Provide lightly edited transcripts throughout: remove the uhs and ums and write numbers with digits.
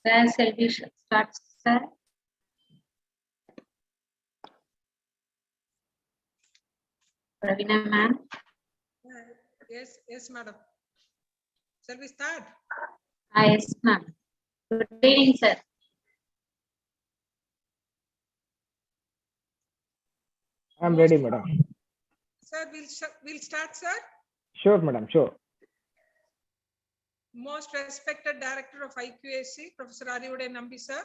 Sir, shall we start, sir? Ravina ma'am. Yes, madam. Shall we start? Yes, ma'am. Good evening, sir. I'm ready, madam. Sir, we'll start, sir. Sure, madam, sure. Most respected director of IQAC, Professor Arivude Nambi, sir.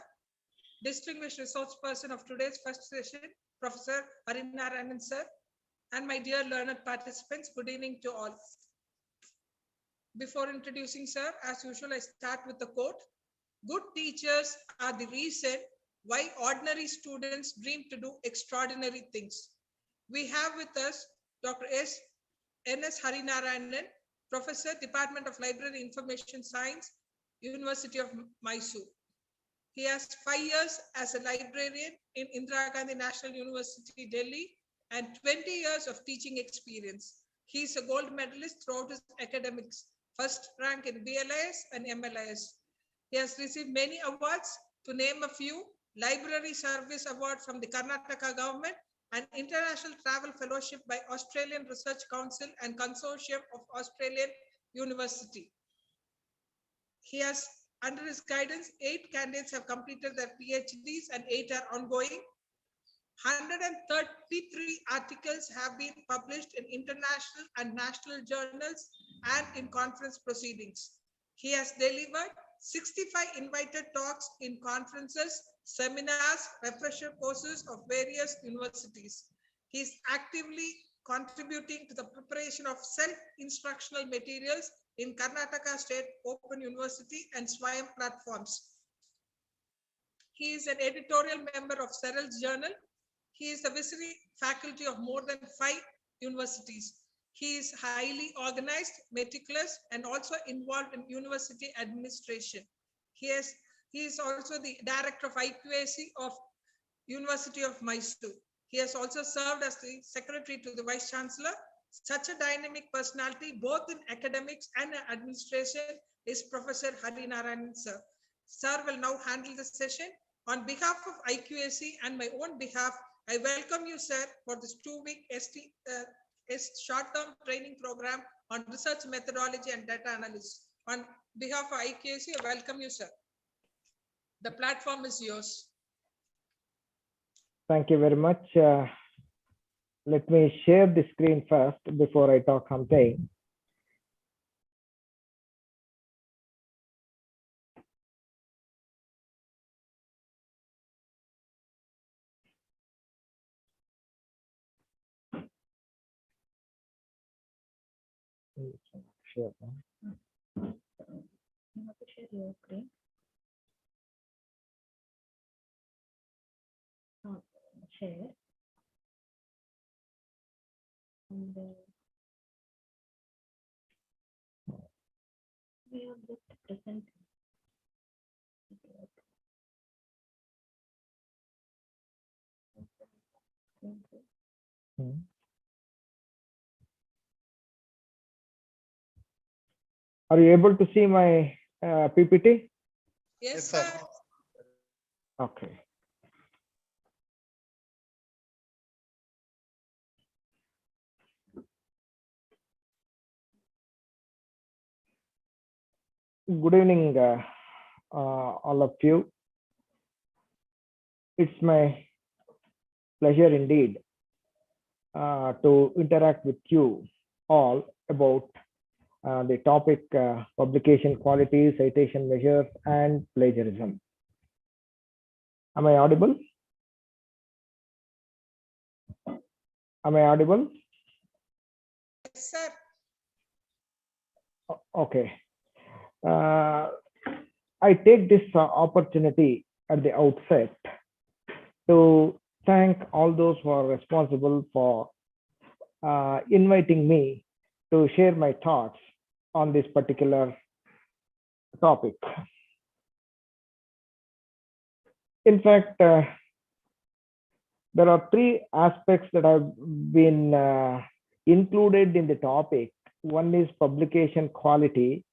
Distinguished resource person of today's first session, Professor Harinarayanan, sir. And my dear learned participants, good evening to all. Before introducing, sir, as usual, I start with the quote. Good teachers are the reason why ordinary students dream to do extraordinary things. We have with us Dr. N.S. Harinarayanan, Professor, Department of Library Information Science, University of Mysore. He has 5 years as a librarian in Indira Gandhi National University, Delhi, and 20 years of teaching experience. He is a gold medalist throughout his academics, first rank in BLIS and MLIS. He has received many awards, to name a few: Library Service Award from the Karnataka government, and International Travel Fellowship by Australian Research Council and Consortium of Australian University. He has, under his guidance, 8 candidates have completed their PhDs and 8 are ongoing. 133 articles have been published in international and national journals and in conference proceedings. He has delivered 65 invited talks in conferences, seminars, refresher courses of various universities. He is actively contributing to the preparation of self-instructional materials in Karnataka State Open University and SWAYAM platforms. He is an editorial member of Seral's Journal. He is the visionary faculty of more than 5 universities. He is highly organized, meticulous, and also involved in university administration. He is also the director of IQAC of University of Mysore. He has also served as the secretary to the Vice Chancellor. Such a dynamic personality, both in academics and administration, is Professor Harinarayanan, sir. Sir will now handle the session. On behalf of IQAC and my own behalf, I welcome you, sir, for this 2-week short-term training program on research methodology and data analysis. On behalf of IQAC, I welcome you, sir. The platform is yours. Thank you very much. Let me share the screen first before I talk something. Share. You have to share your screen. Share. And we have just present. Are you able to see my PPT? Yes, sir. Okay. Good evening, all of you. It's my pleasure indeed to interact with you all about the topic publication quality, citation measures, and plagiarism. Am I audible? Am I audible? Yes, sir. Okay. I take this opportunity at the outset to thank all those who are responsible for inviting me to share my thoughts on this particular topic. In fact, there are 3 aspects that have been included in the topic. One is publication quality,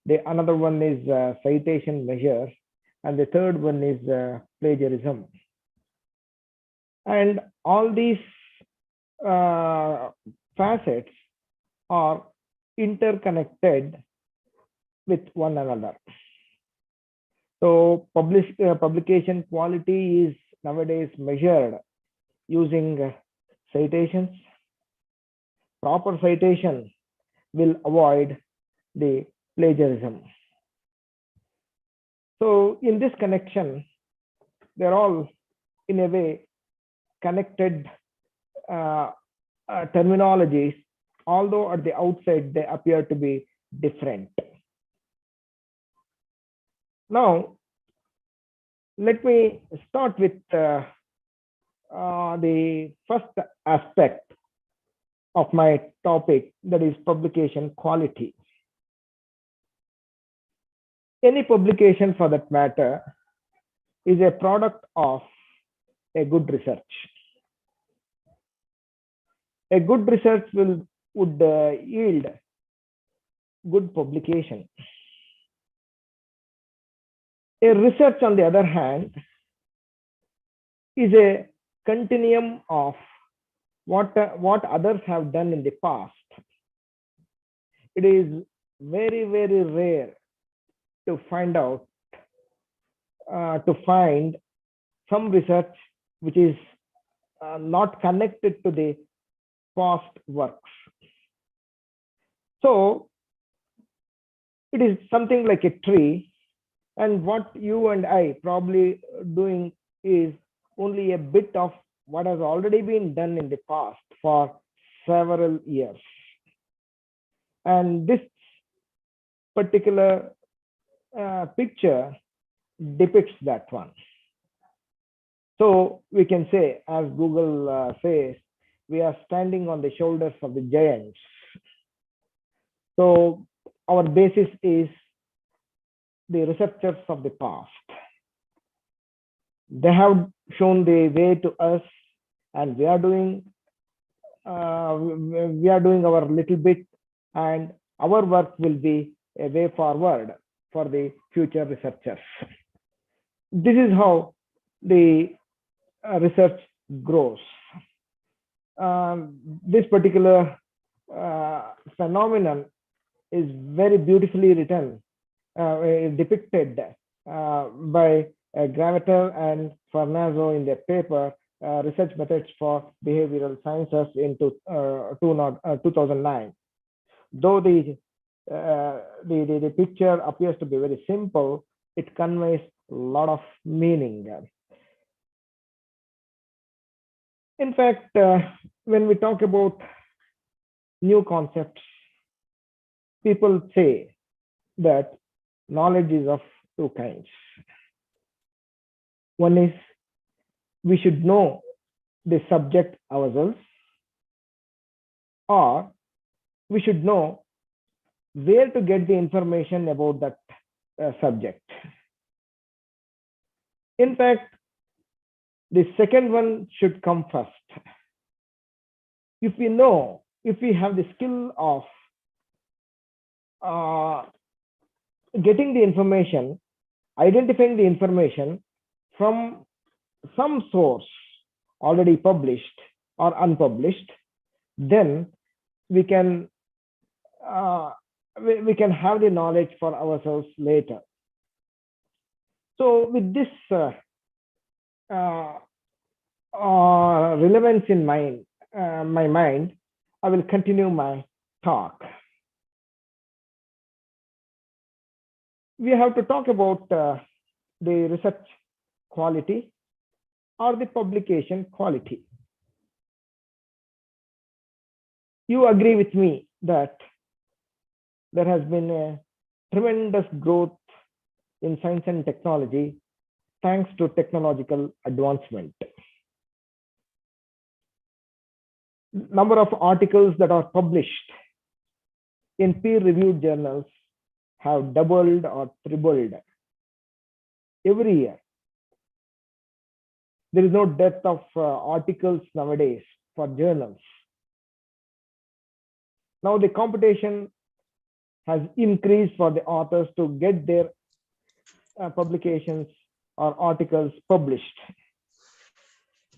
the another one is citation measures, and the third one is plagiarism. And all these facets are interconnected with one another. So publication quality is nowadays measured using citations. Proper citation will avoid the plagiarism. So in this connection, they're all in a way connected terminologies, although at the outset they appear to be different. Now, let me start with the first aspect of my topic, that is publication quality. Any publication, for that matter, is a product of a good research. A good research would yield good publication. A research, on the other hand, is a continuum of what others have done in the past. It is very, very rare to find some research which is not connected to the past works. So it is something like a tree, and what you and I probably doing is only a bit of what has already been done in the past for several years. And this particular picture depicts that one. So we can say, as Google says, we are standing on the shoulders of the giants. So our basis is the researchers of the past. They have shown the way to us, and we are doing our little bit, and our work will be a way forward for the future researchers. This is how the research grows. This particular phenomenon is very beautifully written, depicted by Gravater and Farnaso in their paper, Research Methods for Behavioral Sciences in 2009. Though the picture appears to be very simple, it conveys a lot of meaning. In fact, when we talk about new concepts, people say that knowledge is of two kinds. One is we should know the subject ourselves, or we should know where to get the information about that subject. In fact, the second one should come first. If we have the skill of getting the information, identifying the information from some source already published or unpublished, then we can have the knowledge for ourselves later. So with this relevance in my mind, I will continue my talk. We have to talk about the research quality or the publication quality. You agree with me that there has been a tremendous growth in science and technology thanks to technological advancement. Number of articles that are published in peer-reviewed journals have doubled or tripled every year. There is no dearth of articles nowadays for journals. Now the competition has increased for the authors to get their publications or articles published.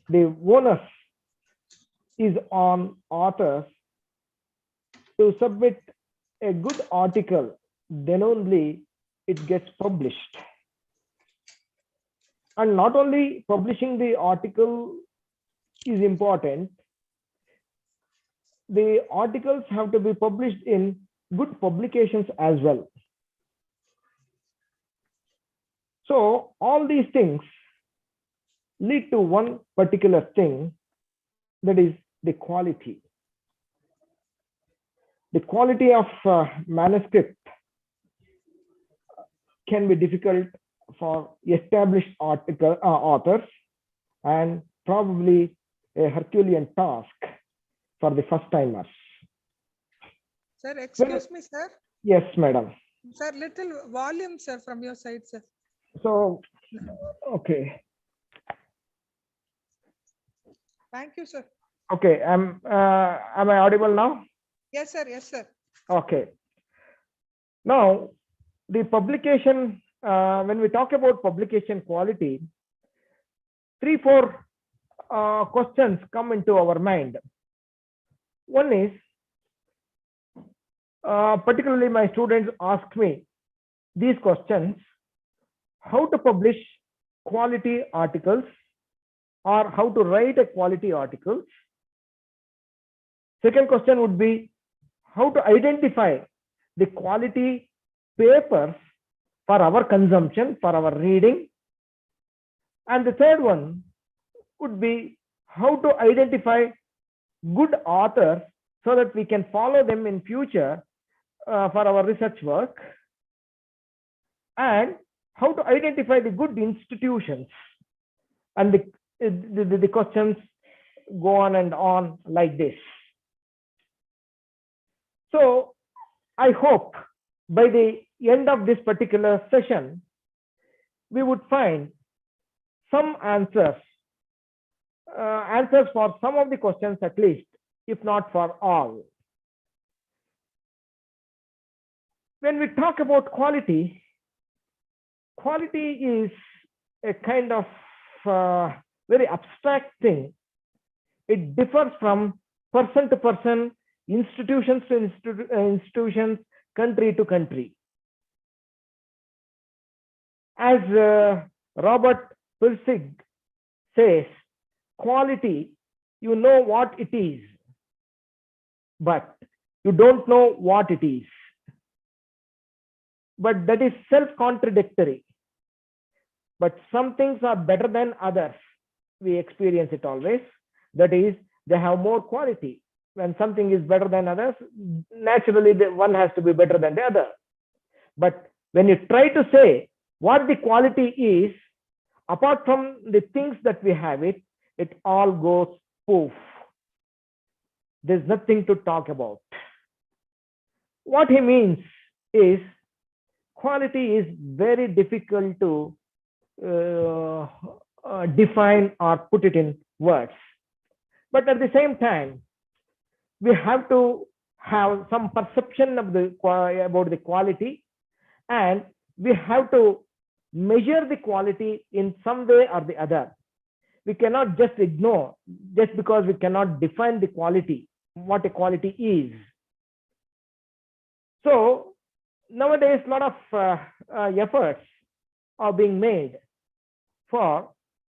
The onus is on authors to submit a good article, then only it gets published. And not only publishing the article is important, the articles have to be published in good publications as well. So all these things lead to one particular thing, that is the quality. The quality of manuscript can be difficult for established authors, and probably a Herculean task for the first timers. Sir, excuse me, sir. Yes, madam. Sir, little volume, sir, from your side, sir. So, okay. Thank you, sir. Okay, am I audible now? Yes, sir. Yes, sir. Okay. Now, the publication, when we talk about publication quality, 3-4 questions come into our mind. One is, particularly my students ask me these questions: how to publish quality articles, or how to write a quality article. Second question would be how to identify the quality papers for our consumption, for our reading. And the third one would be how to identify good authors so that we can follow them in future for our research work, and how to identify the good institutions. And the questions go on and on like this. So I hope by the end of this particular session, we would find some answers for some of the questions at least, if not for all. When we talk about quality, quality is a kind of very abstract thing. It differs from person to person, institutions to institutions, country to country. As Robert Pirsig says, quality, you know what it is, but you don't know what it is. But that is self-contradictory. But some things are better than others. We experience it always. That is, they have more quality. When something is better than others, naturally the one has to be better than the other. But when you try to say what the quality is, apart from the things that we have it all goes poof. There's nothing to talk about. What he means is quality is very difficult to define or put it in words. But at the same time, we have to have some perception of about the quality, and we have to measure the quality in some way or the other. We cannot just ignore just because we cannot define the quality, what a quality is. So nowadays, a lot of efforts are being made for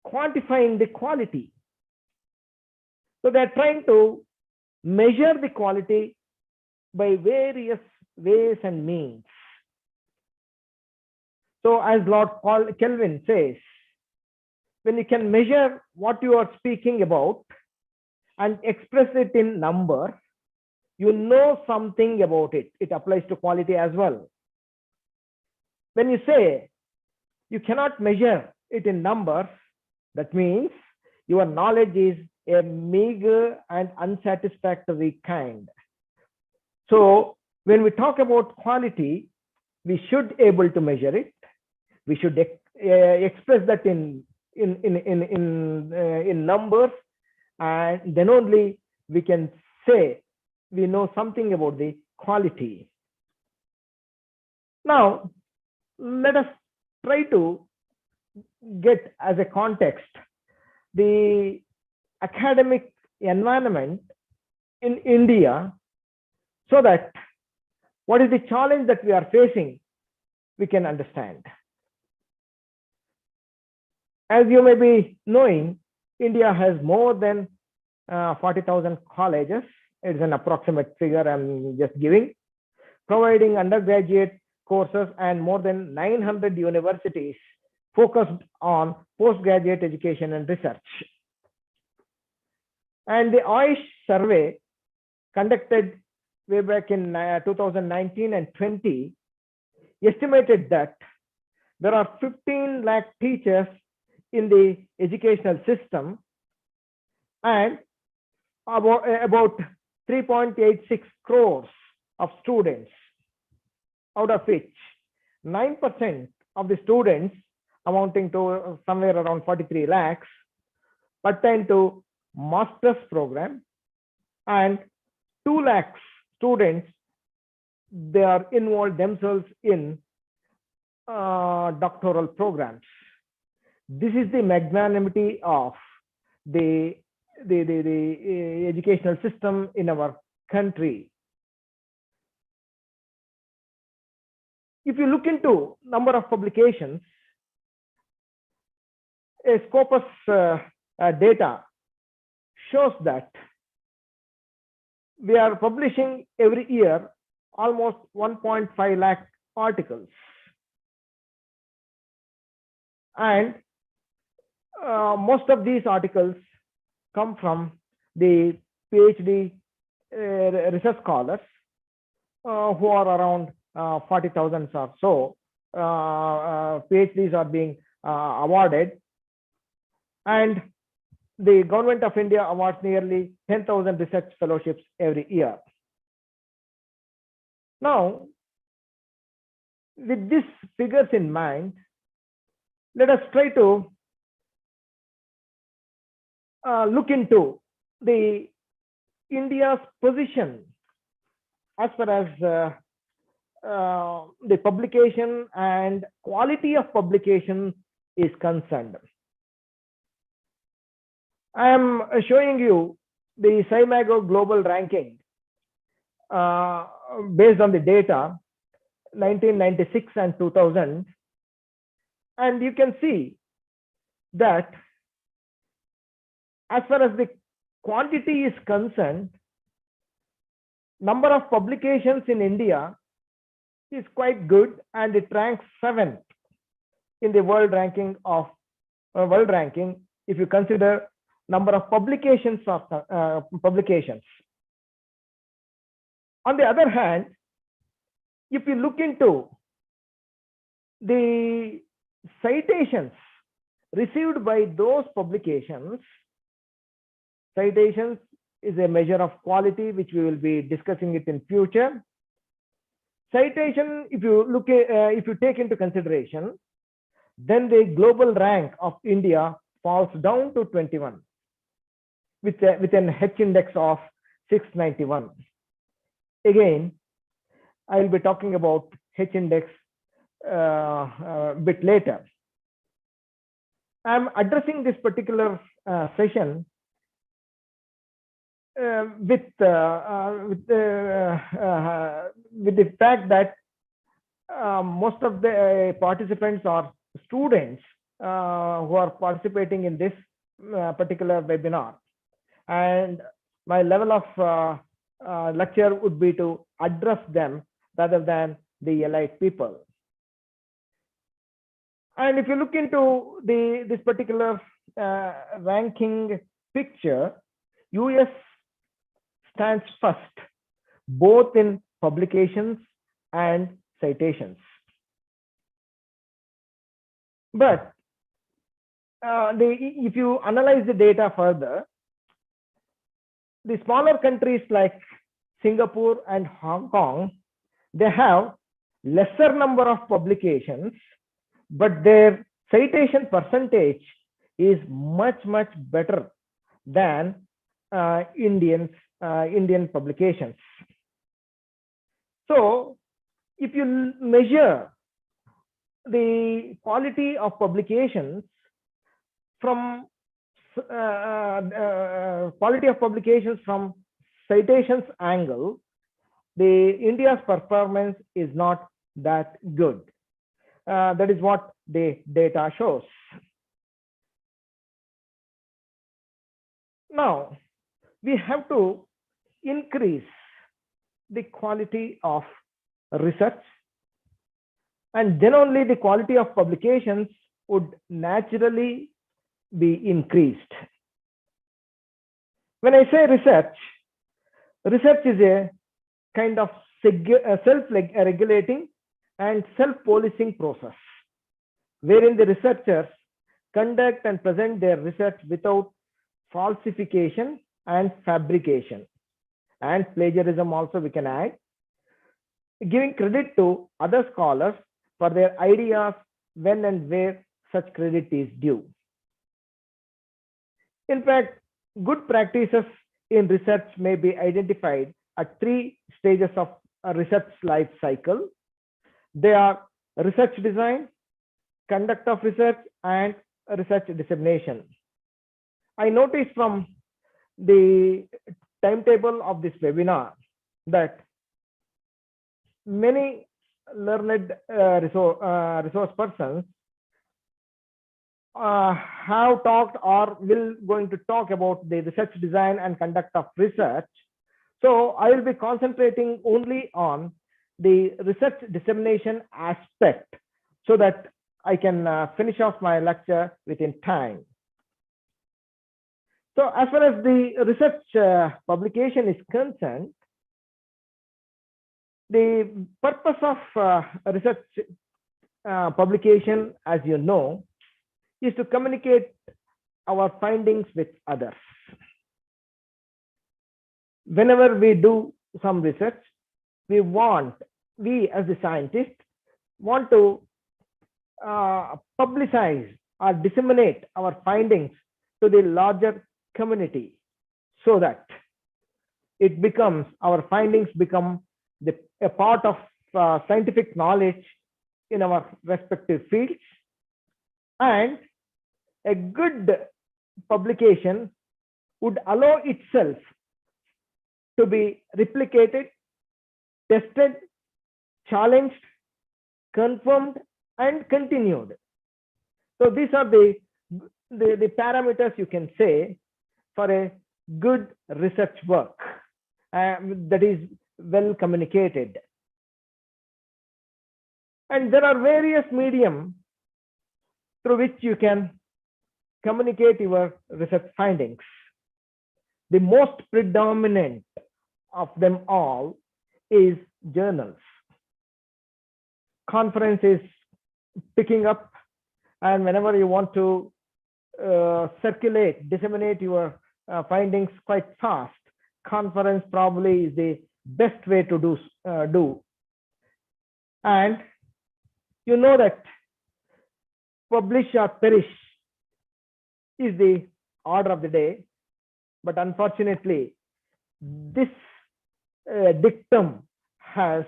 quantifying the quality. So they're trying to measure the quality by various ways and means. So as Lord Kelvin says, when you can measure what you are speaking about and express it in numbers, you know something about it. It applies to quality as well. When you say you cannot measure it in numbers, that means your knowledge is a meager and unsatisfactory kind. So when we talk about quality, we should be able to measure it. We should express that in numbers, and then only we can say we know something about the quality. Now, let us try to get as a context the academic environment in India, so that what is the challenge that we are facing, we can understand. As you may be knowing, India has more than 40,000 colleges. It's an approximate figure I'm just giving, providing undergraduate courses, and more than 900 universities focused on postgraduate education and research. And the AISH survey conducted way back in 2019 and 20 estimated that there are 15 lakh teachers in the educational system, and about 3.86 crores of students, out of which 9% of the students, amounting to somewhere around 43 lakhs, pertain to master's program, and 2 lakhs students, they are involved themselves in doctoral programs. This is the magnanimity of the educational system in our country. If you look into number of publications, a Scopus data shows that we are publishing every year almost 1.5 lakh articles, and most of these articles come from the PhD research scholars, who are around 40,000 or so. PhDs are being awarded, and the government of India awards nearly 10,000 research fellowships every year. Now, with these figures in mind, let us try to look into the India's position as far as the publication and quality of publication is concerned. I am showing you the SCImago global ranking based on the data 1996 and 2000, and you can see that as far as the quantity is concerned, number of publications in India is quite good, and it ranks 7th in the world ranking if you consider number of publications of publications. On the other hand, if you look into the citations received by those publications, citations is a measure of quality, which we will be discussing it in future. Citation, if you look at, if you take into consideration, then the global rank of India falls down to 21 with an H index of 691. Again, I will be talking about H index a bit later. I am addressing this particular session with the fact that most of the participants are students who are participating in this particular webinar, and my level of lecture would be to address them rather than the elite people. And if you look into this particular ranking picture, US stands first, both in publications and citations. But if you analyze the data further, the smaller countries like Singapore and Hong Kong, they have lesser number of publications, but their citation percentage is much better than Indian publications. So if you measure the quality of publications from citations angle, the India's performance is not that good. That is what the data shows. Now, we have to increase the quality of research, and then only the quality of publications would naturally be increased. When I say research is a kind of self-regulating and self-policing process, wherein the researchers conduct and present their research without falsification and fabrication, and plagiarism also we can add, giving credit to other scholars for their ideas when and where such credit is due. In fact, good practices in research may be identified at 3 stages of a research life cycle. They are research design, conduct of research, and research dissemination. I noticed from the timetable of this webinar that many learned resource persons have talked or will going to talk about the research design and conduct of research. So I will be concentrating only on the research dissemination aspect so that I can finish off my lecture within time. So as far as the research publication is concerned, the purpose of research publication, as you know, is to communicate our findings with others. Whenever we do some research, we as the scientists want to publicize or disseminate our findings to the larger community so that our findings become a part of scientific knowledge in our respective fields. And a good publication would allow itself to be replicated, tested, challenged, confirmed, and continued. So these are the parameters you can say for a good research work that is well communicated. And there are various mediums through which you can communicate your research findings. The most predominant of them all is journals. Conference is picking up, and whenever you want to disseminate your findings quite fast, conference probably is the best way to do. And you know that publish or perish is the order of the day, but unfortunately this dictum has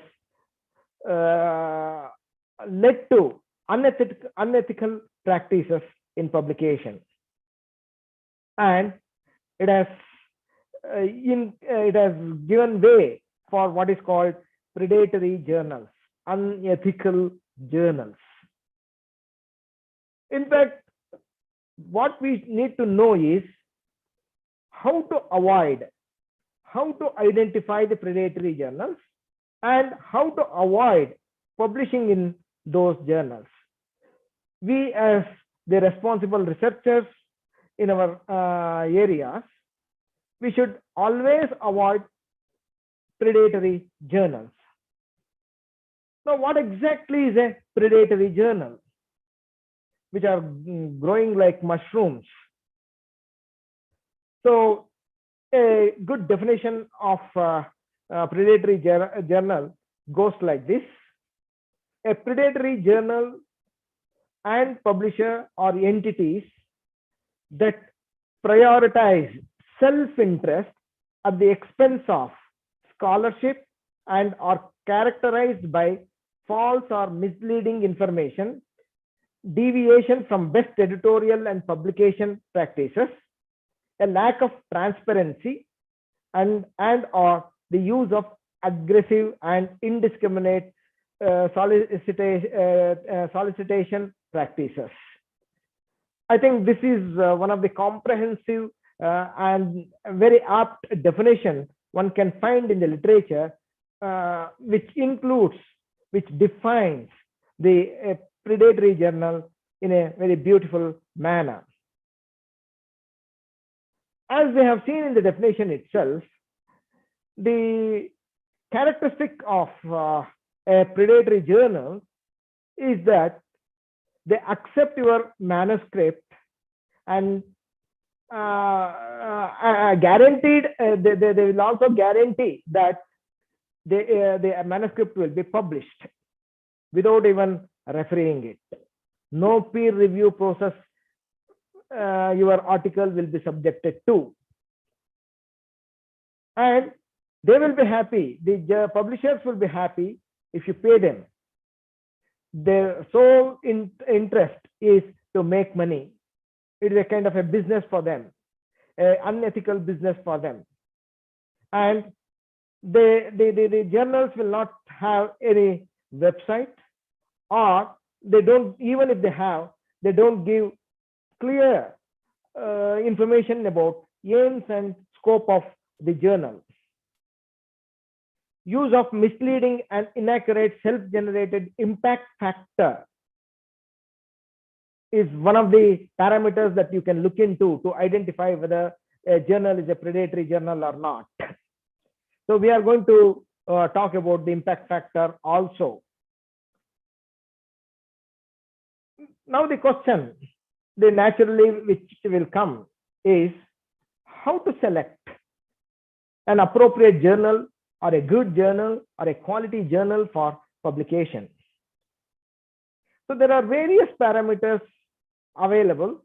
led to unethical practices in publication, and it has given way for what is called predatory journals, unethical journals. In fact, what we need to know is how to identify the predatory journals and how to avoid publishing in those journals. We as the responsible researchers in our areas, we should always avoid predatory journals. Now, what exactly is a predatory journal, which are growing like mushrooms? So a good definition of predatory journal goes like this. A predatory journal and publisher are entities that prioritize self-interest at the expense of scholarship and are characterized by false or misleading information deviation from best editorial and publication practices, a lack of transparency, and or the use of aggressive and indiscriminate solicitation practices. I think this is one of the comprehensive and very apt definition one can find in the literature, which defines the predatory journal in a very beautiful manner. As we have seen in the definition itself, the characteristic of a predatory journal is that they accept your manuscript and guaranteed, they will also guarantee that the manuscript will be published without even refereeing it. No peer review process your article will be subjected to. And they will be happy, the publishers will be happy if you pay them. Their sole interest is to make money. It is a kind of a business for them, an unethical business for them. And the journals will not have any website, or they don't, even if they have, they don't give clear information about aims and scope of the journal. Use of misleading and inaccurate self-generated impact factor is one of the parameters that you can look into to identify whether a journal is a predatory journal or not. So we are going to talk about the impact factor also. Now the question, the naturally which will come, is how to select an appropriate journal or a good journal or a quality journal for publication. So there are various parameters available.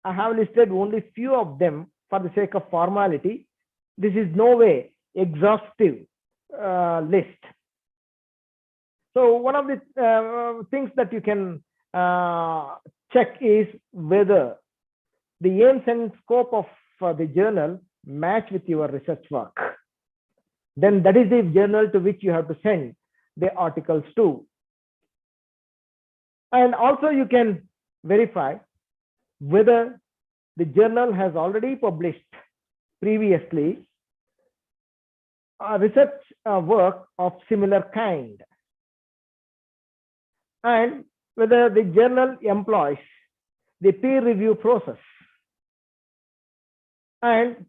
I have listed only few of them for the sake of formality. This is no way exhaustive list. So one of the things that you can check is whether the aims and scope of the journal match with your research work. Then that is the journal to which you have to send the articles to. And also you can verify whether the journal has already published previously research work of similar kind, and whether the journal employs the peer review process, and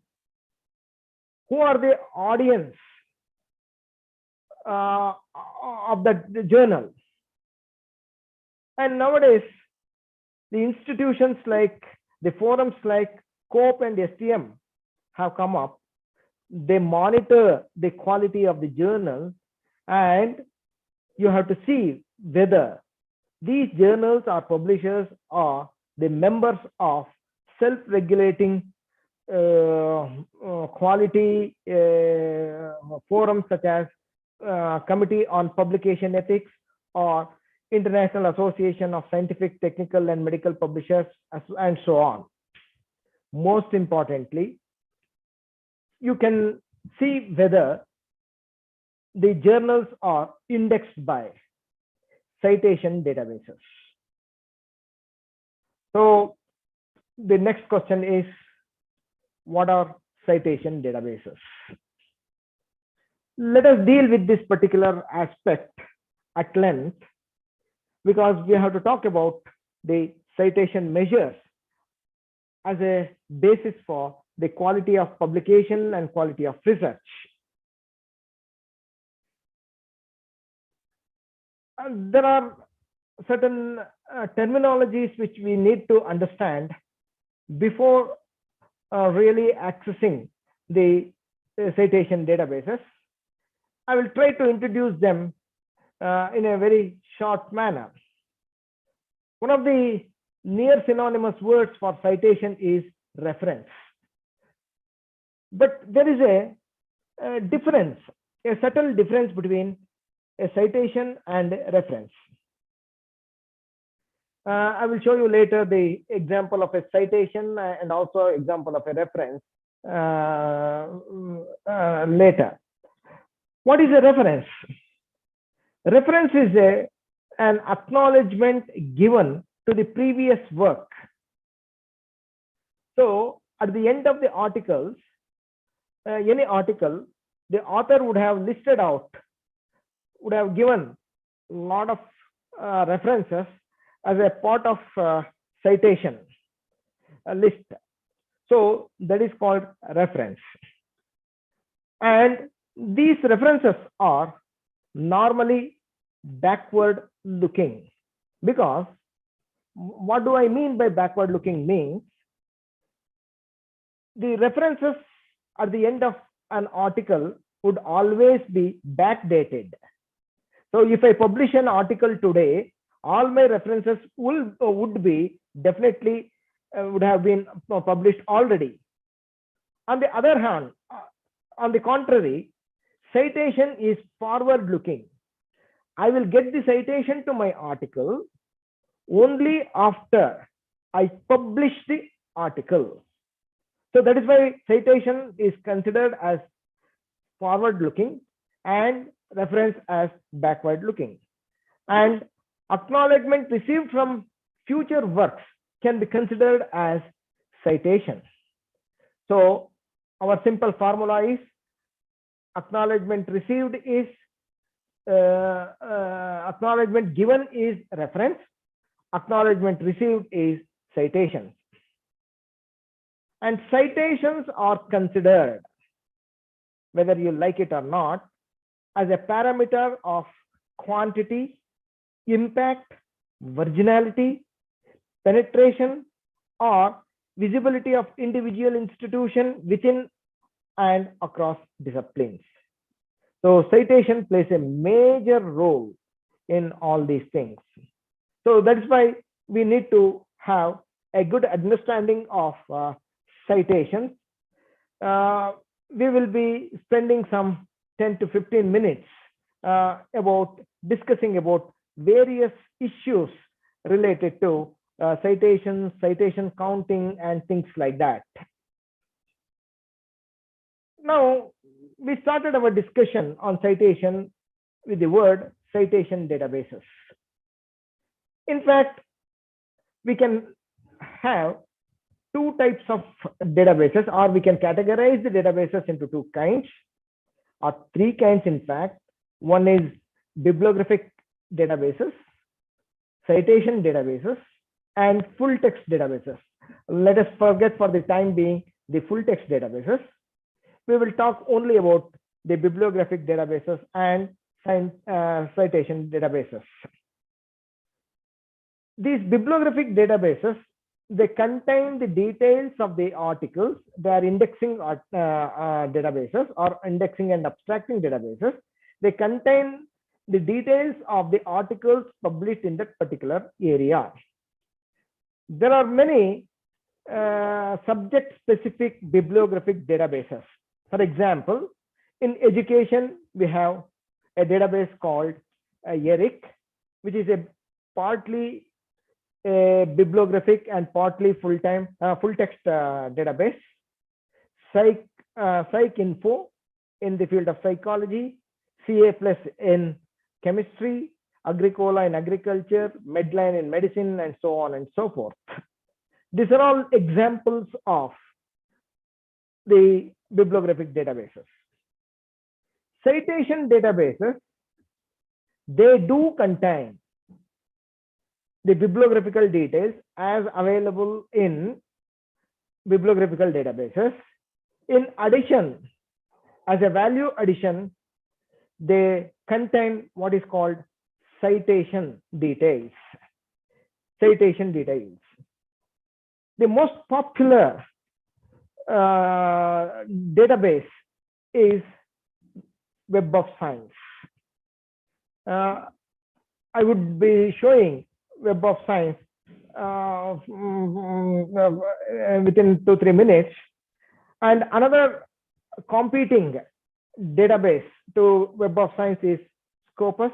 who are the audience of the journal. And nowadays, the institutions like the forums like COPE and STM have come up. They monitor the quality of the journal, and you have to see whether these journals or publishers are the members of self-regulating quality forums such as Committee on Publication Ethics or International Association of Scientific, Technical and Medical Publishers, and so on. Most importantly, you can see whether the journals are indexed by citation databases. So the next question is, what are citation databases? Let us deal with this particular aspect at length, because we have to talk about the citation measures as a basis for the quality of publication and quality of research. And there are certain terminologies which we need to understand before really accessing the citation databases. I will try to introduce them in a very short manner. One of the near synonymous words for citation is reference. But there is a difference, a subtle difference between a citation and a reference. I will show you later the example of a citation and also example of a reference later. What is a reference? Reference is an acknowledgement given to the previous work. So at the end of the articles, any article, the author would have listed out, would have given a lot of references as a part of citation list. So that is called reference. And these references are normally backward looking, because what do I mean by backward looking means the references at the end of an article would always be backdated. So if I publish an article today, all my references would be definitely would have been published already. On the other hand, on the contrary, citation is forward looking. I will get the citation to my article only after I publish the article. So that is why citation is considered as forward looking and reference as backward looking. And acknowledgement received from future works can be considered as citation. So our simple formula is acknowledgement received is acknowledgement given is reference, acknowledgement received is citation. And citations are considered, whether you like it or not, as a parameter of quantity, impact, virginality, penetration, or visibility of individual institution within and across disciplines. So citation plays a major role in all these things. So that's why we need to have a good understanding of citations. We will be spending some 10 to 15 minutes about discussing about various issues related to citations, citation counting, and things like that. Now, we started our discussion on citation with the word citation databases. In fact, we can have two types of databases, or we can categorize the databases into two kinds, or three kinds in fact. One is bibliographic databases, citation databases, and full text databases. Let us forget for the time being the full text databases. We will talk only about the bibliographic databases and citation databases. These bibliographic databases, they contain the details of the articles. They are indexing databases or indexing and abstracting databases. They contain the details of the articles published in that particular area. There are many subject-specific bibliographic databases. For example, in education, we have a database called ERIC, which is a partly bibliographic and partly full text database. PsycInfo in the field of psychology, CA+ in chemistry, Agricola in agriculture, Medline in medicine, and so on and so forth. These are all examples of the bibliographic databases. Citation databases, they do contain the bibliographical details as available in bibliographical databases. In addition, as a value addition, they contain what is called citation details. Citation details. The most popular database is Web of Science. I would be showing Web of Science within 2-3 minutes. And another competing database to Web of Science is Scopus.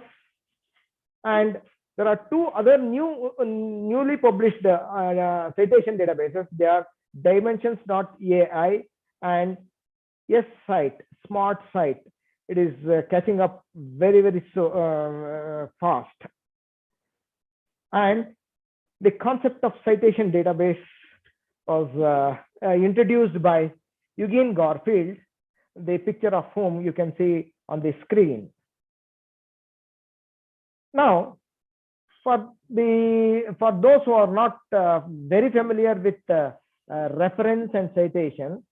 And There are two other newly published citation databases. They are Dimensions.ai and Site, Smart Site. It is catching up very, very fast. And the concept of citation database was introduced by Eugene Garfield, the picture of whom you can see on the screen. Now, for those who are not very familiar with reference and citation,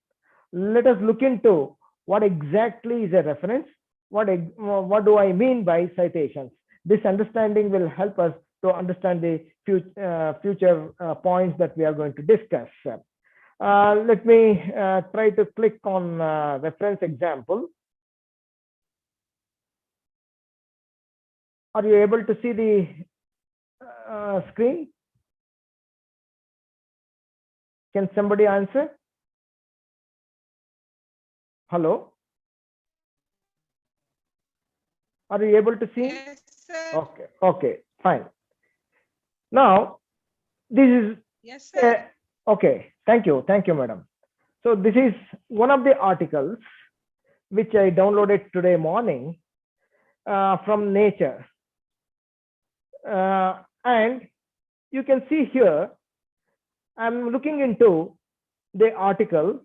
let us look into what exactly is a reference. What do I mean by citations? This understanding will help us to understand the future points that we are going to discuss. Let me try to click on reference example. Are you able to see the screen? Can somebody answer? Hello? Are you able to see? Yes, sir. Okay, okay, fine. Now, this is Yes, sir. okay. Thank you, madam. So this is one of the articles which I downloaded today morning from Nature, and you can see here. I'm looking into the article.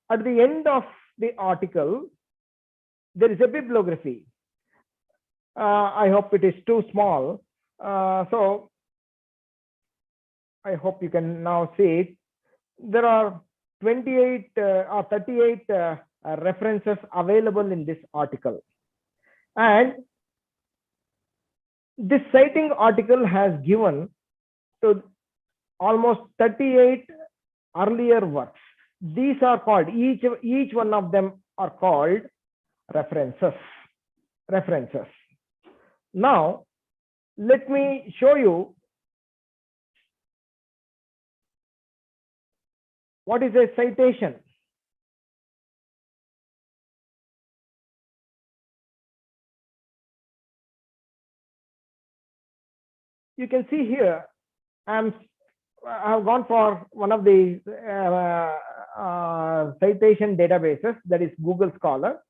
At the end of the article, there is a bibliography. I hope it is too small. So I hope you can now see it. There are 28 or 38 references available in this article. And this citing article has given to almost 38 earlier works. These are called, each one of them are called references. Now, let me show you what is a citation. You can see here, I have gone for one of the citation databases, that is Google Scholar.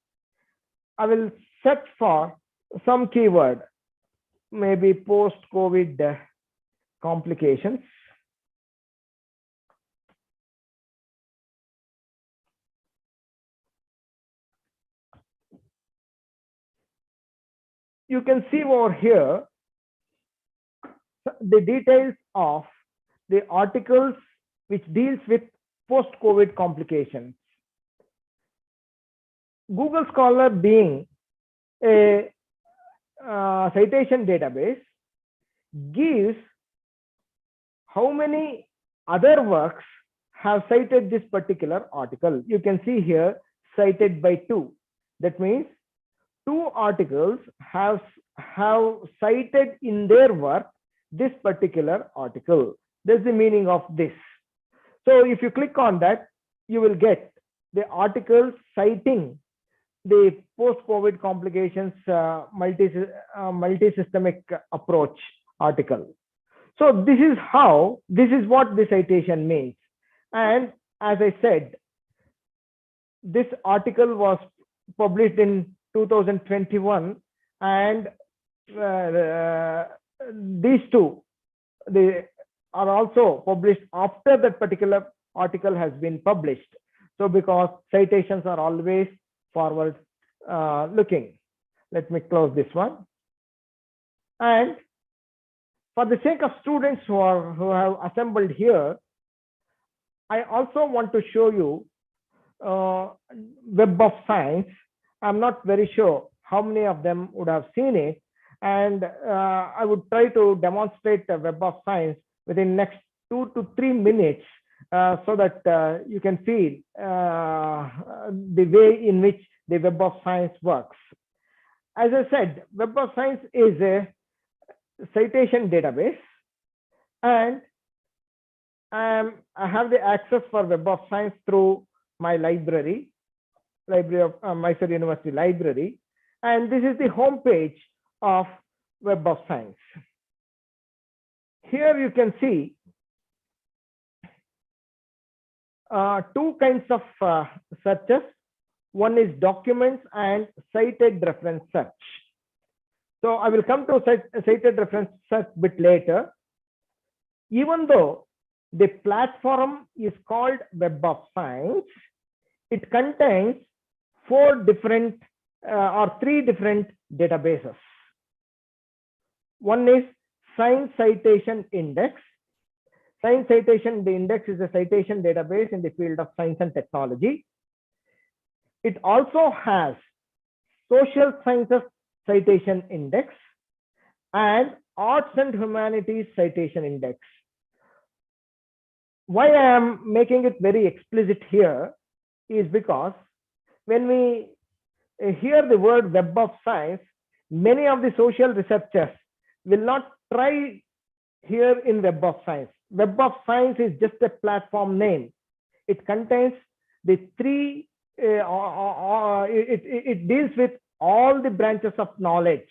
I will search for some keyword, maybe post-COVID complications. You can see over here the details of the articles which deals with post-COVID complications. Google Scholar being a citation database gives how many other works have cited this particular article. You can see here cited by 2. That means 2 articles have cited in their work this particular article. That's the meaning of this. So if you click on that, you will get the article citing the post-COVID complications multi-systemic approach article. So this is what the citation means. And as I said, this article was published in 2021, and these two, they are also published after that particular article has been published. So because citations are always forward looking. Let me close this one. And for the sake of students who have assembled here, I also want to show you Web of Science. I'm not very sure how many of them would have seen it, and I would try to demonstrate the Web of Science within next 2 to 3 minutes so that you can feel the way in which the Web of Science works. As I said, Web of Science is a citation database, and I have the access for Web of Science through my library of Mysore University Library, and this is the home page of Web of Science. here you can see two kinds of searches. One is documents and cited reference search. So I will come to cited reference search a bit later. Even though the platform is called Web of Science, it contains four different or three different databases. One is Science Citation Index. Science Citation Index is a citation database in the field of science and technology. It also has Social Sciences Citation Index and Arts and Humanities Citation Index. Why I am making it very explicit here is because when we hear the word Web of Science, many of the social researchers will not try here in Web of Science. Web of Science is just a platform name. It contains the three, it deals with all the branches of knowledge,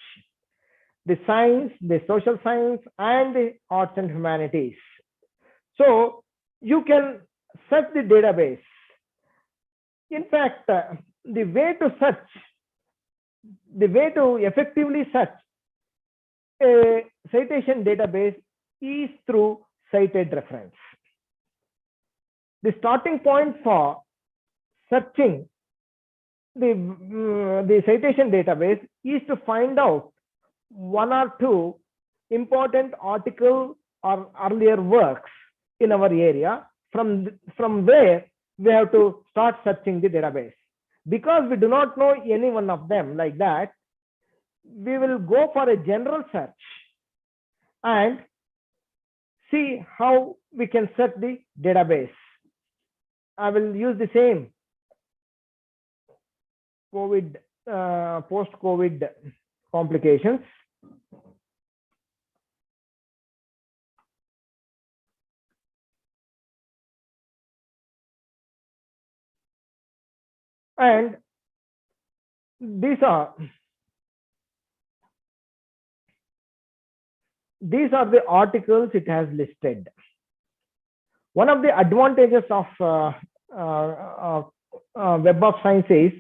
the science, the social science, and the arts and humanities. So you can search the database. In fact, the way to effectively search a citation database is through cited reference. The starting point for searching the citation database is to find out one or two important articles or earlier works in our area, from where we have to start searching the database. Because we do not know any one of them like that, we will go for a general search and see how we can search the database. I will use the same post-COVID complications. And these are the articles it has listed. One of the advantages of Web of Science is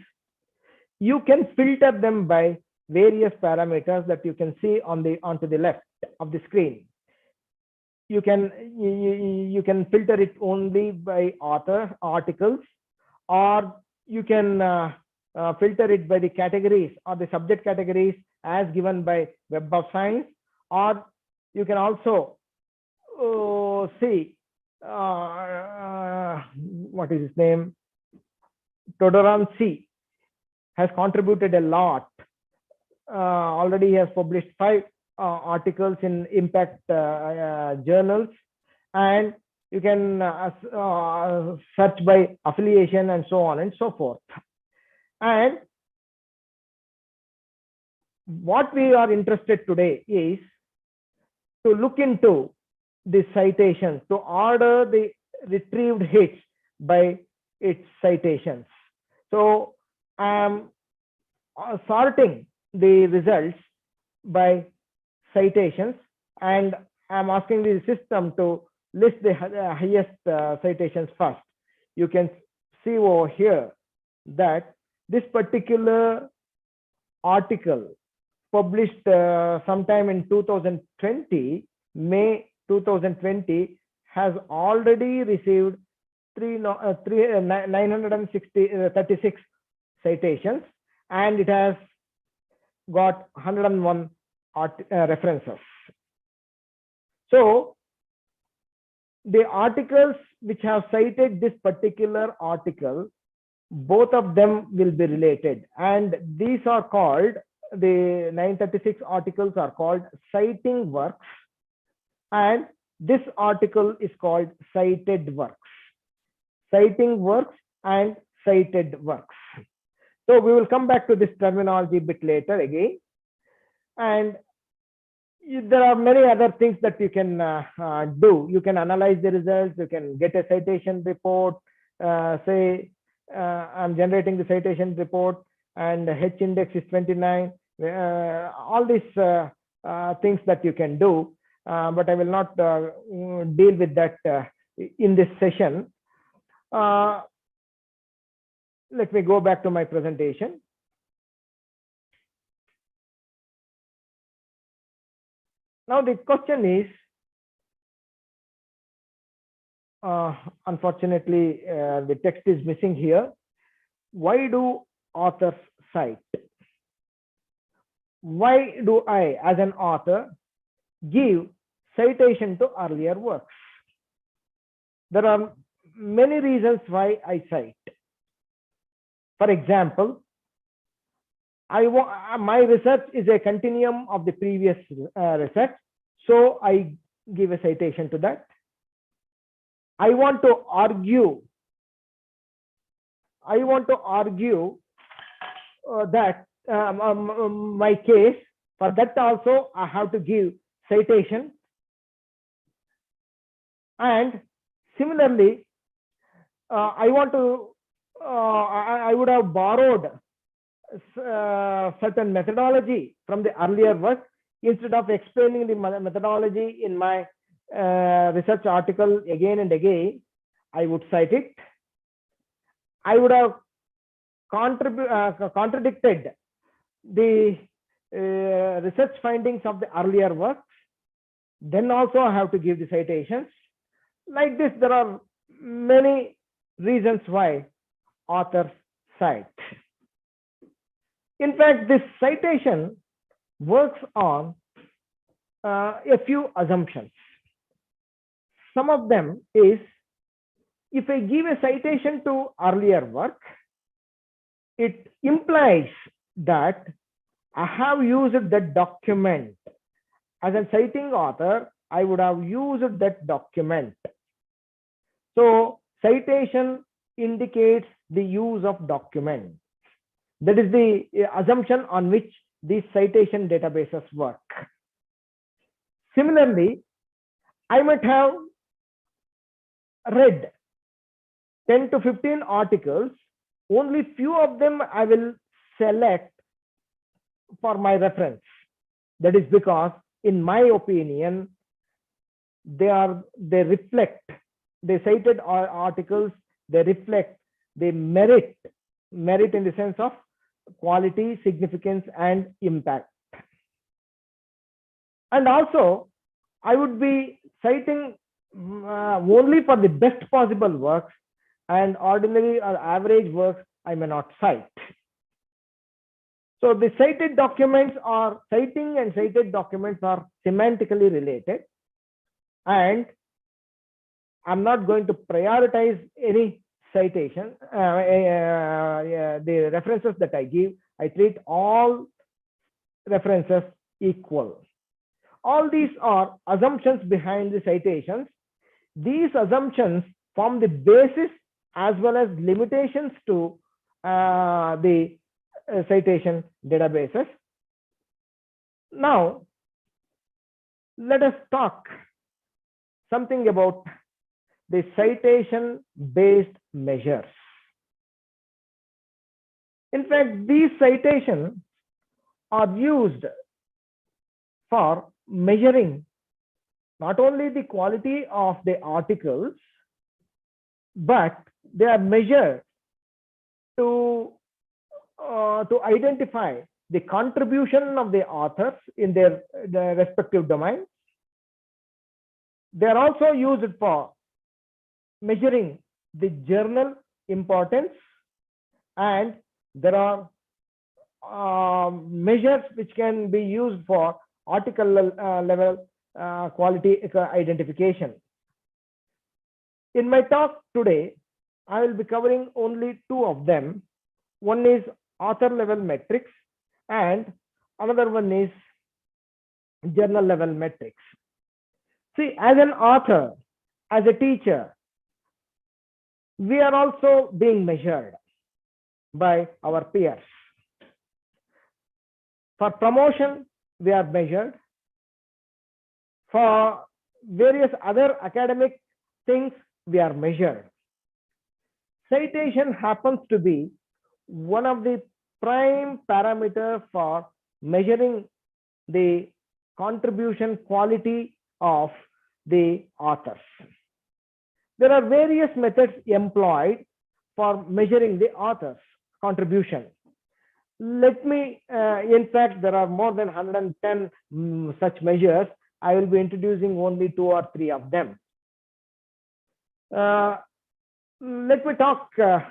you can filter them by various parameters that you can see onto the left of the screen. You can filter it only by author articles, or you can filter it by the categories or the subject categories as given by Web of Science, or you can also see what is his name, Todoran C has contributed a lot. Already he has published 5 articles in impact journals, and you can search by affiliation and so on and so forth. And what we are interested today is to look into the citations, to order the retrieved hits by its citations. So I'm sorting the results by citations, and I'm asking the system to list the highest citations first. You can see over here that this particular article published sometime in 2020, May 2020, has already received 936 citations, and it has got 101 references. So the articles which have cited this particular article, both of them will be related, and these are called, the 936 articles are called citing works, and this article is called cited works. Citing works and cited works. So we will come back to this terminology a bit later again. And there are many other things that you can do. You can analyze the results, you can get a citation report, say I'm generating the citation report and H index is 29, all these things that you can do. but I will not deal with that in this session. Let me go back to my presentation. Now the question is, unfortunately, the text is missing here. Why do authors cite? Why do I, as an author, give citation to earlier works? There are many reasons why I cite. For example, my research is a continuum of the previous research, so I give a citation to that. I want to argue that my case. For that also I have to give citation. And similarly, I would have borrowed certain methodology from the earlier work. Instead of explaining the methodology in my research article again and again, I would cite it. I would have contradicted the research findings of the earlier works. Then also I have to give the citations. Like this, there are many reasons why authors cite. In fact, this citation works on a few assumptions. Some of them is, if I give a citation to earlier work, it implies that I have used that document. As a citing author, I would have used that document. So citation indicates the use of document. That is the assumption on which these citation databases work. Similarly, I might have read 10 to 15 articles. Only few of them I will select for my reference. That is because, in my opinion, they reflect, the cited articles, they reflect the merit in the sense of quality, significance, and impact. And also, I would be citing only for the best possible works, and ordinary or average works I may not cite. So the cited documents are, citing and cited documents are semantically related, and I'm not going to prioritize any citation. The references that I give, I treat all references equal. All these are assumptions behind the citations. These assumptions form the basis as well as limitations to the citation databases. Now, let us talk something about the citation-based measures. In fact, these citations are used for measuring not only the quality of the articles, but they are measured to identify the contribution of the authors in their respective domains. They are also used for measuring the journal importance, and there are measures which can be used for article level quality identification. In my talk today, I will be covering only two of them. One is author level metrics, and another one is journal level metrics. See, as an author, as a teacher, we are also being measured by our peers. For promotion, we are measured. For various other academic things, we are measured. Citation happens to be one of the prime parameters for measuring the contribution quality of the authors. There are various methods employed for measuring the author's contribution. Let me, in fact, there are more than 110 such measures. I will be introducing only 2 or 3 of them. Let me talk for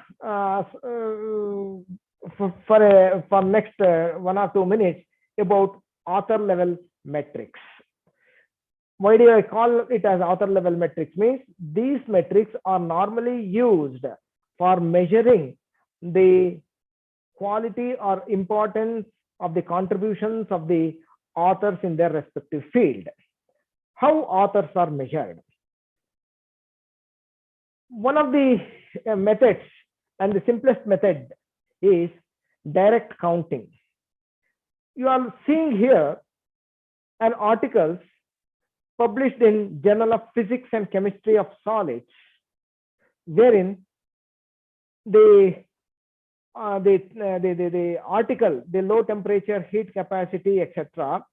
next 1 or 2 minutes about author level metrics. Why do I call it as author level metrics? Means these metrics are normally used for measuring the quality or importance of the contributions of the authors in their respective field. How authors are measured? One of the methods, and the simplest method, is direct counting. You are seeing here an article published in Journal of Physics and Chemistry of Solids, wherein the article, the low temperature, heat capacity, etc.,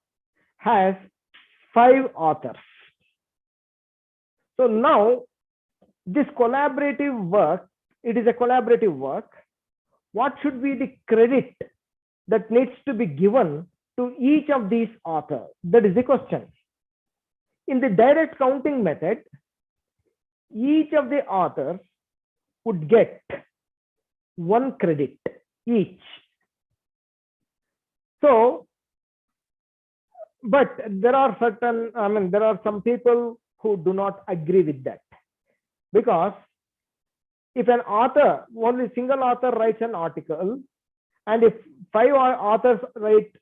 has 5 authors. So now this collaborative work, it is a collaborative work. What should be the credit that needs to be given to each of these authors? That is the question. In the direct counting method, each of the authors would get 1 credit each. So, but there are certain, there are some people who do not agree with that, because if an author, only single author writes an article, and if 5 authors write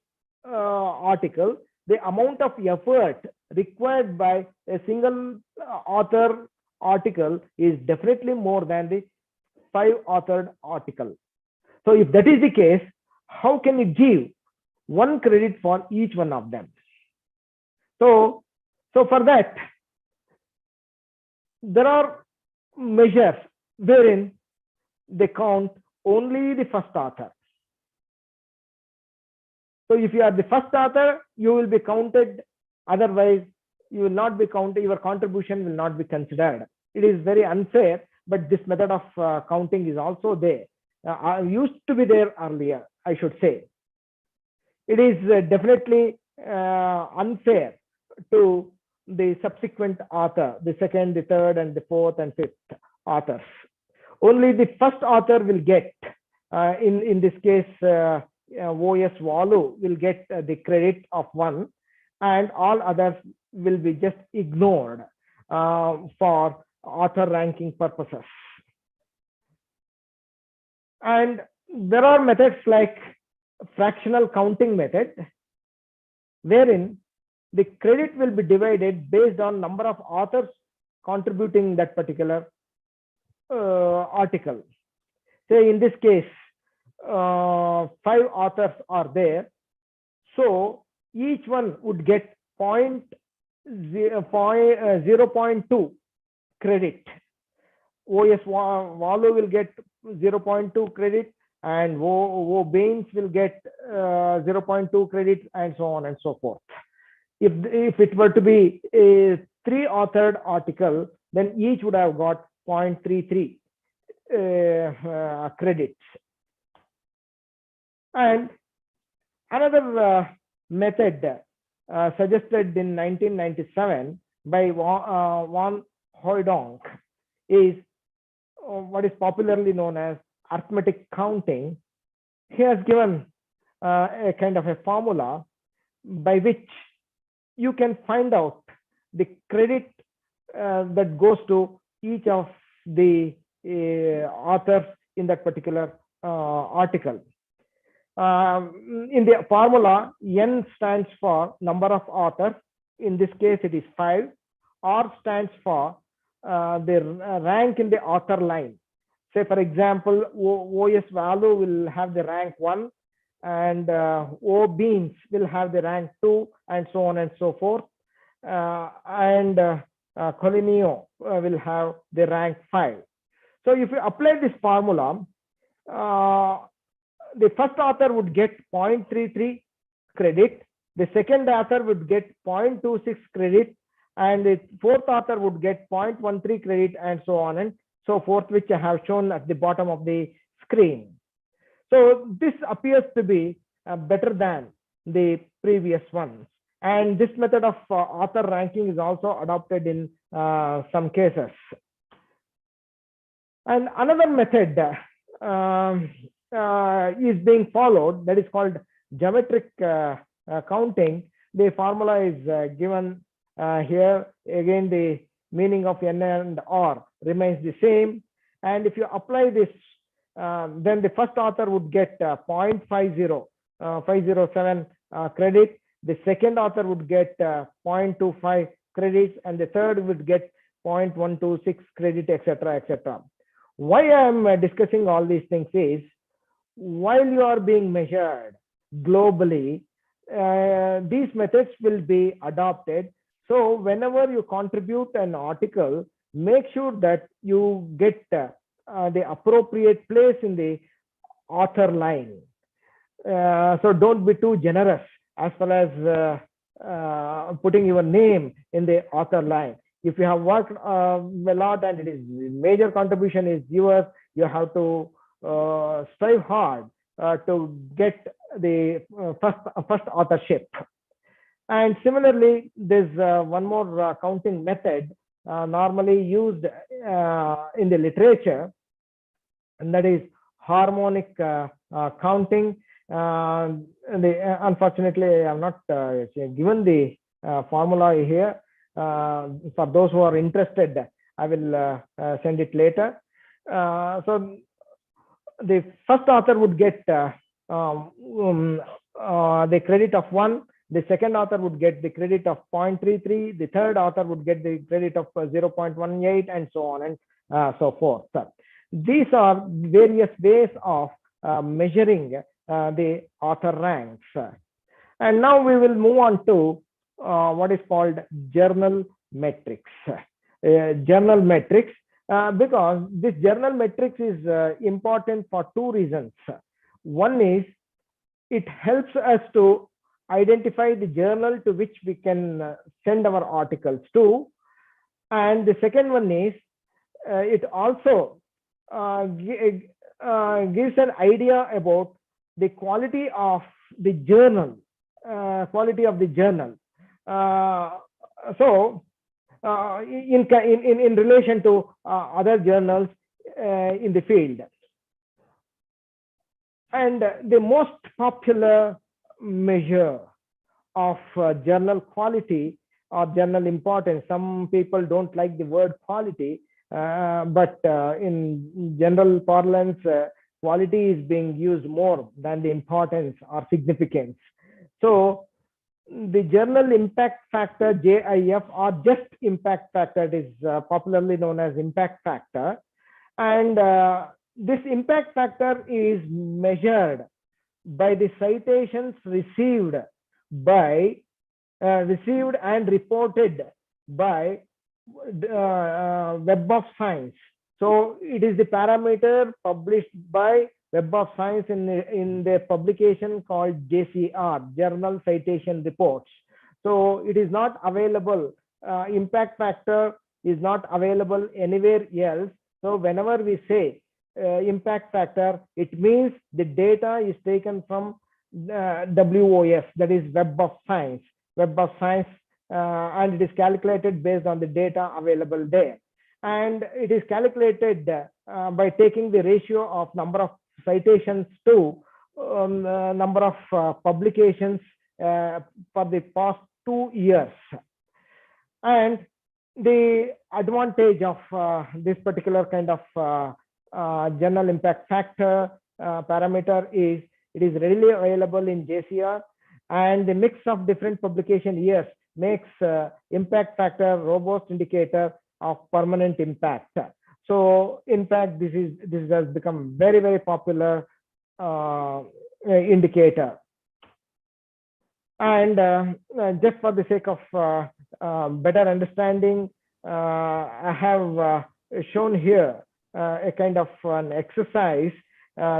article, the amount of effort required by a single author article is definitely more than the 5 authored article. So if that is the case, how can you give 1 credit for each one of them? So for that, there are measures wherein they count only the first author. So if you are the first author, you will be counted. Otherwise, you will not be counted. Your contribution will not be considered. It is very unfair, but this method of counting is also there. Used to be there earlier, I should say. It is definitely unfair to the subsequent author, the second, the third, and the fourth and fifth authors. Only the first author will get, in this case, OS Valu will get the credit of 1, and all others will be just ignored for author ranking purposes. And there are methods like fractional counting method, wherein the credit will be divided based on number of authors contributing that particular article. Say in this case, 5 authors are there, so each one would get 0.2 credit. OS Valu will get 0.2 credit, and O Baines will get 0.2 credit, and so on and so forth. If it were to be a 3 authored article, then each would have got 0.33 credits. And another method suggested in 1997 by Van Hooydonk is what is popularly known as arithmetic counting. He has given a kind of a formula by which you can find out the credit that goes to each of the authors in that particular article. In the formula, N stands for number of authors. In this case, it is 5. R stands for the rank in the author line. Say, for example, OS Valu will have the rank 1, and O Baines will have the rank 2, and so on and so forth. And Colinio will have the rank 5. So if you apply this formula, the first author would get 0.33 credit, the second author would get 0.26 credit, and the fourth author would get 0.13 credit, and so on and so forth, which I have shown at the bottom of the screen. So this appears to be better than the previous ones. And this method of author ranking is also adopted in some cases. And another method is being followed, that is called geometric counting. The formula is given here. Again, the meaning of N and R remains the same. And if you apply this, then the first author would get 0.507 credit. The second author would get 0.25 credits, and the third would get 0.126 credit, etc., etc. Why I am discussing all these things is, while you are being measured globally, these methods will be adopted. So whenever you contribute an article, make sure that you get the appropriate place in the author line. So don't be too generous as far as putting your name in the author line. If you have worked a lot and it is major contribution is yours, you have to strive hard to get the first authorship. And similarly, there's one more counting method normally used in the literature, and that is harmonic counting. Unfortunately, I'm not given the formula here. For those who are interested, I will send it later. So the first author would get the credit of 1. The second author would get the credit of 0.33. The third author would get the credit of 0.18, and so on and so forth. These are various ways of measuring the author ranks. And now we will move on to what is called journal metrics. Journal metrics, because this journal metrics is important for two reasons. One is it helps us to identify the journal to which we can send our articles to. And the second one is it also gives an idea about the quality of the journal. So in relation to other journals in the field. And the most popular measure of journal quality or journal importance, some people don't like the word quality, but in general parlance, quality is being used more than the importance or significance. So the journal impact factor, JIF, or just impact factor, it is popularly known as impact factor. And this impact factor is measured by the citations received and reported by Web of Science. So it is the parameter published by Web of Science in their publication called JCR, Journal Citation Reports. So it is not available, impact factor is not available anywhere else. So whenever we say impact factor, it means the data is taken from WOS, that is Web of Science, and it is calculated based on the data available there. And it is calculated by taking the ratio of number of citations to number of publications for the past 2 years. And the advantage of this particular kind of journal impact factor parameter is it is readily available in JCR, and the mix of different publication years makes impact factor robust indicator of permanent impact. So in fact, this has become very, very popular indicator. And just for the sake of better understanding, I have shown here a kind of an exercise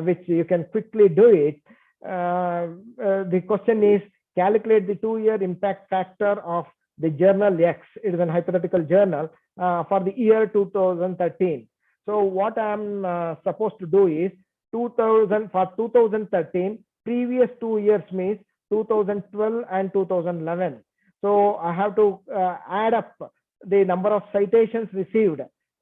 which you can quickly do it. The question is, calculate the 2-year impact factor of the journal X. It is an hypothetical journal for the year 2013. So what I'm supposed to do is 2013, previous 2 years means 2012 and 2011. So I have to add up the number of citations received.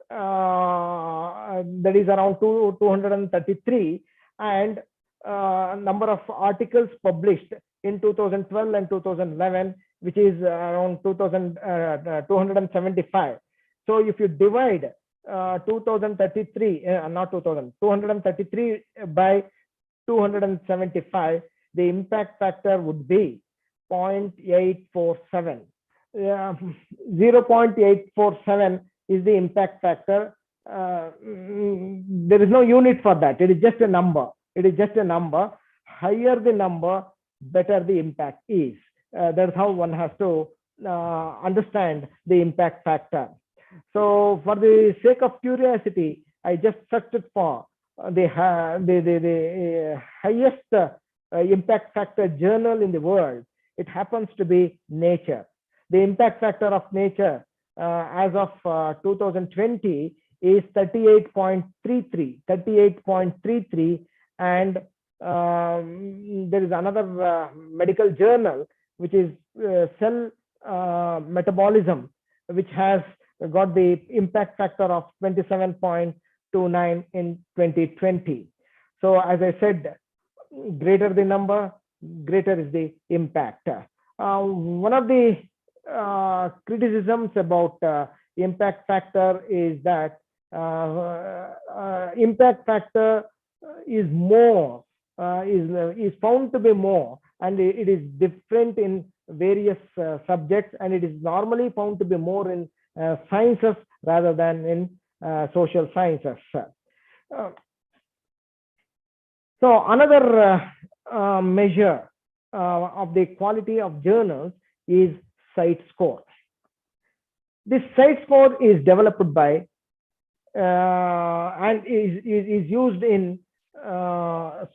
That is around 233, and number of articles published in 2012 and 2011, which is around 275. So if you divide 233 by 275, the impact factor would be 0.847. 0.847 is the impact factor. There is no unit for that. It is just a number. It is just a number. Higher the number, better the impact is. That's how one has to understand the impact factor. So for the sake of curiosity, I just searched for the highest impact factor journal in the world. It happens to be Nature. The impact factor of Nature as of 2020 is 38.33, and there is another medical journal which is Cell Metabolism, which has got the impact factor of 27.29 in 2020. So as I said, greater the number, greater is the impact. One of the criticisms about impact factor is that impact factor is more, is found to be more, and it is different in various subjects, and it is normally found to be more in sciences rather than in social sciences. So another measure of the quality of journals is Cite score. This Cite score is developed by and is used in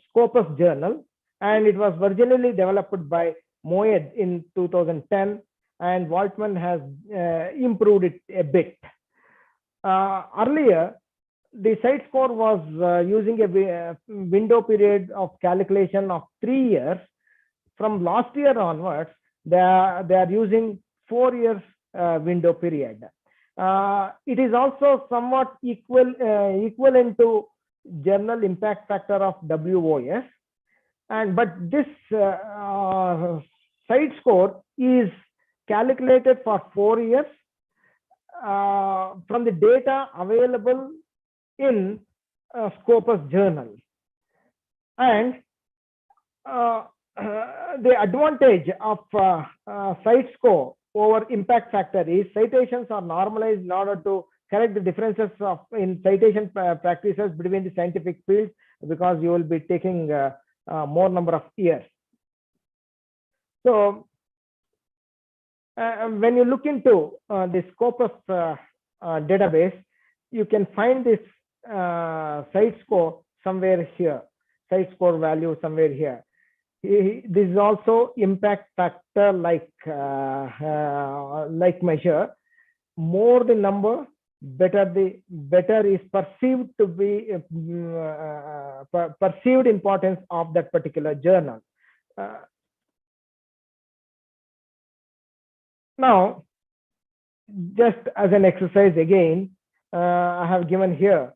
Scopus journal, and it was originally developed by Moed in 2010, and Waltman has improved it a bit. Earlier, the Cite score was using a window period of calculation of 3 years. From last year onwards, they are using 4 years window period. It is also somewhat equivalent to journal impact factor of WOS, but this Cite score is calculated for 4 years from the data available in Scopus journal. And the advantage of Cite score over impact factor is citations are normalized in order to correct the differences in citation practices between the scientific fields, because you will be taking more number of years. So when you look into the Scopus database, you can find this Cite score somewhere here, Cite score value somewhere here. This is also impact factor like measure. More the number, better is perceived to be perceived importance of that particular journal. Now, just as an exercise again, I have given here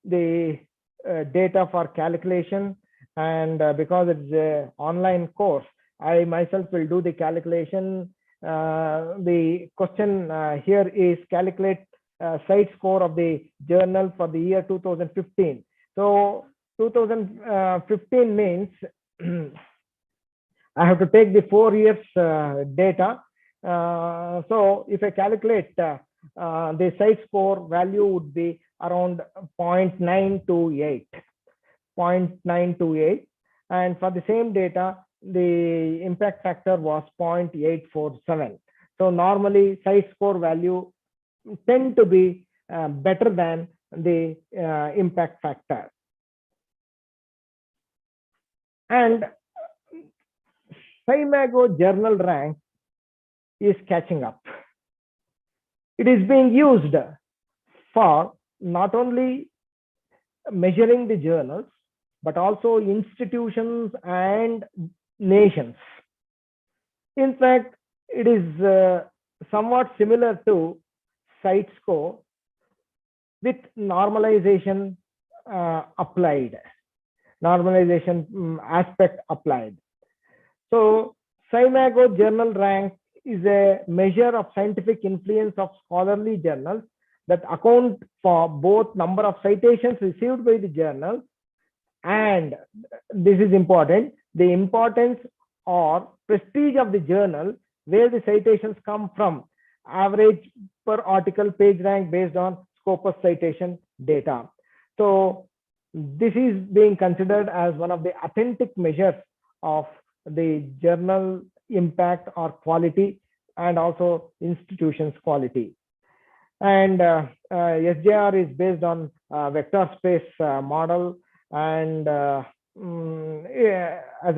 the data for calculation, and because it's an online course, I myself will do the calculation. The question here is calculate Cite score of the journal for the year 2015. So 2015 means I have to take the 4 years data. So if I calculate the Cite score value would be around 0.928, and for the same data the impact factor was 0.847. So normally Cite score value tend to be better than the impact factor. And Scimago journal rank is catching up. It is being used for not only measuring the journals, but also institutions and nations. In fact, it is somewhat similar to Cite score with normalization applied, normalization aspect applied. So SCImago journal rank is a measure of scientific influence of scholarly journals that account for both number of citations received by the journal and, this is important, the importance or prestige of the journal where the citations come from, average per article page rank based on Scopus citation data. So this is being considered as one of the authentic measures of the journal impact or quality, and also institutions quality. And SJR is based on vector space model, and as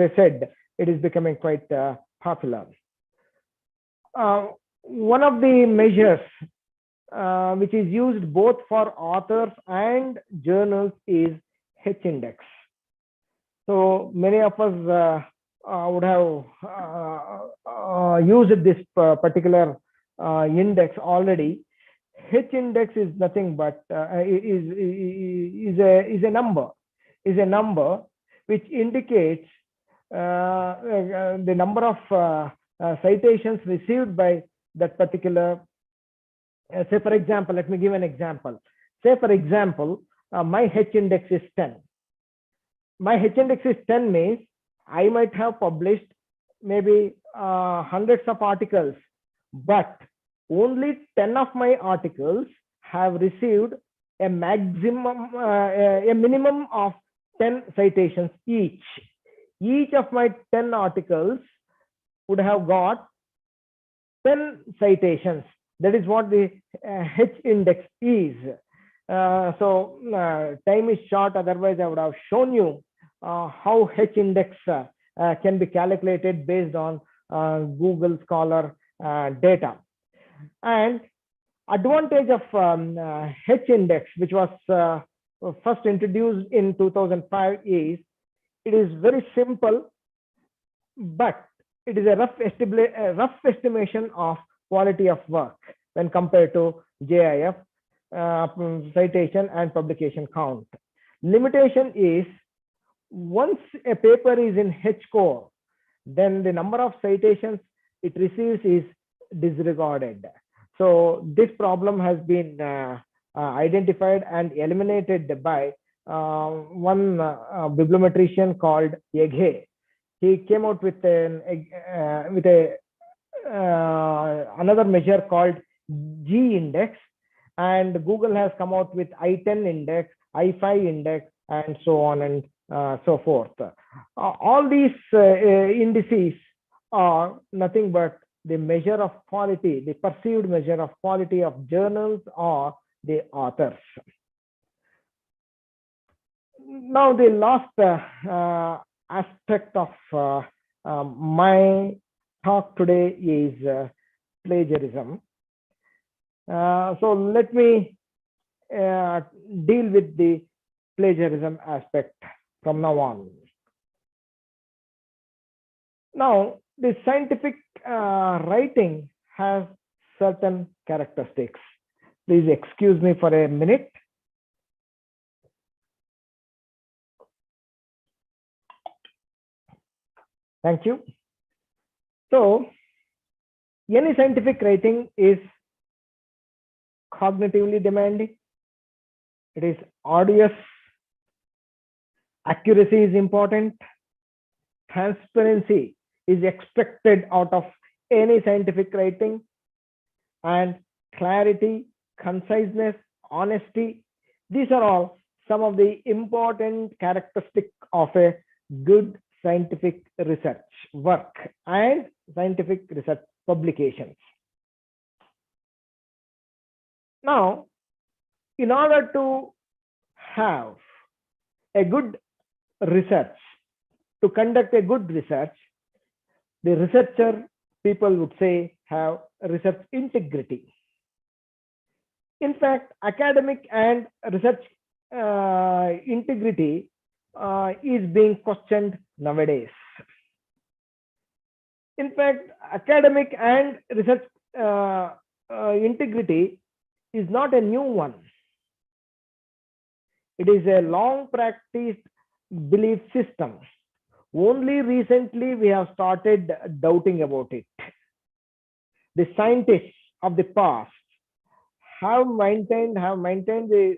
I said, it is becoming quite popular. One of the measures which is used both for authors and journals is H-index. So many of us would have used this particular index already. H-index is nothing but is a number which indicates the number of citations received by that particular. Say for example, let me give an example. Say for example, my H-index is 10. My H-index is 10 means I might have published maybe hundreds of articles, but only 10 of my articles have received a maximum, a minimum of 10 citations each. Each of my 10 articles would have got 10 citations. That is what the H-index is. So time is short, otherwise I would have shown you how H-index can be calculated based on Google Scholar data. And advantage of H-index, which was first introduced in 2005, is it is very simple, but it is a rough estimation of quality of work when compared to JIF, citation and publication count. Limitation is once a paper is in H score, then the number of citations it receives is disregarded. So this problem has been identified and eliminated by one bibliometrician called Eigen. He came out with another measure called G index, and Google has come out with I-10 index, I-5 index, and so on and so forth. All these indices are nothing but the measure of quality, the perceived measure of quality of journals or the authors. Now, the last aspect of my talk today is plagiarism. So let me deal with the plagiarism aspect from now on. Now, the scientific writing has certain characteristics. Please excuse me for a minute. Thank you. So, any scientific writing is cognitively demanding. It is arduous. Accuracy is important. Transparency is expected out of any scientific writing, and clarity, conciseness, honesty. These are all some of the important characteristics of a good scientific research work and scientific research publications. Now, in order to have a good research, to conduct a good research, the researcher, people would say, have research integrity. In fact, academic and research integrity is being questioned nowadays. In fact, academic and research integrity is not a new one. It is a long practiced belief system. Only recently we have started doubting about it. The scientists of the past have maintained the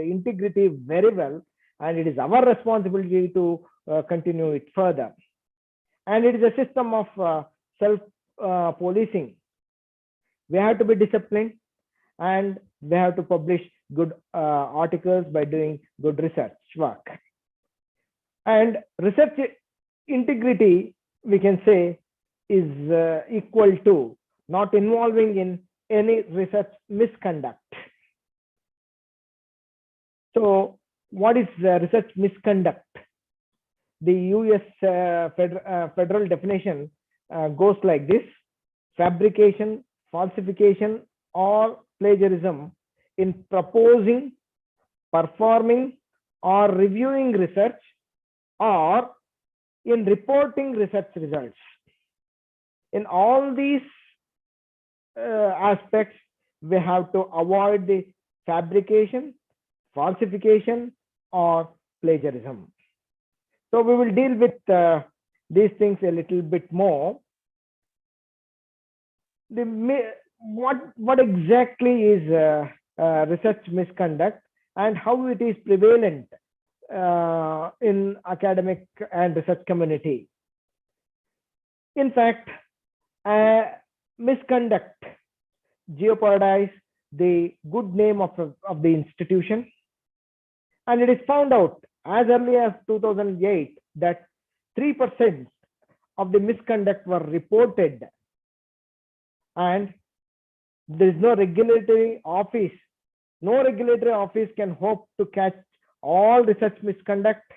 integrity very well, and it is our responsibility to continue it further. And it is a system of self-policing. We have to be disciplined, and we have to publish good articles by doing good research work. And research integrity, we can say, is equal to not involving in any research misconduct. So what is research misconduct? The US federal definition goes like this: fabrication, falsification, or plagiarism in proposing, performing, or reviewing research, or in reporting research results. In all these aspects, we have to avoid the fabrication, falsification, or plagiarism. So we will deal with these things a little bit more. What exactly is research misconduct, and how it is prevalent in academic and research community? In fact, misconduct jeopardize the good name of the institution, and it is found out as early as 2008 that 3% of the misconduct were reported, and there is no regulatory office. No regulatory office can hope to catch all research misconduct,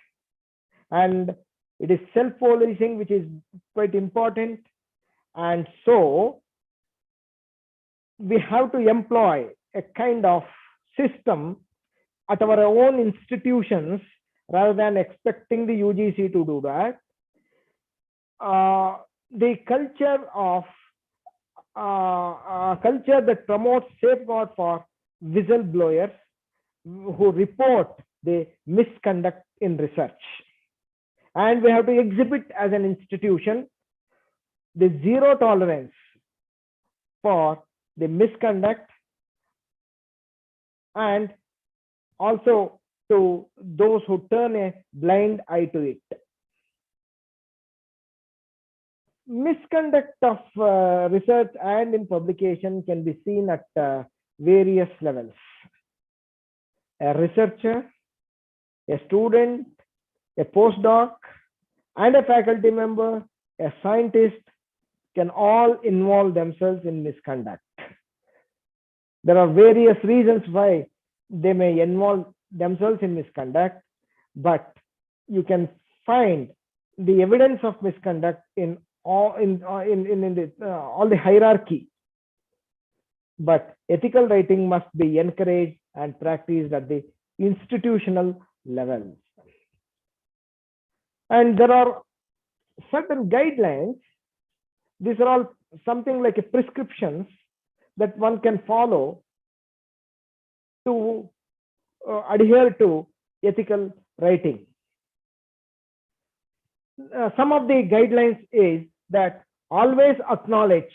and it is self-policing, which is quite important. And so we have to employ a kind of system at our own institutions rather than expecting the UGC to do that. The culture that promotes safeguard for whistleblowers who report the misconduct in research. And we have to exhibit as an institution the zero tolerance for the misconduct, and also to those who turn a blind eye to it. Misconduct of research and in publication can be seen at various levels. A researcher, a student, a postdoc, and a faculty member, a scientist can all involve themselves in misconduct. There are various reasons why they may involve themselves in misconduct, but you can find the evidence of misconduct in all the hierarchy. But ethical writing must be encouraged and practiced at the institutional level. And there are certain guidelines. These are all something like a prescriptions that one can follow to adhere to ethical writing. Some of the guidelines is that always acknowledge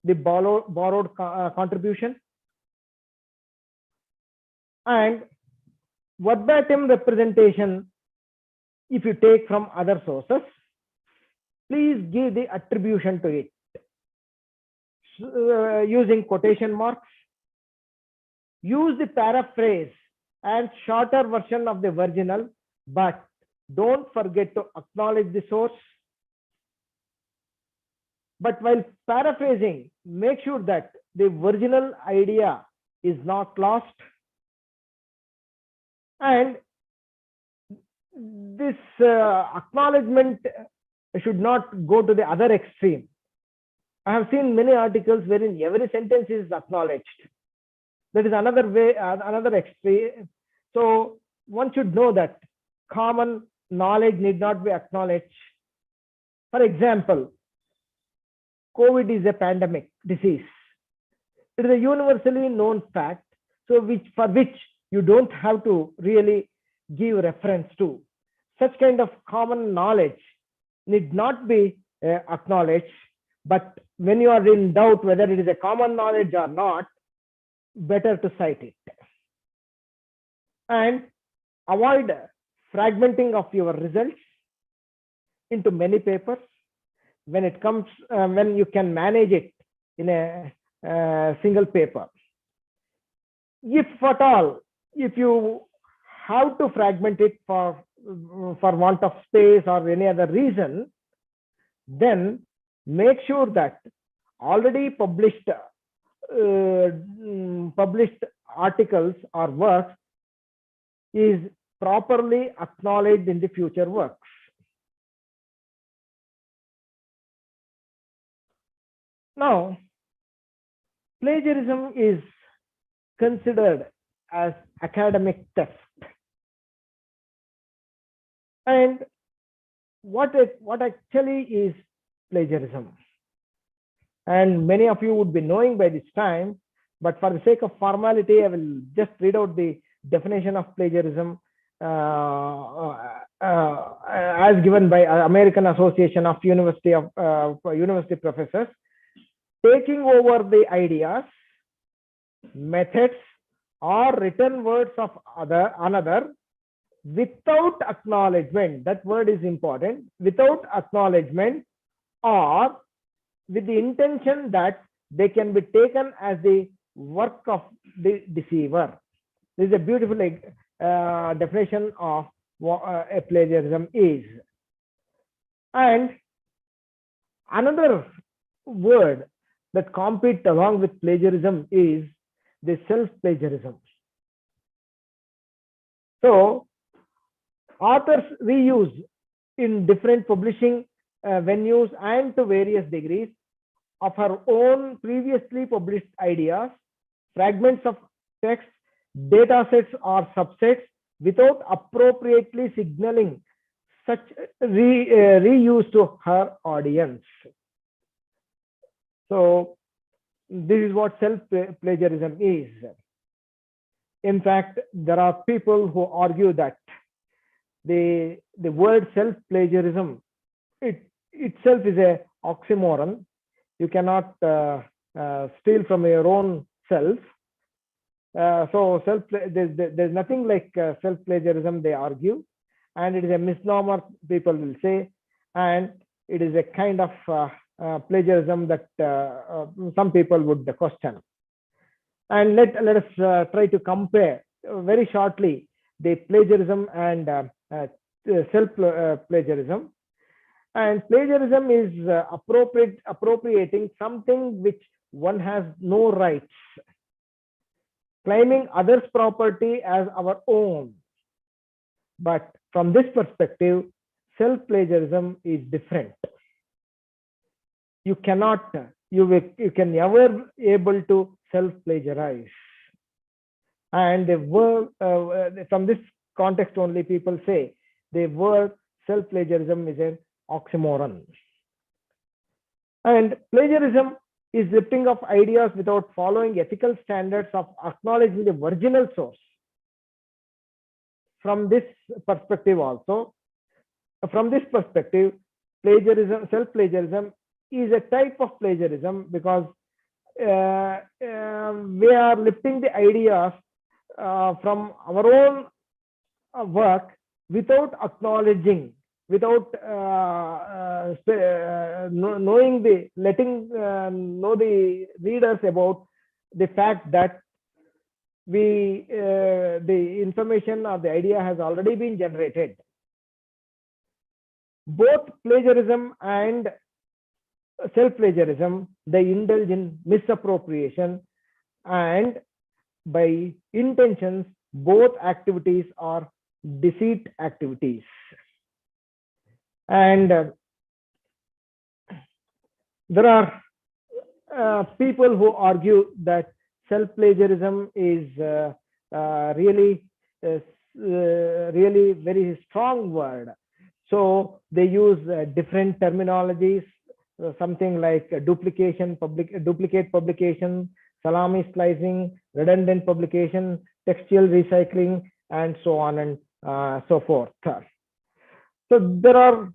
the borrowed contribution, and verbatim representation, if you take from other sources, please give the attribution to it using quotation marks. Use the paraphrase and shorter version of the original, but don't forget to acknowledge the source. But while paraphrasing, make sure that the original idea is not lost. And this acknowledgement should not go to the other extreme. I have seen many articles wherein every sentence is acknowledged. That is another way, another experience. So one should know that common knowledge need not be acknowledged. For example, COVID is a pandemic disease. It is a universally known fact, so for which you don't have to really give reference to. Such kind of common knowledge need not be acknowledged, but when you are in doubt whether it is a common knowledge or not, better to cite it. And avoid fragmenting of your results into many papers when it comes, when you can manage it in a single paper. If at all, if you have to fragment it for want of space or any other reason, then make sure that already published articles or works is properly acknowledged in the future works. Now, plagiarism is considered as academic theft. And what actually is plagiarism? And many of you would be knowing by this time, but for the sake of formality, I will just read out the definition of plagiarism as given by American Association of University Professors. Taking over the ideas, methods, or written words of another without acknowledgement. That word is important. Without acknowledgement, or with the intention that they can be taken as the work of the deceiver. This is a beautiful definition of what a plagiarism is. And another word that competes along with plagiarism is the self-plagiarism. So authors reuse in different publishing venues and to various degrees of her own previously published ideas, fragments of text, data sets or subsets without appropriately signaling such reuse to her audience. So this is what self-plagiarism is. In fact, there are people who argue that the word self-plagiarism itself is a oxymoron. You cannot steal from your own self. So there's nothing like self-plagiarism, they argue, and it is a misnomer, people will say, and it is a kind of plagiarism that some people would question. And let us try to compare very shortly the plagiarism and self-plagiarism. And plagiarism is appropriating something which one has no rights, claiming others' property as our own. But from this perspective, self-plagiarism is different. You can never able to self-plagiarize. And the word, from this context only, people say the word self-plagiarism is an oxymoron. And plagiarism is lifting of ideas without following ethical standards of acknowledging the original source. From this perspective also, from this perspective, plagiarism, self-plagiarism is a type of plagiarism because we are lifting the ideas from our own work without acknowledging, without letting know the readers about the fact that the information or the idea has already been generated. Both plagiarism and self-plagiarism, they indulge in misappropriation, and by intentions, both activities are deceit activities. And there are people who argue that self-plagiarism is really really very strong word. So they use different terminologies, something like duplicate publication, salami slicing, redundant publication, textual recycling, and so on and so forth. So there are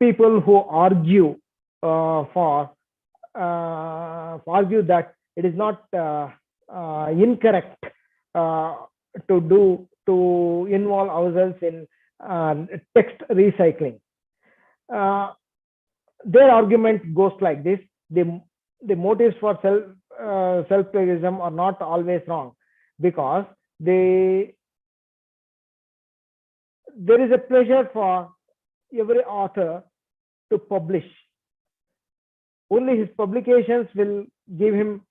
people who argue argue that it is not incorrect to involve ourselves in text recycling. Their argument goes like this: the motives for self-plagiarism are not always wrong, because there is a pleasure for every author to publish. Only his publications will give him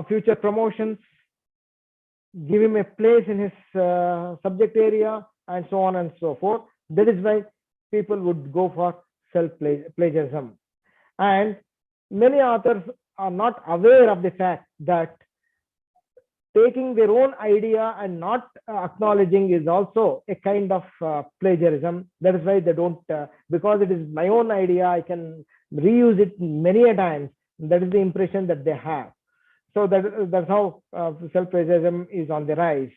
future promotions, give him a place in his subject area, and so on and so forth. That is why people would go for self-plagiarism. And many authors are not aware of the fact that taking their own idea and not acknowledging is also a kind of plagiarism. That is why they don't, because it is my own idea, I can reuse it many a times. That is the impression that they have. So that's how self-plagiarism is on the rise.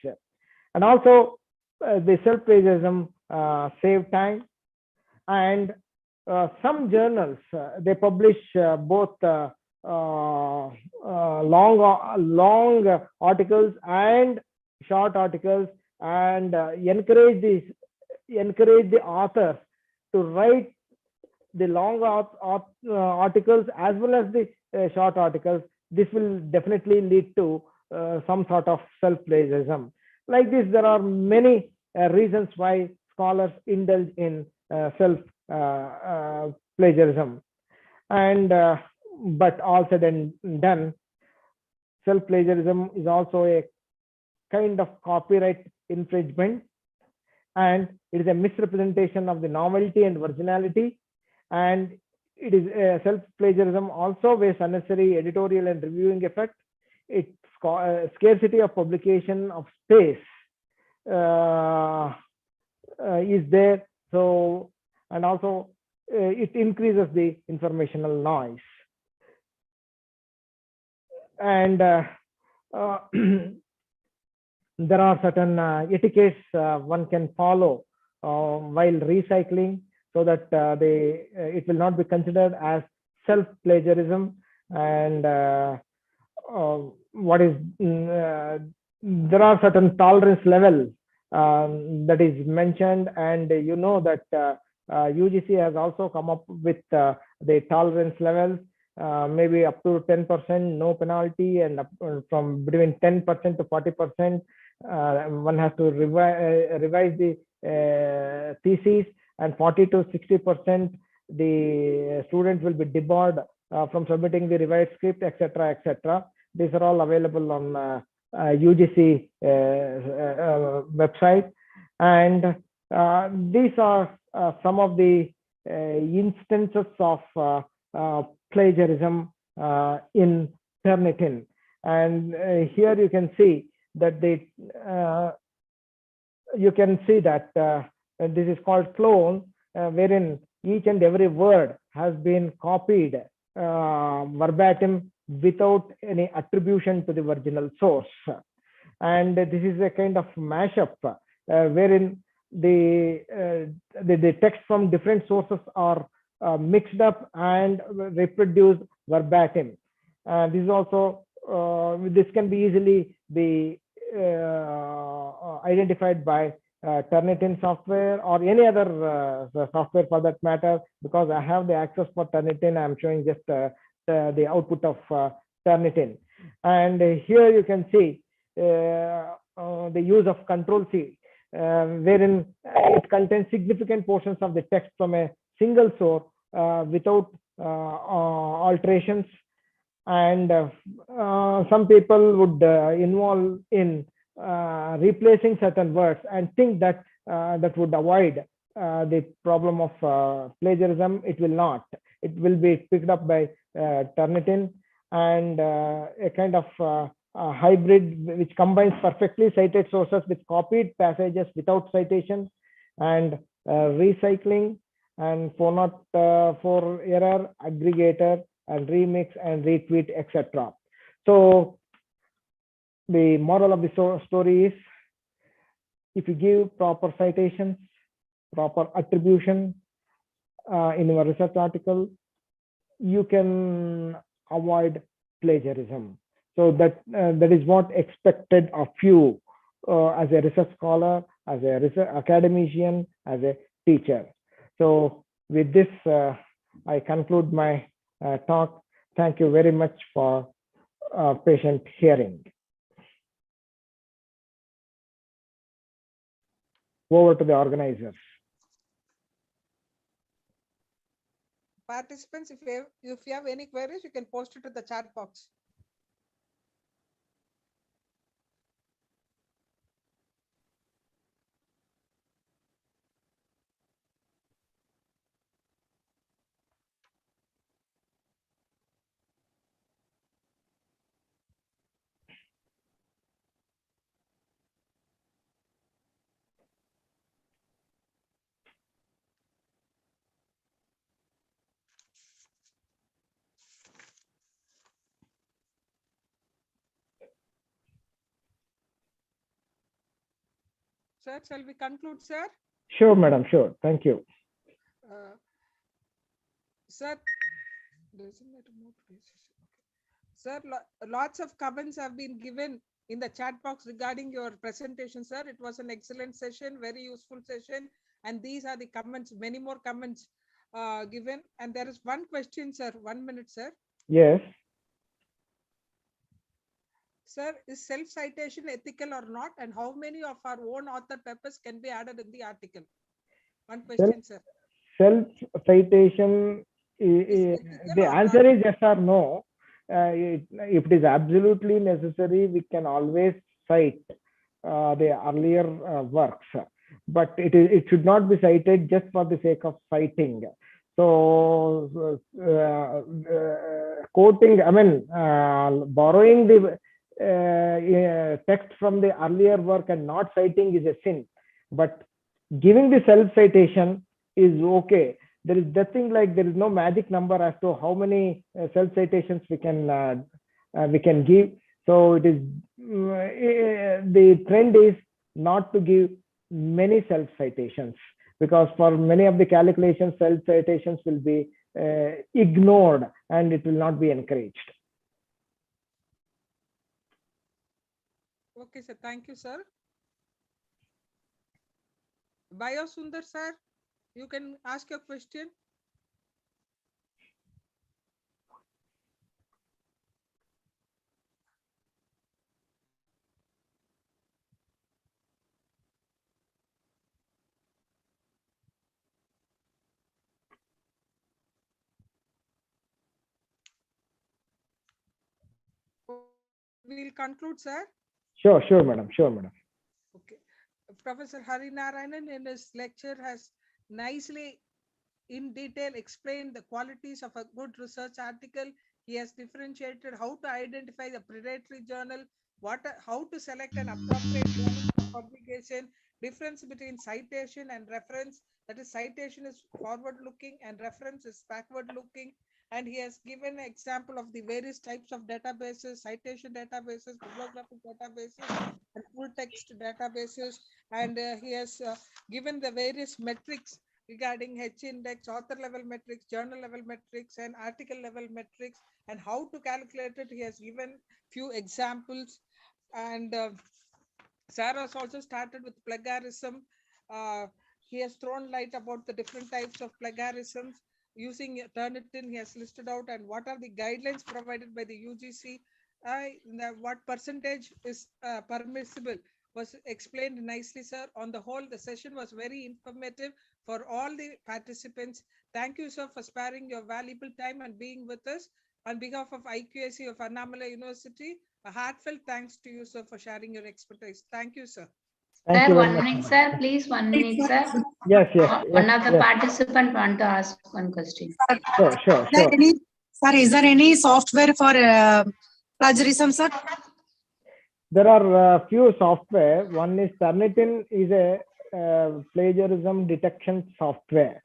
And also the self-plagiarism save time. And some journals, they publish both long articles and short articles, and encourage the authors to write the long articles as well as the short articles. This will definitely lead to some sort of self-plagiarism. Like this, there are many reasons why scholars indulge in self-plagiarism. And but all said and done, self-plagiarism is also a kind of copyright infringement, and it is a misrepresentation of the novelty and originality. And it is self-plagiarism also wastes unnecessary editorial and reviewing effect. It's scarcity of publication of space is there. So, and also it increases the informational noise. And there are certain etiquettes one can follow while recycling, so that it will not be considered as self-plagiarism. And there are certain tolerance level that is mentioned, and you know that UGC has also come up with the tolerance levels, maybe up to 10%, no penalty, and from between 10% to 40%, one has to revise the thesis, and 40 to 60%, the student will be debarred from submitting the revised script, etc., etc. These are all available on UGC website. And these are some of the instances of plagiarism in Turnitin. And here you can see that this is called clone, wherein each and every word has been copied verbatim without any attribution to the original source. And this is a kind of mashup wherein the text from different sources are mixed up and reproduced verbatim. This is also this can be easily be identified by Turnitin software or any other software for that matter, because I have the access for Turnitin. I'm showing just the output of Turnitin. And here you can see the use of Control-C, wherein it contains significant portions of the text from a single source without alterations. And some people would involve in replacing certain words and think that that would avoid the problem of plagiarism. It will not. it will be picked up by Turnitin, and a kind of hybrid which combines perfectly cited sources with copied passages without citation, and recycling, and 404 error, aggregator, and remix and retweet, etc. So the moral of the story is, if you give proper citations, proper attribution in your research article, you can avoid plagiarism. So that is what expected of you as a research scholar, as a research academician, as a teacher. So with this, I conclude my talk. Thank you very much for patient hearing. Over to the organizers. Participants, if you have any queries, you can post it to the chat box. Sir, shall we conclude, sir? Sure, madam. Sure. Thank you. Sir, sir, lots of comments have been given in the chat box regarding your presentation, sir. It was an excellent session, very useful session. And these are the comments, many more comments given. And there is one question, sir. 1 minute, sir. Yes. Sir, is self-citation ethical or not? And how many of our own author papers can be added in the article? One question, sir. Self-citation, the answer is yes or no. If it is absolutely necessary, we can always cite the earlier works, but it should not be cited just for the sake of citing. So quoting, I mean, borrowing the text from the earlier work and not citing is a sin, but giving the self-citation is okay. There is nothing like, there is no magic number as to how many self-citations we can give. So it is the trend is not to give many self-citations, because for many of the calculations, self-citations will be ignored and it will not be encouraged. Okay, sir. Thank you, sir. Bio Sundar, sir, you can ask your question. We'll conclude, sir. Sure, madam. Sure, madam. Okay. Professor Hari Narayanan in his lecture has nicely in detail explained the qualities of a good research article. He has differentiated how to identify the predatory journal, how to select an appropriate journal for publication, difference between citation and reference. That is, citation is forward looking and reference is backward looking. And he has given an example of the various types of databases, citation databases, bibliographic databases, and full text databases. And he has given the various metrics regarding H-index, author level metrics, journal level metrics, and article level metrics, and how to calculate it. He has given few examples. And Sarah has also started with plagiarism. He has thrown light about the different types of plagiarisms. Using Turnitin, he has listed out and what are the guidelines provided by the UGC. What percentage is permissible was explained nicely, sir. On the whole, the session was very informative for all the participants. Thank you, sir, for sparing your valuable time and being with us. On behalf of IQAC of ANNAMALAI University, a heartfelt thanks to you, sir, for sharing your expertise. Thank you, sir. Thank Sir, you very 1 much. minute, sir. Please, 1 minute, sir. Yes, yes, One yes, of the yes. participant want to ask one question. Sure, sure, sure. Sir, is there any software for plagiarism, sir? There are few software. One is Turnitin is a plagiarism detection software.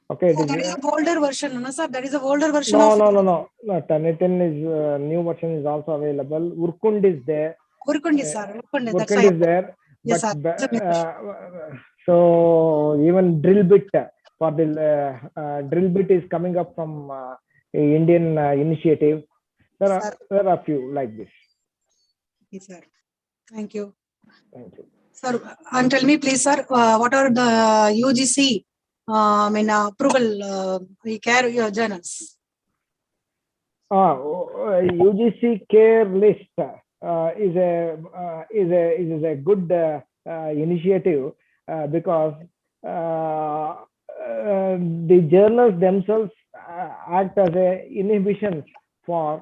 Okay, it That is is, an older version, no, sir? That is an older version no, of no. Turnitin is new version is also available. Urkund is there. Urkundi, sir. Urkundi, that's Urkund why. is there. Yes, But sir. so even drill bit for the drill bit is coming up from a Indian initiative. There are few like this. Yes, sir. Thank you. Thank you. Sir, and tell me, please, sir, what are the UGC approval care your journals? UGC care list is a good initiative because the journals themselves act as a inhibition for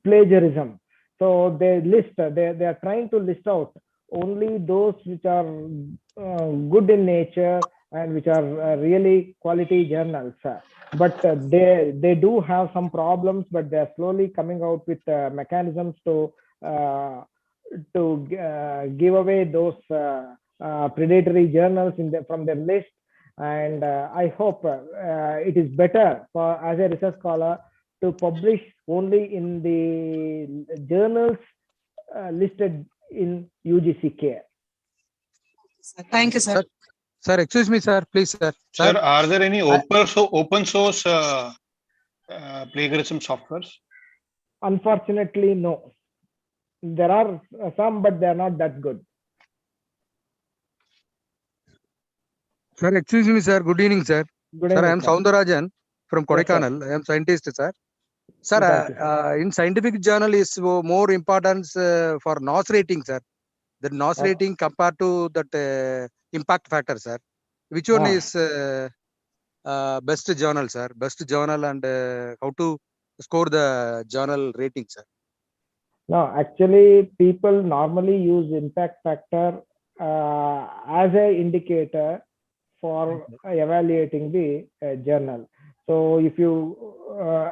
plagiarism. So they list, they are trying to list out only those which are good in nature and which are really quality journals. But they do have some problems, but they are slowly coming out with mechanisms to give away those predatory journals from their list. And I hope it is better for, as a research scholar, to publish only in the journals listed in UGC care. Thank you, sir. Sir, excuse me, sir, please, sir. Sir, are there any open source plagiarism softwares? Unfortunately, no. There are some, but they are not that good. Sir, excuse me, sir. Good evening, sir. Good Sir, I evening, am sir. Soundarajan from Yes, sir. Kodaikanal. I am scientist, sir. Sir, Thank you, sir. in scientific journal is more importance for NOS rating, sir. The NOS rating compared to that impact factor, sir. Which one is best journal, sir? Best journal and how to score the journal rating, sir? No, actually, people normally use impact factor as an indicator for evaluating the journal. So if you,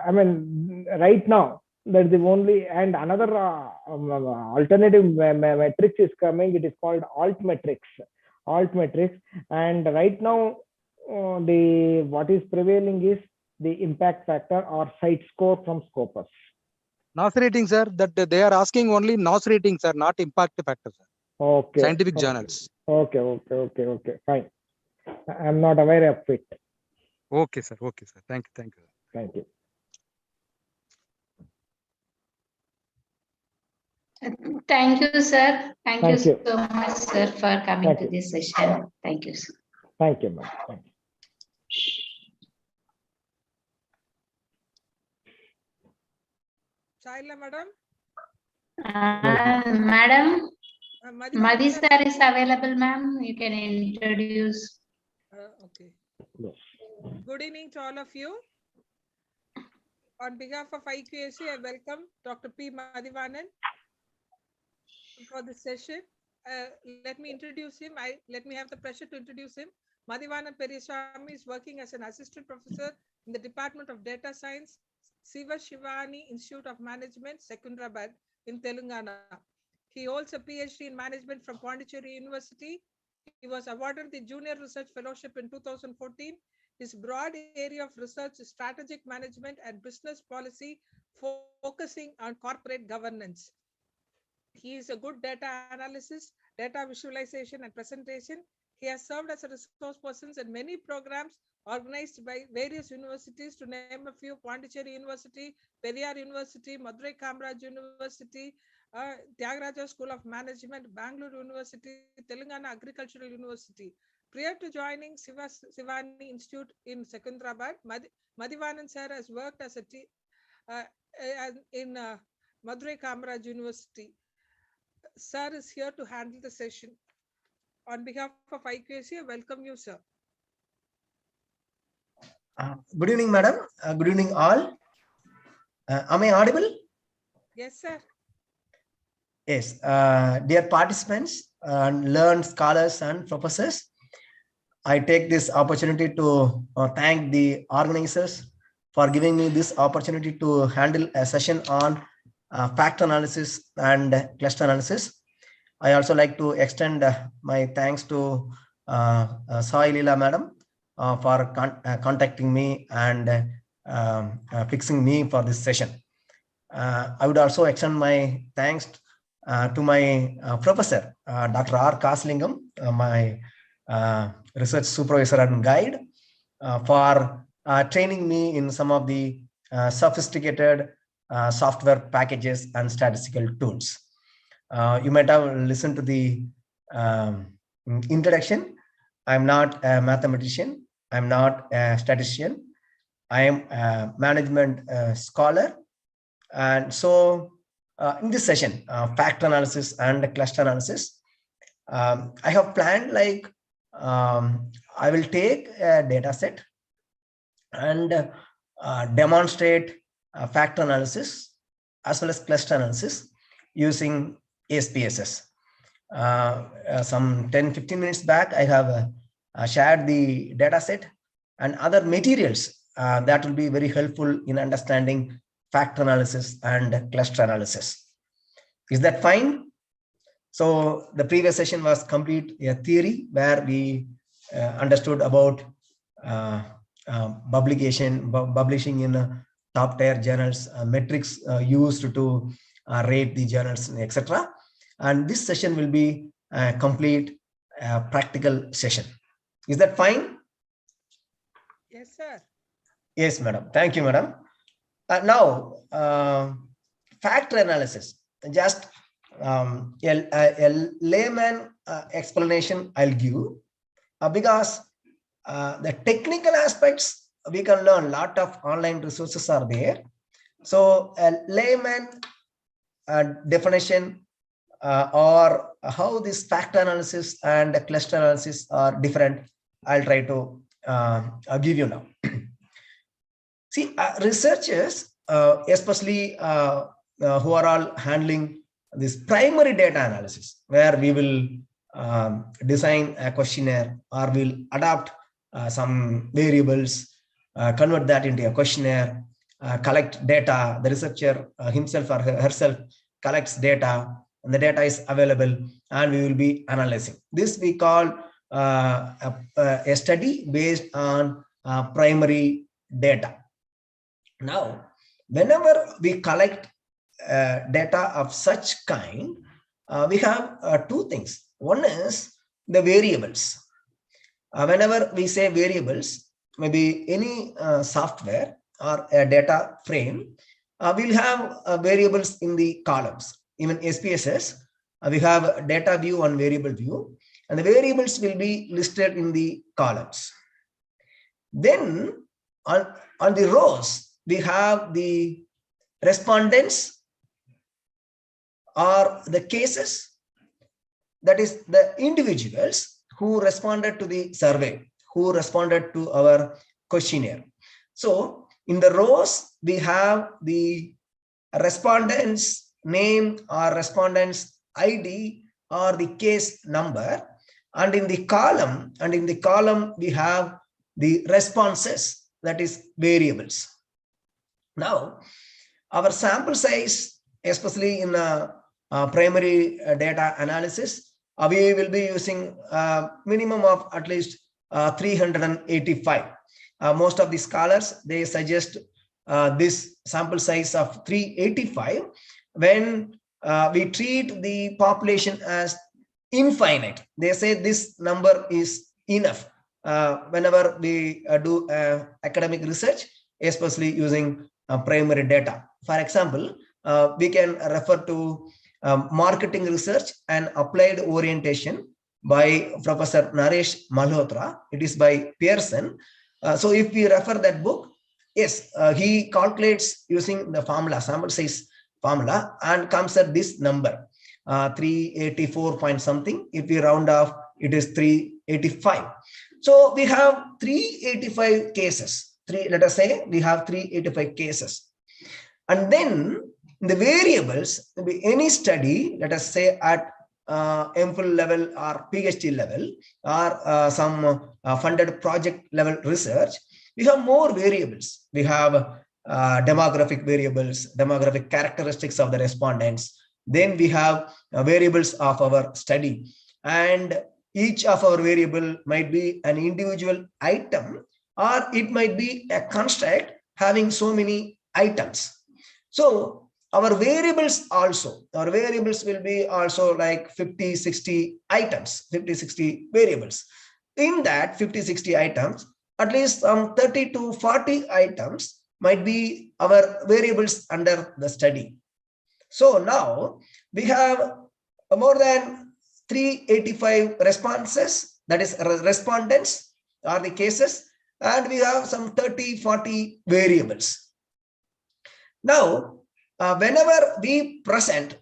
I mean, right now, that's the only, and another alternative matrix is coming. It is called alt matrix. And right now, what is prevailing is the impact factor or site score from Scopus. NOS rating, sir, that they are asking only NOS rating, sir, not impact factor, sir. Okay. Scientific journals. Okay. Fine. I'm not aware of it. Okay, sir. Thank you. Thank you. Thank you, sir. Thank you Thank you. so much, sir, for coming Thank to you. this session. Thank you, sir. Thank you, ma'am. Thank you. Shaila, madam. Madam, Madhi Madhi sir is available, ma'am. You can introduce. Okay. Yes. Good evening to all of you. On behalf of IQAC, I welcome Dr. P. Madhivanan for this session. Let me introduce him. Let me have the pleasure to introduce him. Madhivanan Periswamy is working as an assistant professor in the Department of Data Science, Siva Shivani Institute of Management, Secunderabad in Telangana. He holds a PhD in management from Pondicherry University. He was awarded the Junior Research Fellowship in 2014. His broad area of research is strategic management and business policy, focusing on corporate governance. He is a good data analysis, data visualization, and presentation. He has served as a resource person in many programs organized by various universities, to name a few: Pondicherry University, Periyar University, Madurai Kamaraj University, Tyagaraja School of Management, Bangalore University, Telangana Agricultural University. Prior to joining Shivani Institute in Secunderabad, Madhivanan sir has worked as in Madurai Kamaraj University. Sir is here to handle the session. On behalf of IQAC, I welcome you, sir. Good evening, madam. Good evening, all. Am I audible? Yes, sir. Yes, dear participants, learned scholars and professors, I take this opportunity to thank the organizers for giving me this opportunity to handle a session on fact analysis and cluster analysis. I also like to extend my thanks to Sai Leela madam for contacting me and fixing me for this session. I would also extend my thanks to my professor, Dr. R. Kaslingam, my research supervisor and guide, for training me in some of the sophisticated software packages and statistical tools. You might have listened to the introduction. I'm not a mathematician. I'm not a statistician. I am a management scholar. And so in this session, fact analysis and cluster analysis, I have planned like I will take a data set and demonstrate fact analysis as well as cluster analysis using SPSS. Some 10-15 minutes back, I have shared the data set and other materials that will be very helpful in understanding fact analysis and cluster analysis. Is that fine? So the previous session was complete a theory where we understood about publishing in top tier journals, metrics used to rate the journals, etc. And this session will be a complete practical session. Is that fine? Yes, sir. Yes, madam. Thank you, madam. Now, fact analysis. Just a layman explanation I'll give, because the technical aspects we can learn. A lot of online resources are there. So a layman definition or how this fact analysis and cluster analysis are different, I'll try to give you now. See, researchers, especially who are all handling this primary data analysis, where we will design a questionnaire or we'll adapt some variables, convert that into a questionnaire, collect data. The researcher himself or herself collects data, and the data is available, and we will be analyzing. This we call a study based on primary data. Now, whenever we collect data of such kind, we have two things. One is the variables. Whenever we say variables, maybe any software or a data frame, we'll have variables in the columns. Even SPSS, we have data view and variable view, and the variables will be listed in the columns. Then on the rows, we have the respondents or the cases, that is the individuals who responded to the survey, who responded to our questionnaire. So in the rows, we have the respondents' name or respondents' ID or the case number, and in the column we have the responses, that is variables. Now, our sample size, especially in primary data analysis, we will be using minimum of at least 385. Most of the scholars, they suggest this sample size of 385 when we treat the population as infinite. They say this number is enough whenever we do academic research, especially using primary data. For example, we can refer to marketing research and applied orientation by Professor Naresh Malhotra. It is by Pearson. So if we refer that book, yes, he calculates using the formula, sample size formula, and comes at this number, 384 point something. If we round off, it is 385. So we have 385 cases. Let us say we have 385 cases. And then In the variables, maybe any study, let us say at MPhil level or PhD level or some funded project level research, we have more variables. We have demographic variables, demographic characteristics of the respondents. Then we have variables of our study, and each of our variable might be an individual item, or it might be a construct having so many items. So our variables will be also like 50, 60 items, 50, 60 variables. In that 50, 60 items, at least 30 to 40 items might be our variables under the study. So now we have more than 385 responses, that is respondents are the cases, and we have some 30, 40 variables. Now, whenever we present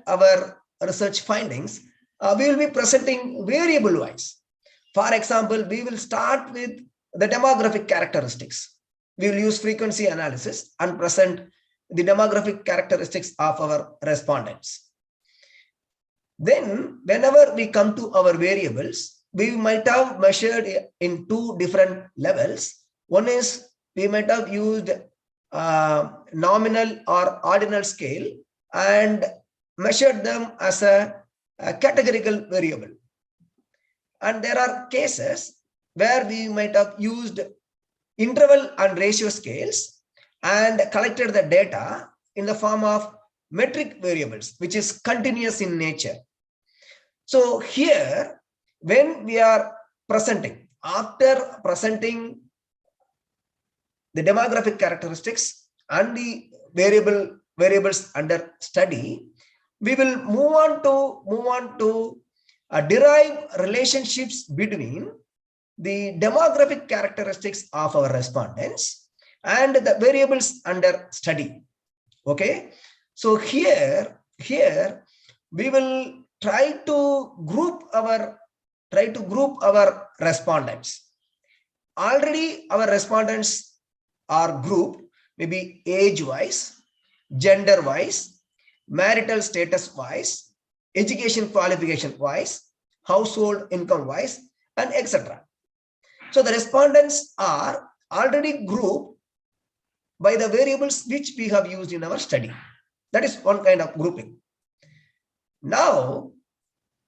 our research findings, we will be presenting variable wise. For example, we will start with the demographic characteristics. We will use frequency analysis and present the demographic characteristics of our respondents. Then, whenever we come to our variables, we might have measured in two different levels. One is we might have used nominal or ordinal scale and measured them as a categorical variable. And there are cases where we might have used interval and ratio scales and collected the data in the form of metric variables, which is continuous in nature. So here, when we are presenting, after presenting the demographic characteristics and the variables under study, we will move on to derive relationships between the demographic characteristics of our respondents and the variables under study. Okay, so here we will try to group our respondents. Already our respondents are grouped, maybe age-wise, gender-wise, marital status-wise, education qualification-wise, household income-wise, and etc. So the respondents are already grouped by the variables which we have used in our study. That is one kind of grouping. Now,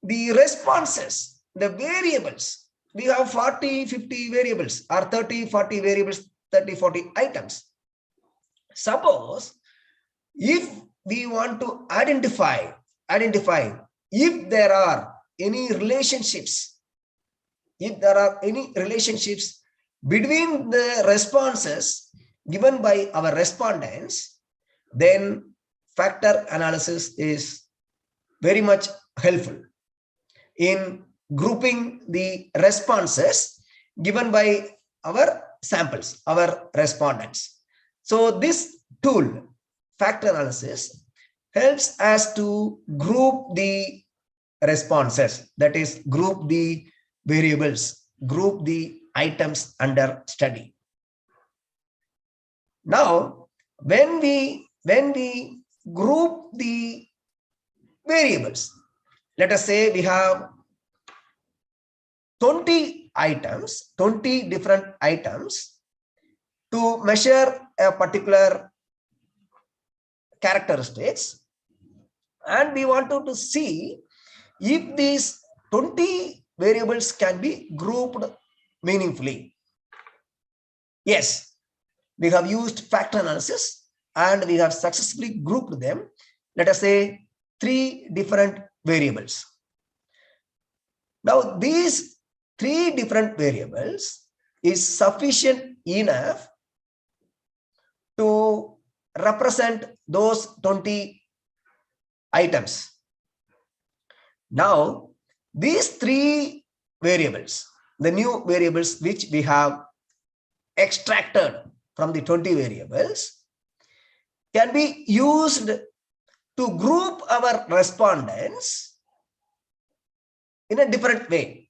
the responses, the variables, we have 40, 50 variables or 30, 40 variables, 30, 40 items. Suppose if we want to identify if there are any relationships, between the responses given by our respondents, then factor analysis is very much helpful in grouping the responses given by our samples, our respondents. So this tool, factor analysis, helps us to group the responses, that is, group the variables, group the items under study. Now, when we group the variables, let us say we have 20 items, 20 different items to measure a particular characteristics, and we wanted to see if these 20 variables can be grouped meaningfully. Yes, we have used factor analysis and we have successfully grouped them, let us say 3 different variables. Now these 3 different variables is sufficient enough to represent those 20 items. Now these 3 variables, the new variables which we have extracted from the 20 variables, can be used to group our respondents in a different way.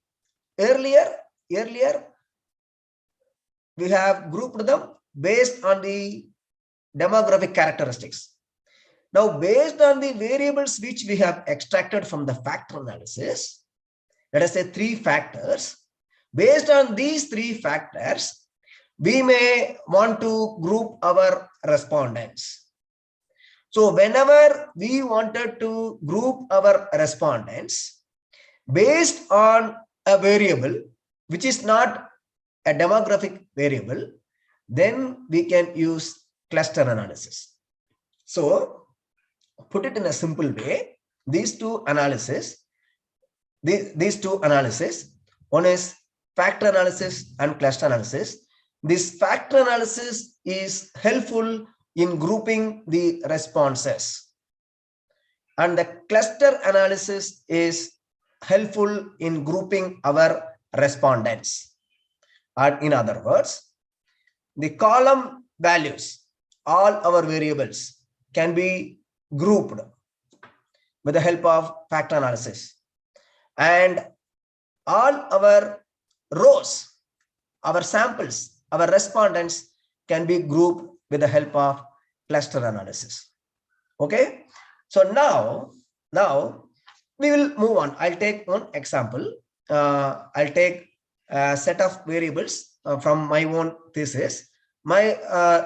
Earlier we have grouped them based on the demographic characteristics. Now, based on the variables which we have extracted from the factor analysis, let us say 3 factors. Based on these 3 factors, we may want to group our respondents. So whenever we wanted to group our respondents based on a variable which is not a demographic variable, then we can use cluster analysis. So put it in a simple way, these two analysis, one is factor analysis and cluster analysis. This factor analysis is helpful in grouping the responses, and the cluster analysis is helpful in grouping our respondents. And in other words, the column values, all our variables can be grouped with the help of factor analysis, and all our rows, our samples, our respondents can be grouped with the help of cluster analysis. Okay, so now we will move on. I'll take one example. I'll take a set of variables from my own thesis. My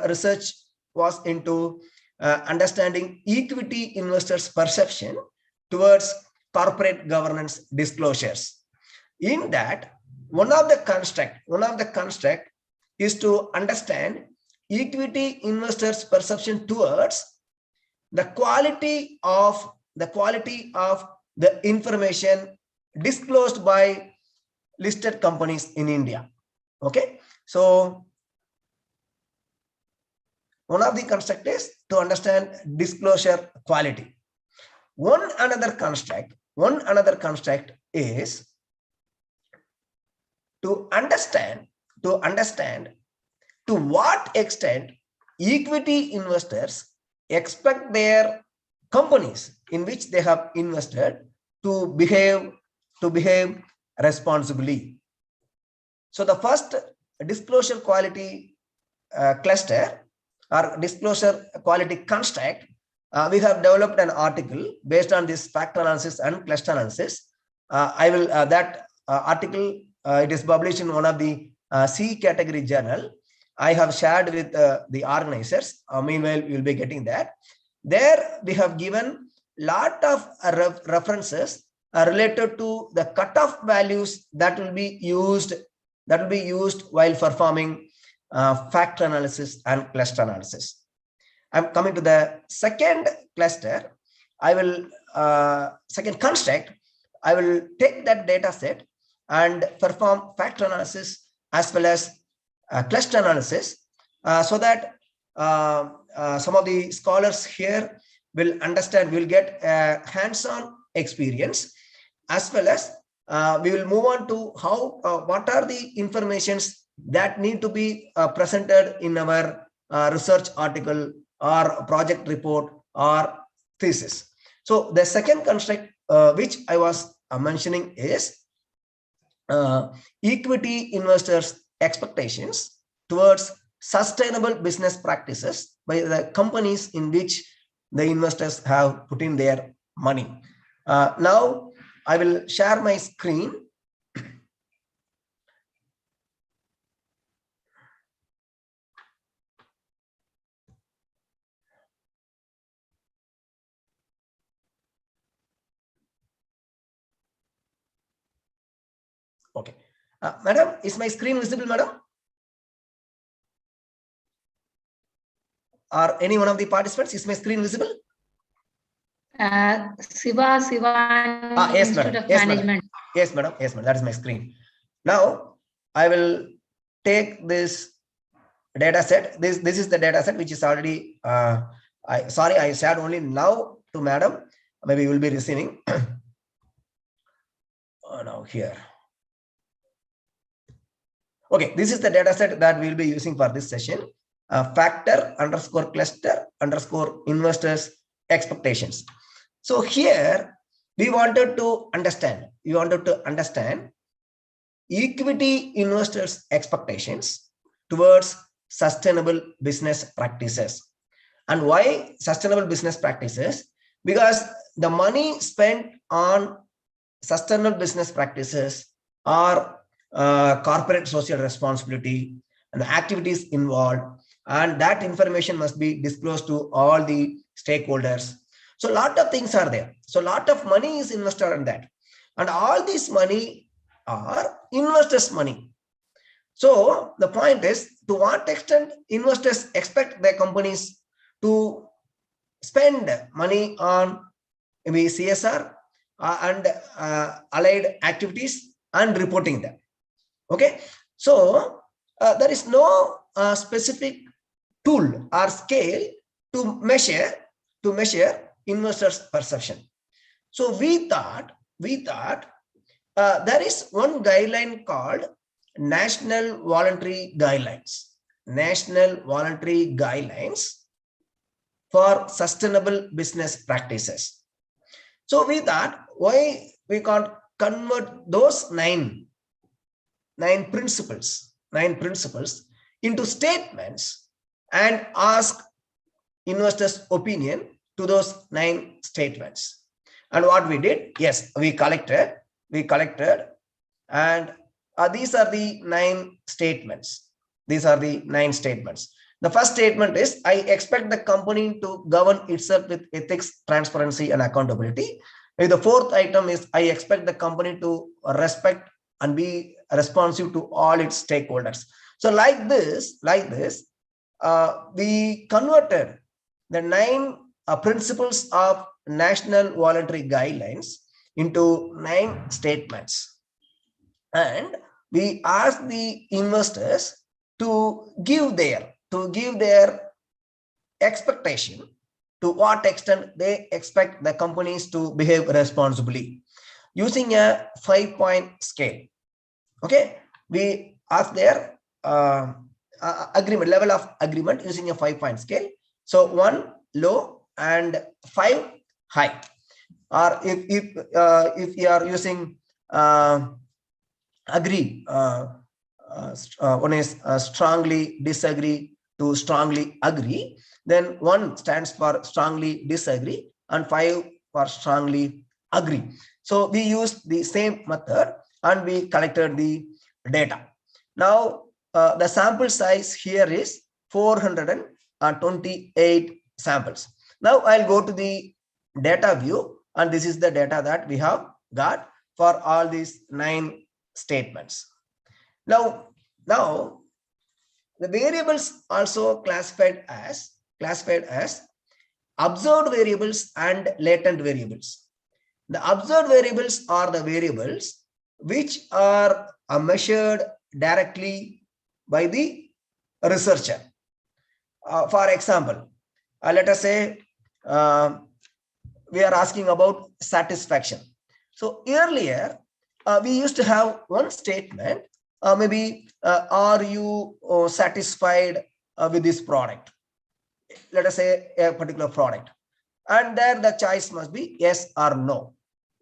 research was into understanding equity investors' perception towards corporate governance disclosures. In that, one of the construct is to understand equity investors' perception towards the quality of the information disclosed by listed companies in India. Okay, so one of the construct is to understand disclosure quality. One another construct is to understand to what extent equity investors expect their companies in which they have invested to behave responsibly. So the first disclosure quality cluster or disclosure quality construct, we have developed an article based on this factor analysis and cluster analysis. I will that article, it is published in one of the C category journal. I have shared with the organizers. Meanwhile, you will be getting that. There we have given lot of references related to the cutoff values that will be used while performing factor analysis and cluster analysis. I'm coming to the second cluster. Second construct, I will take that data set and perform factor analysis as well as cluster analysis, so that some of the scholars here will get a hands-on experience, as well as we will move on to how what are the informations that need to be presented in our research article or project report or thesis. So the second construct which I was mentioning is equity investors' expectations towards sustainable business practices by the companies in which the investors have put in their money. Now I will share my screen. Okay, madam, is my screen visible, madam? Or any one of the participants, is my screen visible? Siva, Yes, Institute madam. of Yes, Management. madam. Yes, madam. Yes, madam. That is my screen. Now I will take this data set. This is the data set which is already. I shared only now to madam. Maybe you will be receiving. Now here. Okay, this is the data set that we'll be using for this session. Factor _ cluster _ investors expectations. So here we wanted to understand equity investors expectations towards sustainable business practices. And why sustainable business practices? Because the money spent on sustainable business practices are corporate social responsibility and the activities involved, and that information must be disclosed to all the stakeholders. So a lot of things are there. So a lot of money is invested in that, and all this money are investors' money. So the point is, to what extent investors expect their companies to spend money on maybe CSR and allied activities and reporting them. Okay, so there is no specific tool or scale to measure investors' perception. So we thought there is one guideline called National Voluntary Guidelines. National Voluntary Guidelines for Sustainable Business Practices. So we thought, why we can't convert those nine principles into statements and ask investors' opinion to those 9 statements. And what we did, yes, we collected, and these are the 9 statements. The first statement is, I expect the company to govern itself with ethics, transparency, and accountability. The fourth item is, I expect the company to respect and be responsive to all its stakeholders. So like this, we converted the 9 principles of National Voluntary Guidelines into 9 statements. And we asked the investors to give their expectation, to what extent they expect the companies to behave responsibly, using a 5-point scale. Okay, we asked their agreement, level of agreement, using a 5-point scale. So 1 low and 5 high. Or if you are using agree, one is strongly disagree to strongly agree, then 1 stands for strongly disagree and 5 for strongly agree. So we used the same method and we collected the data. Now the sample size here is 428 samples. Now I'll go to the data view, and this is the data that we have got for all these 9 statements. Now the variables also classified as observed variables and latent variables. The observed variables are the variables which are measured directly by the researcher. For example, let us say we are asking about satisfaction. So earlier we used to have one statement, maybe are you satisfied with this product? Let us say a particular product, and there the choice must be yes or no.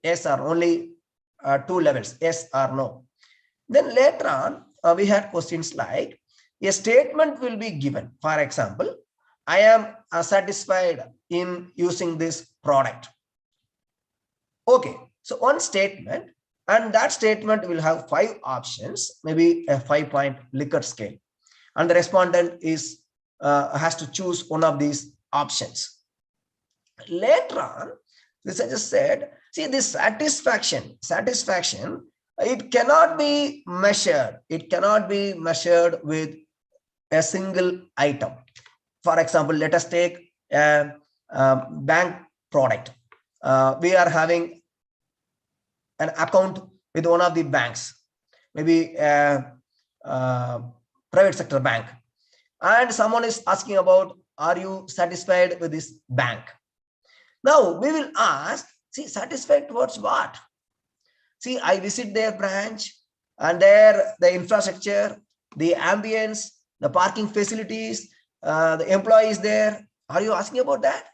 Yes or only 2 levels, yes or no. Then later on we had questions like, a statement will be given. For example, I am satisfied in using this product. Okay, so one statement, and that statement will have 5 options, maybe a 5-point Likert scale, and the respondent is has to choose one of these options. Later on, this I just said, see, this satisfaction, it cannot be measured. It cannot be measured with a single item. For example, let us take a bank product. We are having an account with one of the banks, maybe a private sector bank, and someone is asking about, are you satisfied with this bank? Now we will ask, see, satisfied towards what? See, I visit their branch, and there the infrastructure, the ambience, the parking facilities, the employees there. Are you asking about that?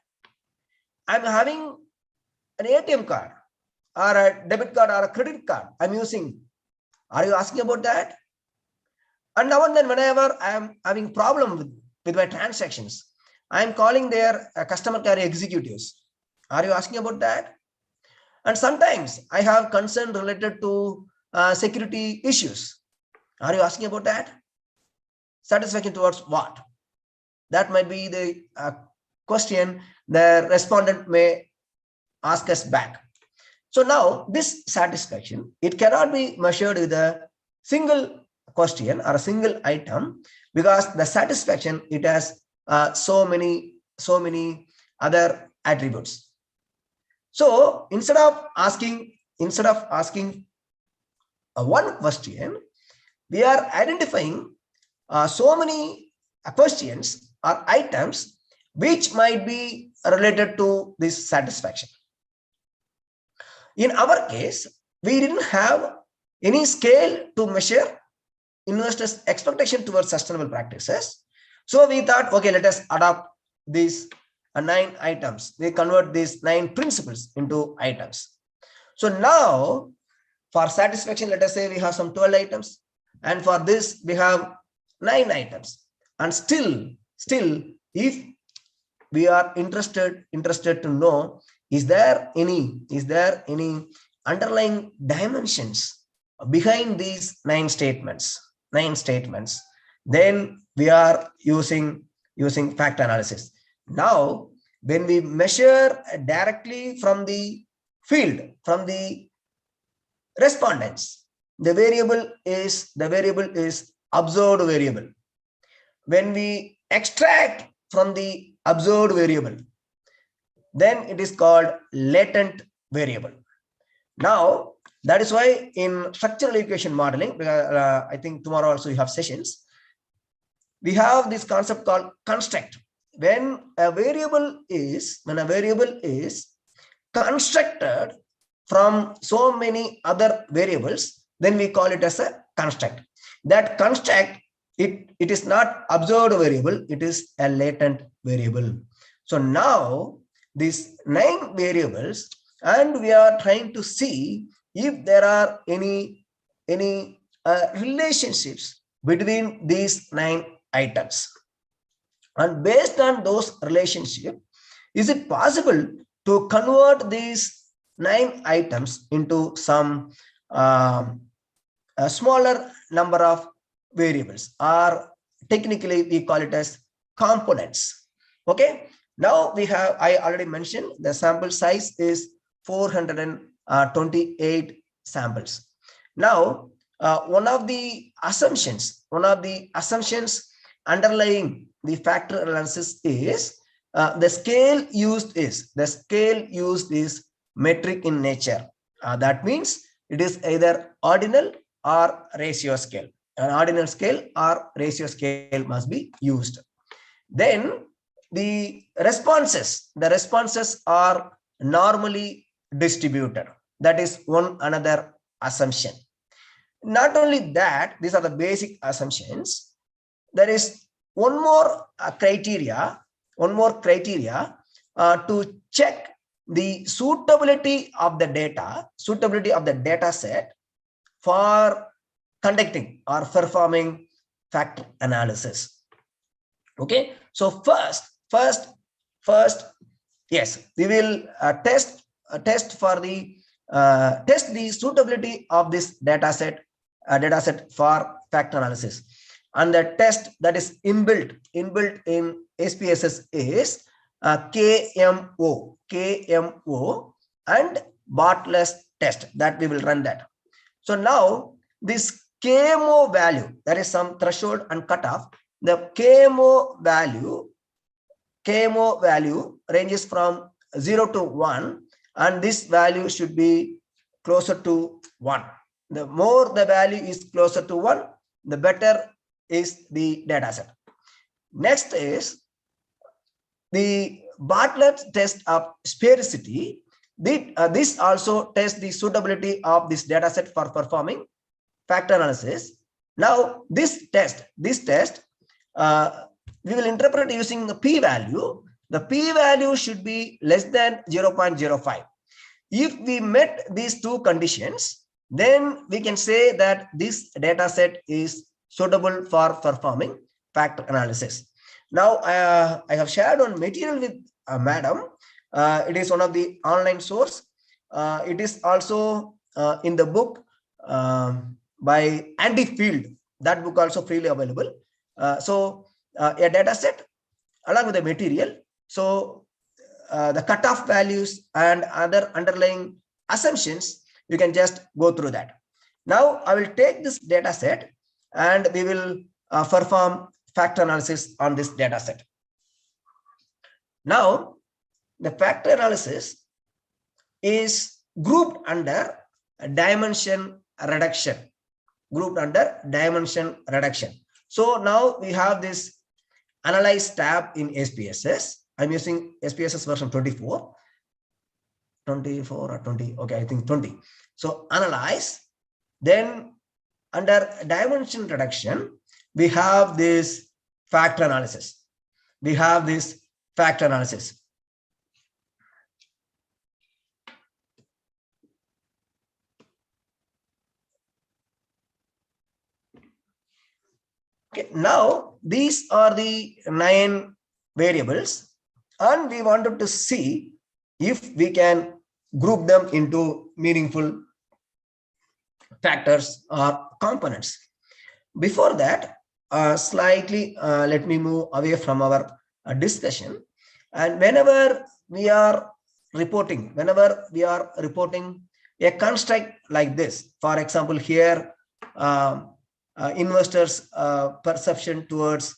I'm having an ATM card or a debit card or a credit card I'm using. Are you asking about that? And now and then, whenever I am having problem with my transactions, I am calling their customer care executives. Are you asking about that? And sometimes I have concern related to security issues. Are you asking about that? Satisfaction towards what? That might be the question the respondent may ask us back. So now this satisfaction, it cannot be measured with a single question or a single item, because the satisfaction, it has so many other attributes. So instead of asking one question, we are identifying so many questions or items which might be related to this satisfaction. In our case, we didn't have any scale to measure investors' expectation towards sustainable practices. So we thought, okay, let us adopt these 9 items. We convert these 9 principles into items. So now for satisfaction, let us say we have some 12 items, and for this we have 9 items. And still, if we are interested to know, is there any underlying dimensions behind these 9 statements, then we are using fact analysis. Now, when we measure directly from the field, from the respondents, the variable is observed variable. When we extract from the observed variable, then it is called latent variable. Now, that is why in structural equation modeling, I think tomorrow also you have sessions, we have this concept called construct. When a variable is constructed from so many other variables, then we call it as a construct. That construct, it is not observed variable, it is a latent variable. So now these 9 variables, and we are trying to see if there are any relationships between these 9 items. And based on those relationships, is it possible to convert these 9 items into some a smaller number of variables, or technically we call it as components? Okay, now we have, I already mentioned the sample size is 428 samples. Now one of the assumptions underlying the factor analysis is the scale used is metric in nature. That means it is either ordinal or ratio scale. An ordinal scale or ratio scale must be used. Then the responses are normally distributed. That is one another assumption. Not only that, these are the basic assumptions. There is one more criteria to check the suitability of the data set for conducting or performing factor analysis. Okay, so first, yes, we will test the suitability of this data set for factor analysis. And the test that is inbuilt in SPSS is KMO and Bartlett test, that we will run that. So now this KMO value, there is some threshold and cutoff. The KMO value ranges from 0 to 1, and this value should be closer to 1. The more the value is closer to 1, the better is the data set. Next is the Bartlett test of sphericity. This also tests the suitability of this data set for performing factor analysis. Now this test we will interpret using the p-value. The p-value should be less than 0.05. If we met these 2 conditions, then we can say that this data set is suitable for performing factor analysis. Now I have shared one material with madam. It is one of the online source. It is also in the book by Andy Field. That book also freely available. So a data set along with the material. So the cutoff values and other underlying assumptions, you can just go through that. Now I will take this data set and we will perform factor analysis on this data set. Now the factor analysis is grouped under dimension reduction. Grouped under dimension reduction. So now we have this analyze tab in SPSS. I'm using SPSS version 24 or 20. Okay, I think 20. So analyze. Then under dimension reduction, we have this factor analysis. We have this factor analysis. Okay, now these are the 9 variables, and we wanted to see if we can group them into meaningful factors or components. Before that, slightly let me move away from our discussion. And whenever we are reporting a construct like this, for example, here investors' perception towards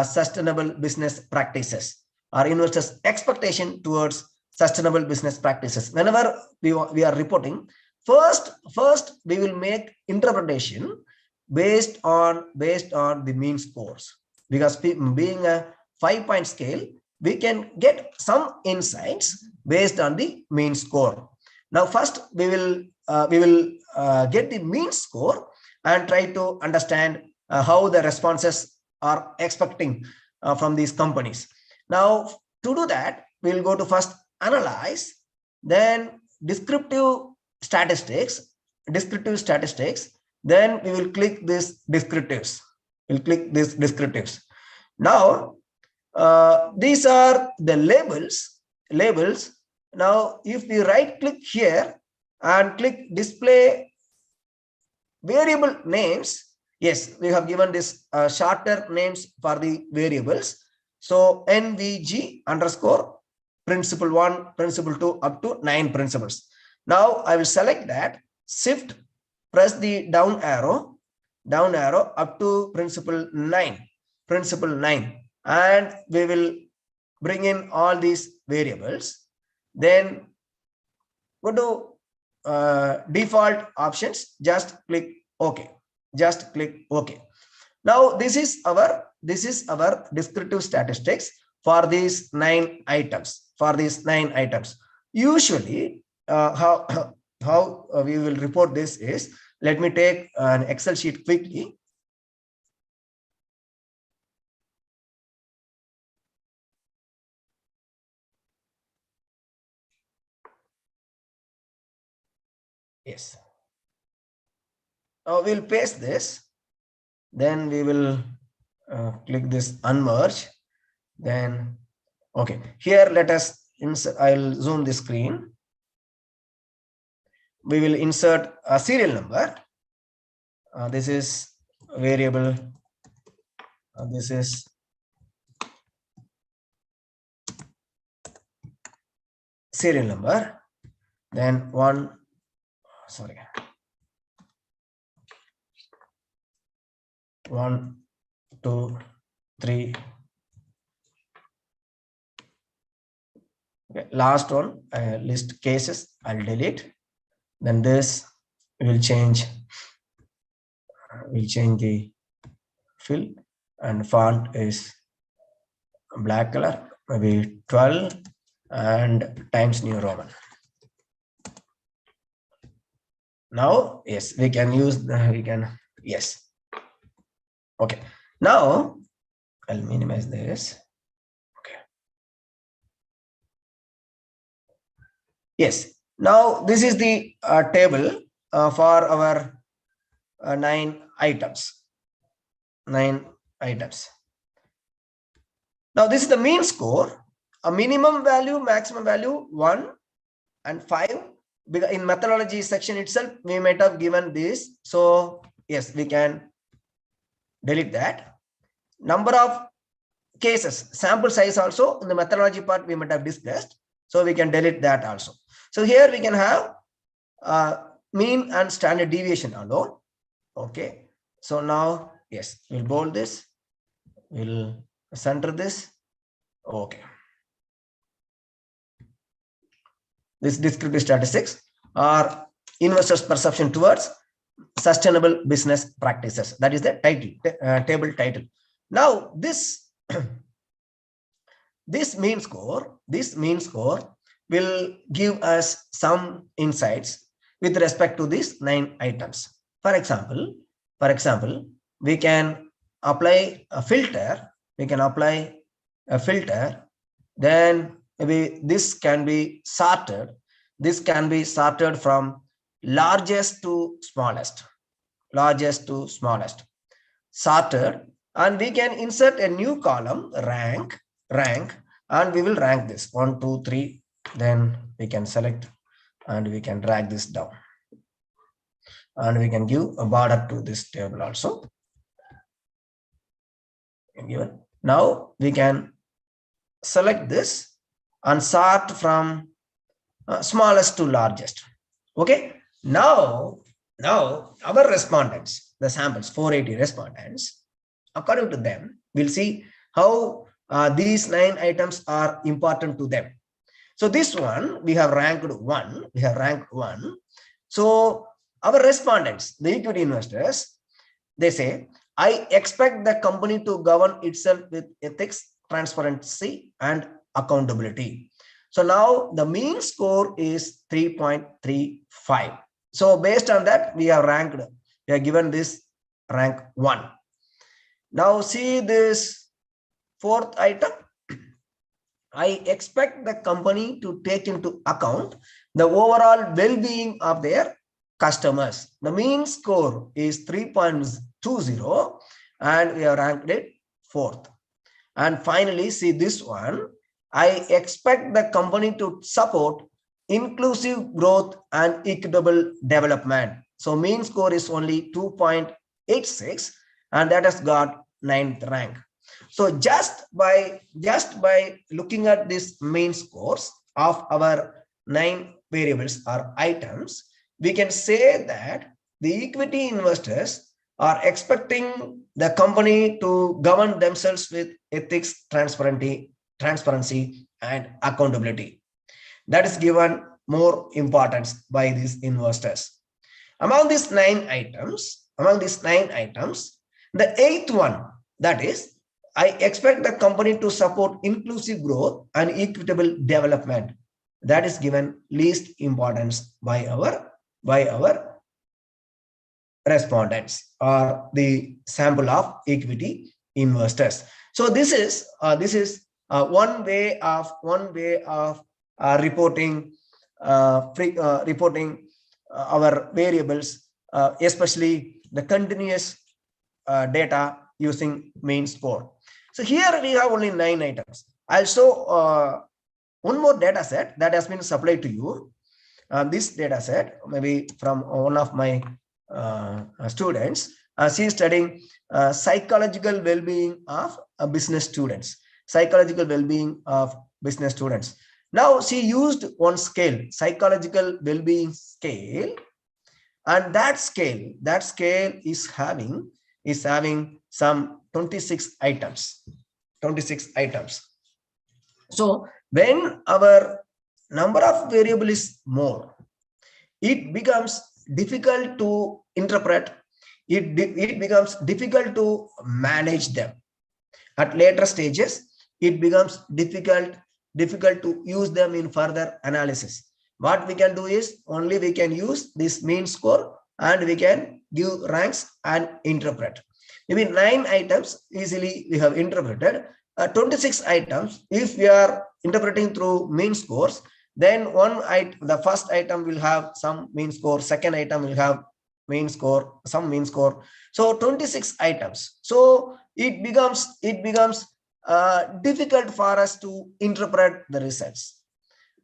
sustainable business practices, or investors' expectation towards sustainable business practices. Whenever we are reporting, first we will make interpretation based on the mean scores, because being a 5-point scale, we can get some insights based on the mean score. Now, first we will get the mean score and try to understand how the responses are expecting from these companies. Now, to do that, we will go to first analyze, then descriptive statistics, then we will click this descriptives. Now, these are the labels. Now, if we right click here and click display variable names, yes, we have given this shorter names for the variables. So NVG underscore principle 1, principle 2 up to 9 principles. Now I will select that, shift, press the down arrow up to principle 9, and we will bring in all these variables. Then go to default options, just click OK. Now this is our descriptive statistics for these 9 items. Usually how we will report this is, let me take an Excel sheet quickly. Yes. Now we'll paste this. Then we will click this unmerge. Then, okay. Here, let us insert. I'll zoom the screen. We will insert a serial number. This is variable. This is serial number. Then 1, sorry. 1, 2, 3. Okay, last one, list cases, I'll delete. Then this will change. We'll change the fill, and font is black color, maybe 12 and Times New Roman. Now, yes, we can use yes. Okay. Now I'll minimize this. Okay. Yes. Now this is the table for our 9 items. Now this is the mean score. A minimum value, maximum value 1 and 5. Because in methodology section itself, we might have given this. So yes, we can delete that. Number of cases, sample size also in the methodology part we might have discussed. So we can delete that also. So here we can have mean and standard deviation alone. Okay. So now, yes, we'll bold this. We'll center this. Okay. This descriptive statistics are investors' perception towards sustainable business practices. That is the title, table title. Now this this mean score will give us some insights with respect to these 9 items. For example, we can apply a filter. Then maybe this can be sorted. This can be sorted from largest to smallest. Sorted, and we can insert a new column, rank, and we will rank this 1, 2, 3. Then we can select and we can drag this down. And we can give a border to this table also. Now we can select this and sort from smallest to largest. Okay. Now our respondents, the samples, 480 respondents, according to them, we'll see how these 9 items are important to them. So this one we have ranked 1. So our respondents, the equity investors, they say, I expect the company to govern itself with ethics, transparency, and accountability. So now the mean score is 3.35. So based on that, we have given this rank 1. Now see this 4th item. I expect the company to take into account the overall well-being of their customers. The mean score is 3.20 and we have ranked it 4th. And finally, see this one. I expect the company to support inclusive growth and equitable development. So mean score is only 2.86 and that has got 9th rank. So just by looking at these mean scores of our 9 variables or items, we can say that the equity investors are expecting the company to govern themselves with ethics, transparency, and accountability. That is given more importance by these investors. Among these 9 items, the 8th one, that is, I expect the company to support inclusive growth and equitable development. That is given least importance by our respondents or the sample of equity investors. So this is one way of reporting our variables, especially the continuous data using mean score. So here we have only 9 items. I'll show one more data set that has been supplied to you. This data set, maybe from one of my students, she is studying psychological well-being of business students. Now she used one scale, psychological well-being scale, and that scale is having some 26 items. So when our number of variable is more, it becomes difficult to interpret. It becomes difficult to manage them. At later stages, it becomes difficult to use them in further analysis. What we can do is only we can use this mean score and we can give ranks and interpret. Maybe 9 items easily we have interpreted. 26 items, if we are interpreting through mean scores, then the first item will have some mean score, second item will have some mean score. So 26 items. So it becomes difficult for us to interpret the results.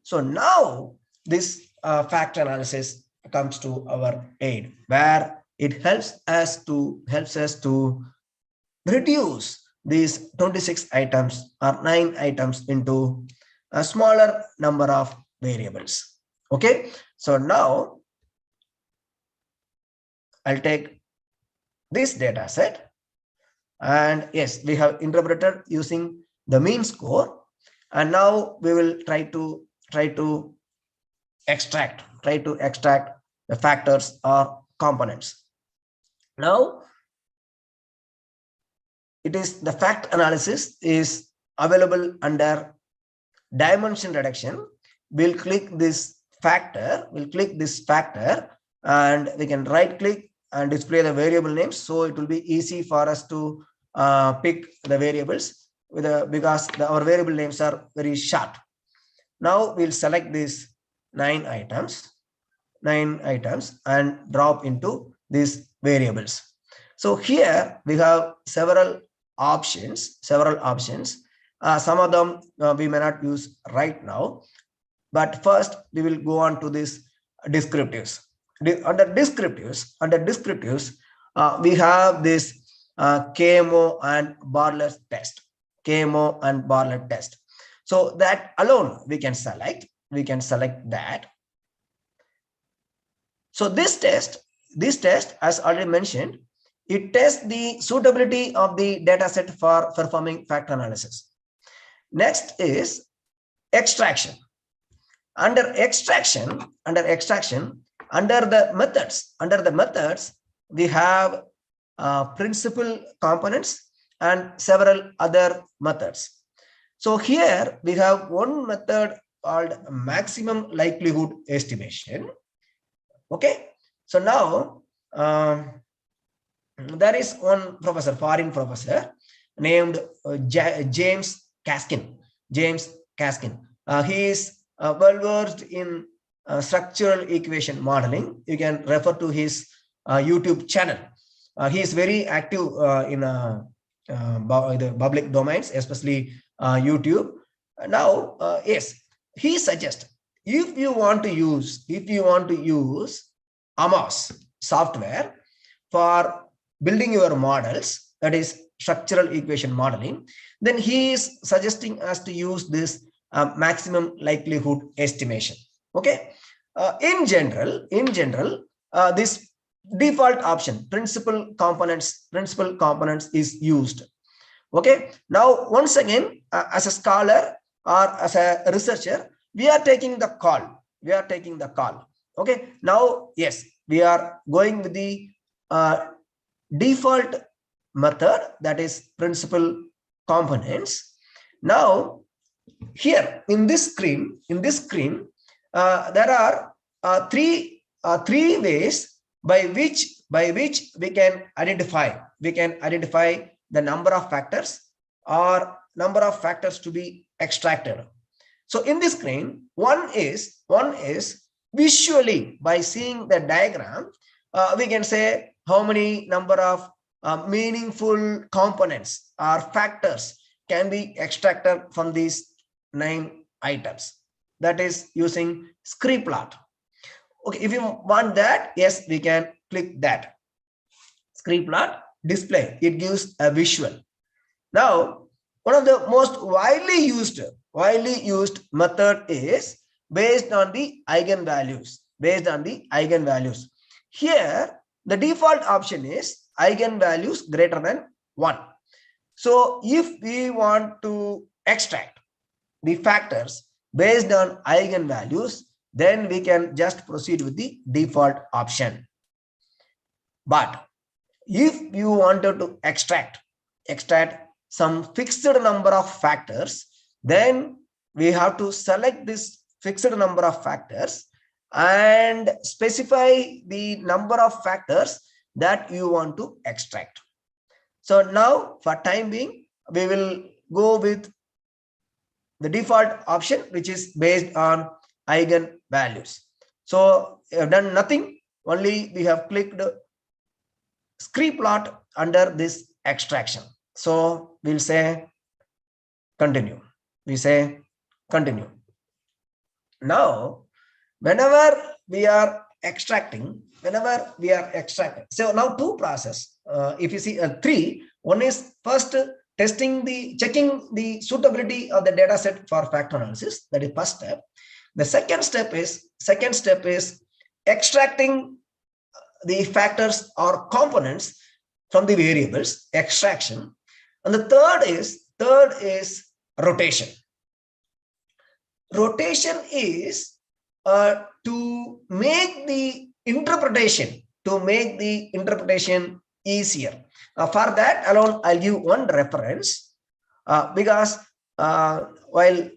So now this factor analysis comes to our aid, where it helps us to reduce these 26 items or 9 items into a smaller number of variables. Okay, so now I'll take this data set, and yes, we have interpreted using the mean score, and now we will try to extract the factors or components. Now it is the fact analysis is available under dimension reduction. We'll click this factor, and we can right click and display the variable names, so it will be easy for us to pick the variables because our variable names are very short. Now we'll select these 9 items and drop into these variables. So here we have several options. Some of them we may not use right now, but first we will go on to this descriptives. Under descriptives, we have this KMO and Bartlett test. So that alone we can select that. So this test, as already mentioned, it tests the suitability of the data set for performing factor analysis. Next is extraction. Under the methods, we have principal components and several other methods. So here we have one method called maximum likelihood estimation. Okay, so now there is one foreign professor named James Kaskin. He is well versed in structural equation modeling. You can refer to his YouTube channel. He is very active in the public domains, especially YouTube. Now, yes, he suggests if you want to use AMOS software for building your models, that is structural equation modeling, then he is suggesting us to use this maximum likelihood estimation. Okay, in general, this default option, principal components is used. Okay, now once again, as a scholar or as a researcher, we are taking the call. Okay, now yes, we are going with the default method, that is principal components. Now here in this screen, there are three ways by which we can identify the number of factors or number of factors to be extracted. So in this screen, one is visually, by seeing the diagram, we can say how many number of meaningful components or factors can be extracted from these 9 items. That is using scree plot. Okay, if you want that, yes, we can click that. Scree plot display, it gives a visual. Now, one of the most widely used method is based on the Eigen Values. Here, the default option is Eigen Values greater than 1. So if we want to extract the factors based on Eigen Values, then we can just proceed with the default option. But if you wanted to extract some fixed number of factors, then we have to select this fixed number of factors and specify the number of factors that you want to extract. So now for time being, we will go with the default option, which is based on Eigen Values. So we have done nothing, only we have clicked scree plot under this extraction. So we'll say continue. We say continue. Now, whenever we are extracting, so now two process. If you see three, one is first checking the suitability of the data set for factor analysis. That is first step. The second step is extracting the factors or components from the variables, extraction. And the third is rotation. Rotation is to make the interpretation easier. For that alone, I'll give one reference because while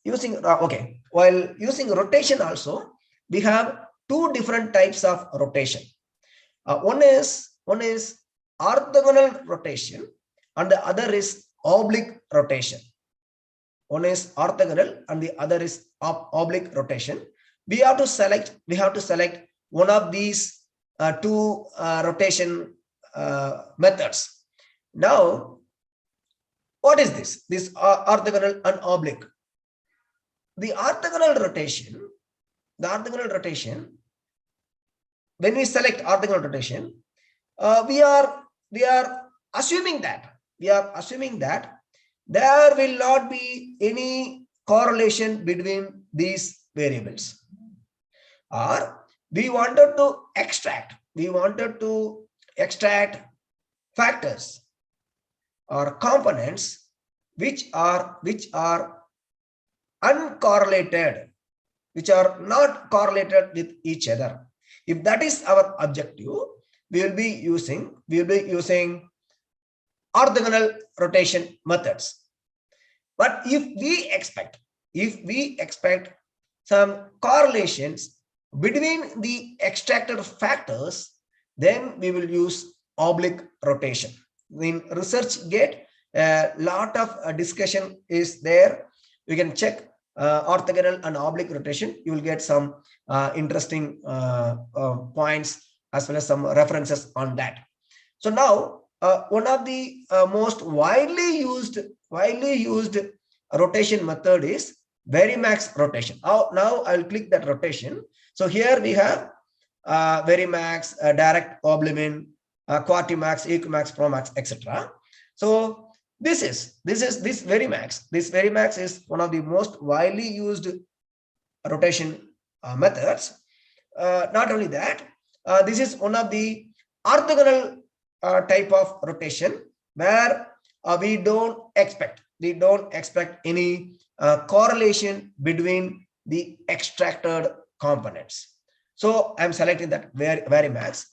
using rotation also, we have two different types of rotation. One is orthogonal rotation and the other is oblique rotation. One is orthogonal and the other is oblique rotation. We have to select one of these two rotation methods. Now, what is this? This orthogonal and oblique. The orthogonal rotation, when we select orthogonal rotation, we are assuming that there will not be any correlation between these variables, or we wanted to extract factors or components which are uncorrelated, which are not correlated with each other. If that is our objective, we will be using orthogonal rotation methods. But if we expect some correlations between the extracted factors, then we will use oblique rotation. In ResearchGate, a lot of discussion is there. You can check orthogonal and oblique rotation. You will get some interesting points as well as some references on that. So now, one of the most widely used rotation method is Varimax rotation. Now I'll click that rotation. So here we have Varimax, direct oblimin, Quantimax, Equimax, Promax, etc. So this Varimax. This Varimax is one of the most widely used rotation methods. Not only that, this is one of the orthogonal type of rotation where we don't expect any correlation between the extracted components. So I'm selecting that Varimax,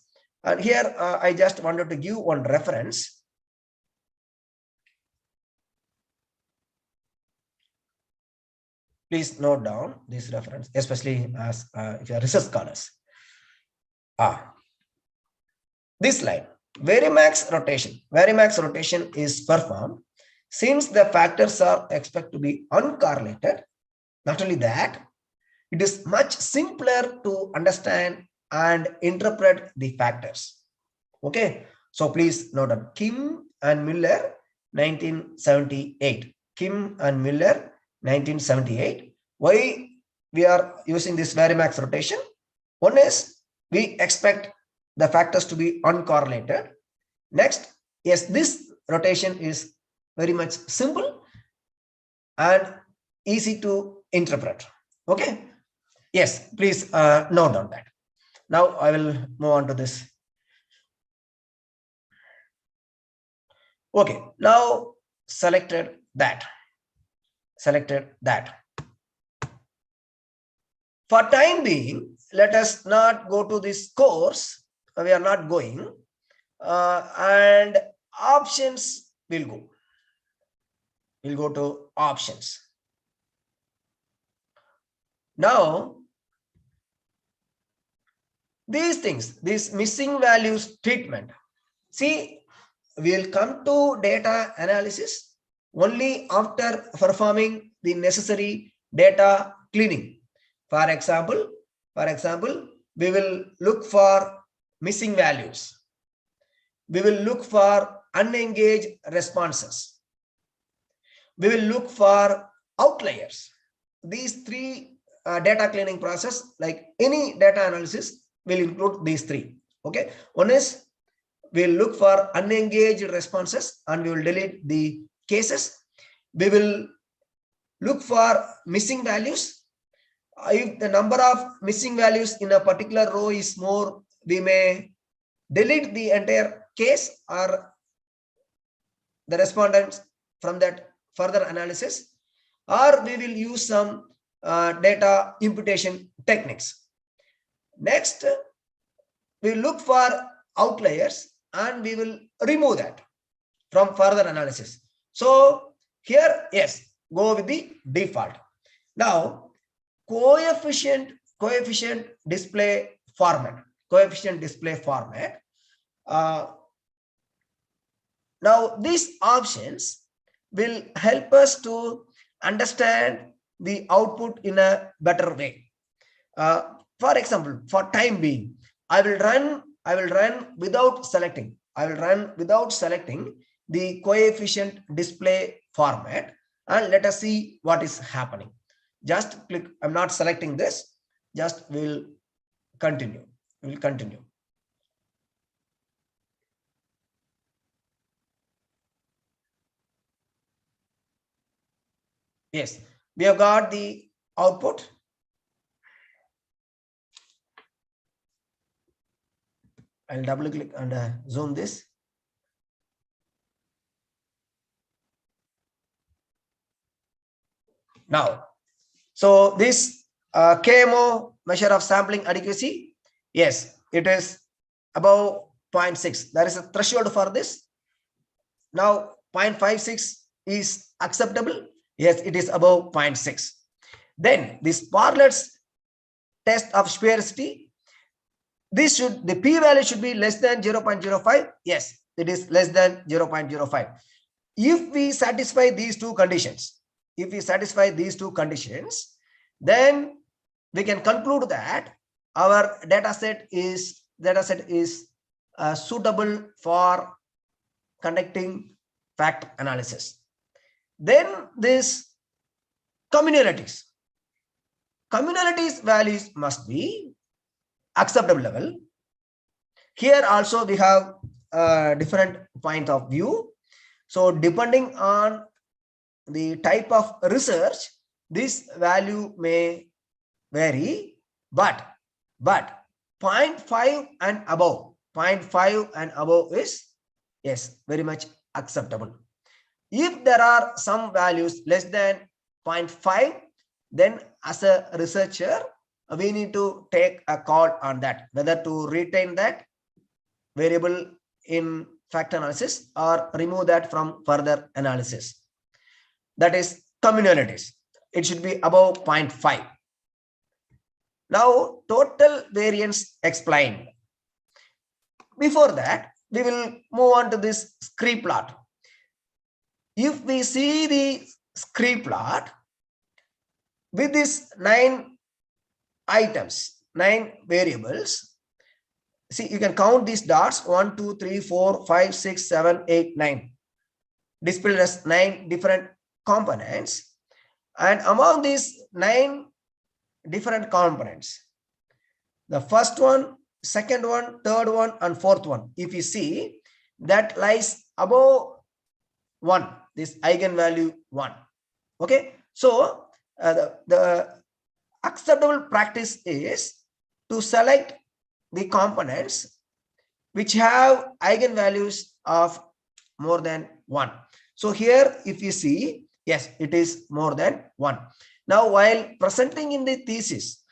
and here I just wanted to give one reference. Please note down this reference, especially as if you are research scholars. This line, Varimax rotation is performed since the factors are expected to be uncorrelated. Not only that, it is much simpler to understand and interpret the factors. Okay, so please note that Kim and Miller, 1978. Kim and Miller, 1978. Why we are using this Varimax rotation? One is we expect the factors to be uncorrelated. Next, yes, this rotation is very much simple and easy to interpret. Okay. Yes, please note down that. Now I will move on to this. Okay, now selected that. For time being, let us not go to this course. We are not going, and options will go. We'll go to options. Now, these things, this missing values treatment. See, we'll come to data analysis only after performing the necessary data cleaning. For example, we will look for missing values. We will look for unengaged responses. we will look for outliers. These three data cleaning process, like any data analysis, will include these three. Okay, one is we'll look for unengaged responses and we will delete the cases. We will look for missing values. If the number of missing values in a particular row is more, we may delete the entire case or the respondents from that further analysis, or we will use some data imputation techniques. Next, we look for outliers and we will remove that from further analysis. So here, yes, go with the default. Now, coefficient display format. Now, these options will help us to understand the output in a better way. For example, for time being, I will run without selecting. The coefficient display format, and let us see what is happening. Just click. I'm not selecting this. Just we'll continue. Yes, we have got the output. I'll double click and zoom this. Now, so this KMO measure of sampling adequacy, yes, it is above 0.6. There is a threshold for this. Now 0.56 is acceptable. Yes, it is above 0.6. Then this Bartlett's test of sphericity, the p-value should be less than 0.05. Yes, it is less than 0.05. If we satisfy these two conditions, then we can conclude that our data set is suitable for conducting fact analysis. Then this communalities values must be acceptable level. Here also we have a different point of view. So depending on the type of research, this value may vary, but 0.5 and above is, yes, very much acceptable. If there are some values less than 0.5, then as a researcher, we need to take a call on that, whether to retain that variable in fact analysis or remove that from further analysis. That is communalities. It should be above 0.5. Now, total variance explained. Before that, we will move on to this scree plot. If we see the scree plot with these 9 items, 9 variables, see, you can count these dots 1, 2, 3, 4, 5, 6, 7, 8, 9, displayed as 9 different components. And among these 9 different components, the first one, second one, third one, and fourth one, if you see, that lies above 1, this eigenvalue 1. Okay, so the acceptable practice is to select the components which have eigenvalues of more than 1. So here, if you see, yes, it is more than 1. Now, while presenting in the thesis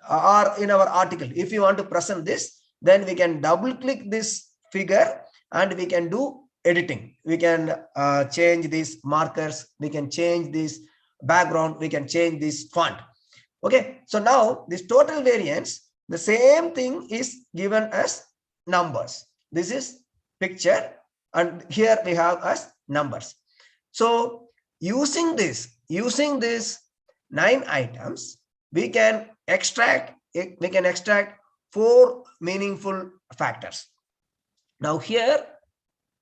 or in our article, if you want to present this, then we can double click this figure and we can do editing. We can change these markers, we can change this background, we can change this font. Okay, so now this total variance, the same thing is given as numbers. This is picture and here we have as numbers. So using these 9 items, we can extract 4 meaningful factors. Now here,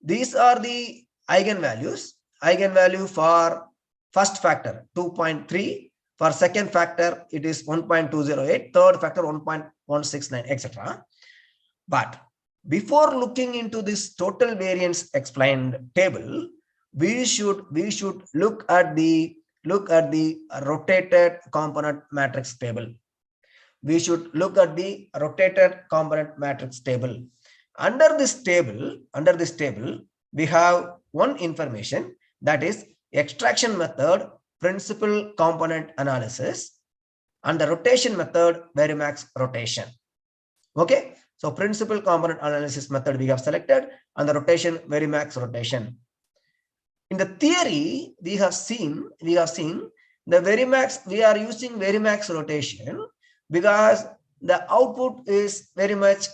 these are the eigenvalues. Eigenvalue for first factor 2.3. For second factor, it is 1.208. Third factor 1.169, etc. But before looking into this total variance explained table, we should look at the rotated component matrix table. We should look at the rotated component matrix table. Under this table, we have one information, that is extraction method, principal component analysis, and the rotation method, Varimax rotation. Okay, so principal component analysis method we have selected, and the rotation, Varimax rotation. In the theory, we have seen the Varimax, we are using Varimax rotation because the output is very much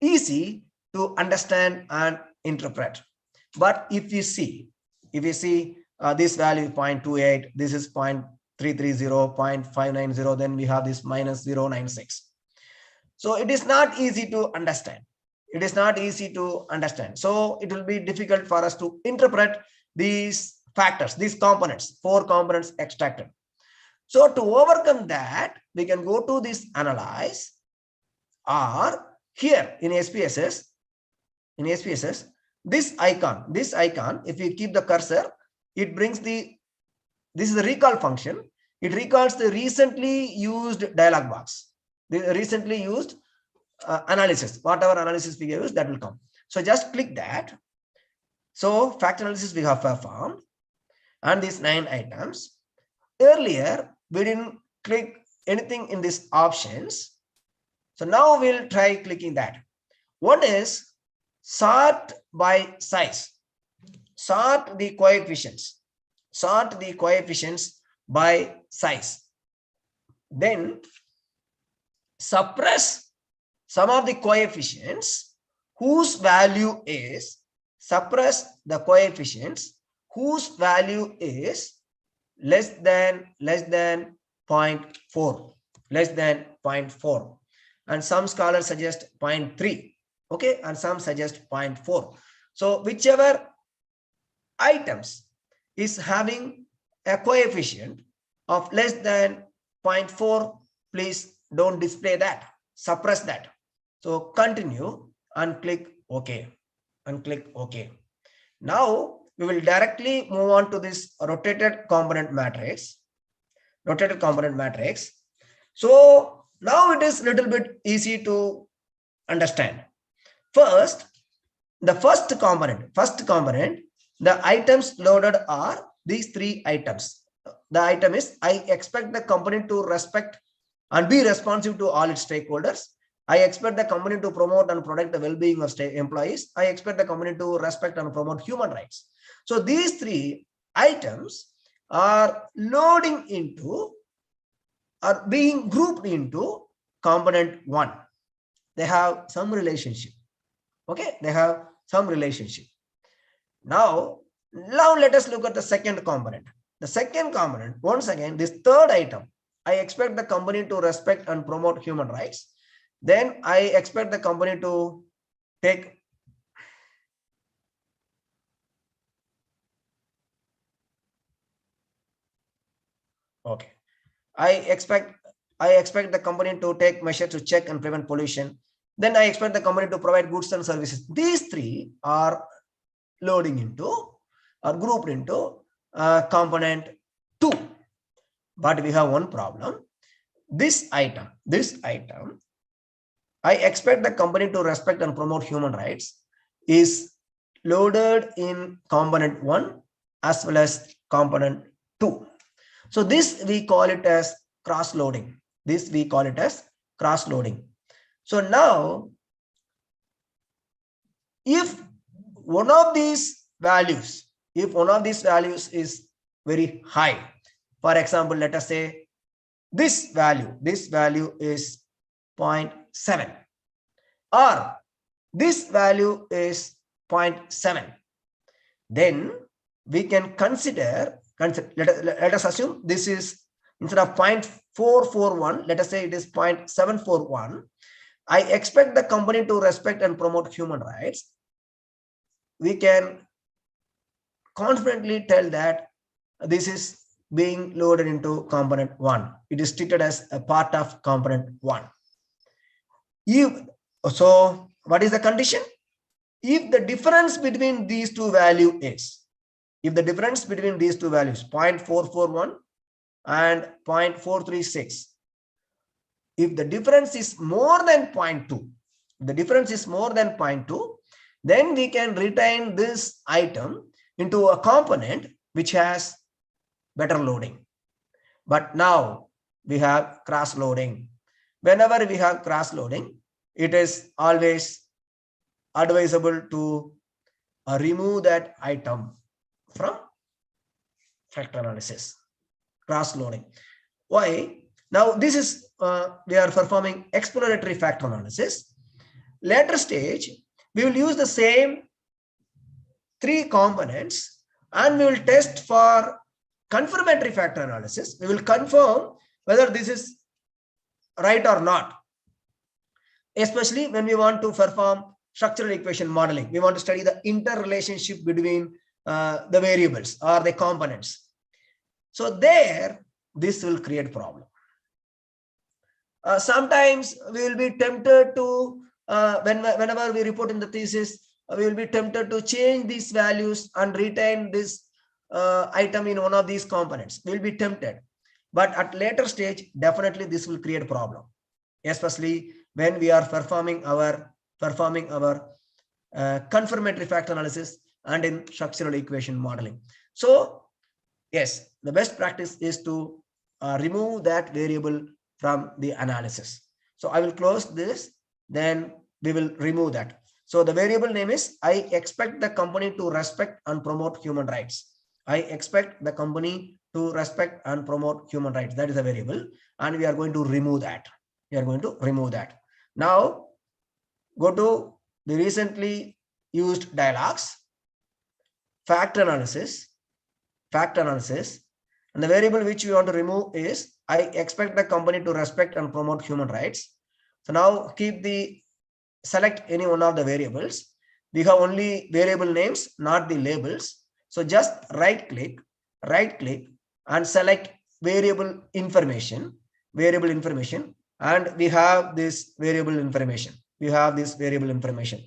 easy to understand and interpret. But if you see this value is 0.28, this is 0.330, 0.590, then we have this minus 0.96. So it is not easy to understand. So it will be difficult for us to interpret these factors, these components, 4 components extracted. So to overcome that, we can go to this analyze, or here in SPSS, this icon, if you keep the cursor, it brings this is the recall function. It recalls the recently used dialog box, the recently used analysis, whatever analysis we use, that will come. So just click that. So fact analysis we have performed, and these 9 items. Earlier, we didn't click anything in these options. So now we'll try clicking that. One is sort by size. Sort the coefficients by size. Then suppress some of the coefficients whose value is, suppress the coefficients whose value is less than 0.4, and some scholars suggest 0.3. Okay, and some suggest 0.4. So whichever items is having a coefficient of less than 0.4, please don't display that, suppress that. So continue and click OK, Now we will directly move on to this rotated component matrix. So now it is a little bit easy to understand. First, the first component, the items loaded are these 3 items. The item is, I expect the company to respect and be responsive to all its stakeholders. I expect the company to promote and protect the well-being of employees. I expect the company to respect and promote human rights. So these 3 items are loading into, are being grouped into component 1. They have some relationship. Okay, they have some relationship. Now let us look at the second component. The second component, once again, this third item, I expect the company to respect and promote human rights. Then I expect the company to take I expect the company to take measures to check and prevent pollution. Then I expect the company to provide goods and services. These 3 are loading into or grouped into component 2. But we have one problem. This item, I expect the company to respect and promote human rights, is loaded in component 1 as well as component 2. So this we call it as cross-loading. So now, if one of these values is very high, for example, let us say this value is 0.7, or this value is 0.7, then we can consider let us assume this is, instead of 0.441, let us say it is 0.741. I expect the company to respect and promote human rights. We can confidently tell that this is being loaded into component 1. It is treated as a part of component 1. So what is the condition? If the difference between these two values is, if the difference between these two values 0.441 and 0.436, if the difference is more than 0.2, the difference is more than 0.2, then we can retain this item into a component which has better loading. But now we have cross loading. Whenever we have cross loading, it is always advisable to remove that item from factor analysis. Cross loading. Why? Now this is we are performing exploratory factor analysis. Later stage, we will use the same 3 components and we will test for confirmatory factor analysis. We will confirm whether this is right or not. Especially when we want to perform structural equation modeling, we want to study the interrelationship between the variables or the components. So there, this will create problem. Sometimes we will be tempted to, whenever we report in the thesis, we will be tempted to change these values and retain this item in one of these components. We will be tempted. But at later stage, definitely this will create a problem, especially when we are performing our confirmatory factor analysis and in structural equation modeling. So yes, the best practice is to remove that variable from the analysis. So I will close this, then we will remove that. So the variable name is, I expect the company to respect and promote human rights. I expect the company to respect and promote human rights. That is a variable, and we are going to remove that. We are going to remove that. Now go to the recently used dialogues, factor analysis, and the variable which we want to remove is, I expect the company to respect and promote human rights. So now select any one of the variables. We have only variable names, not the labels. So just right click and select variable information, and we have this variable information.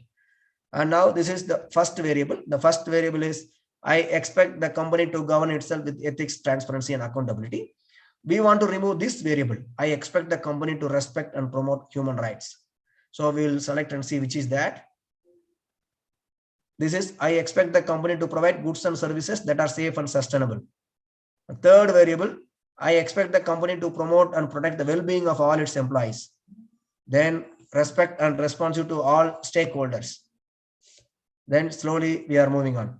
And now this is the first variable. The first variable is, I expect the company to govern itself with ethics, transparency, and accountability. We want to remove this variable. I expect the company to respect and promote human rights. So we will select and see which is that. This is, I expect the company to provide goods and services that are safe and sustainable. The third variable, I expect the company to promote and protect the well-being of all its employees. Then respect and responsive to all stakeholders. Then slowly we are moving on.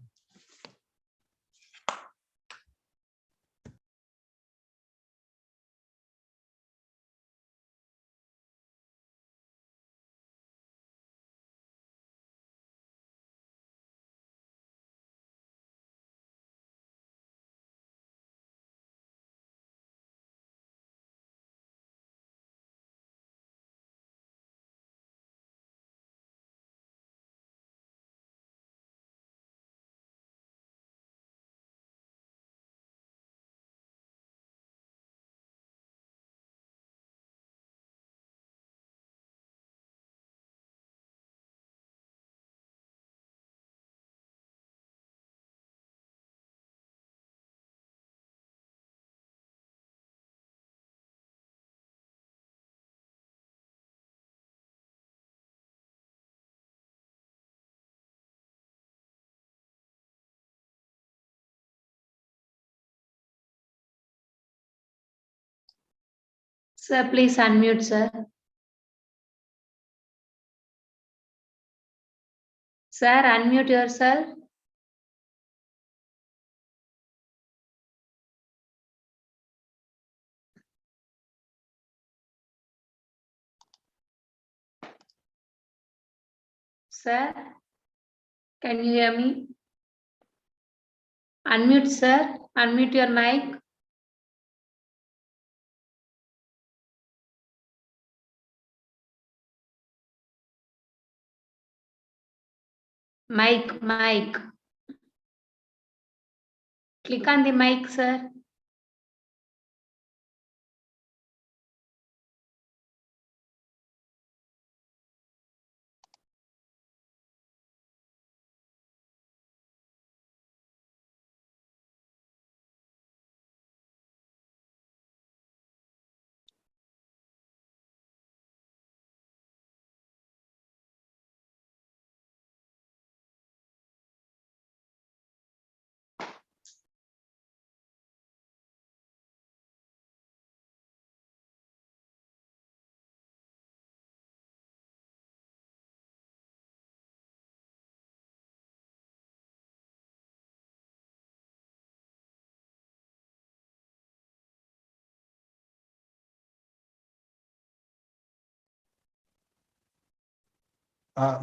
Sir, please unmute, sir. Sir, unmute yourself. Sir, can you hear me? Unmute, sir. Unmute your mic. Mic. Click on the mic, sir.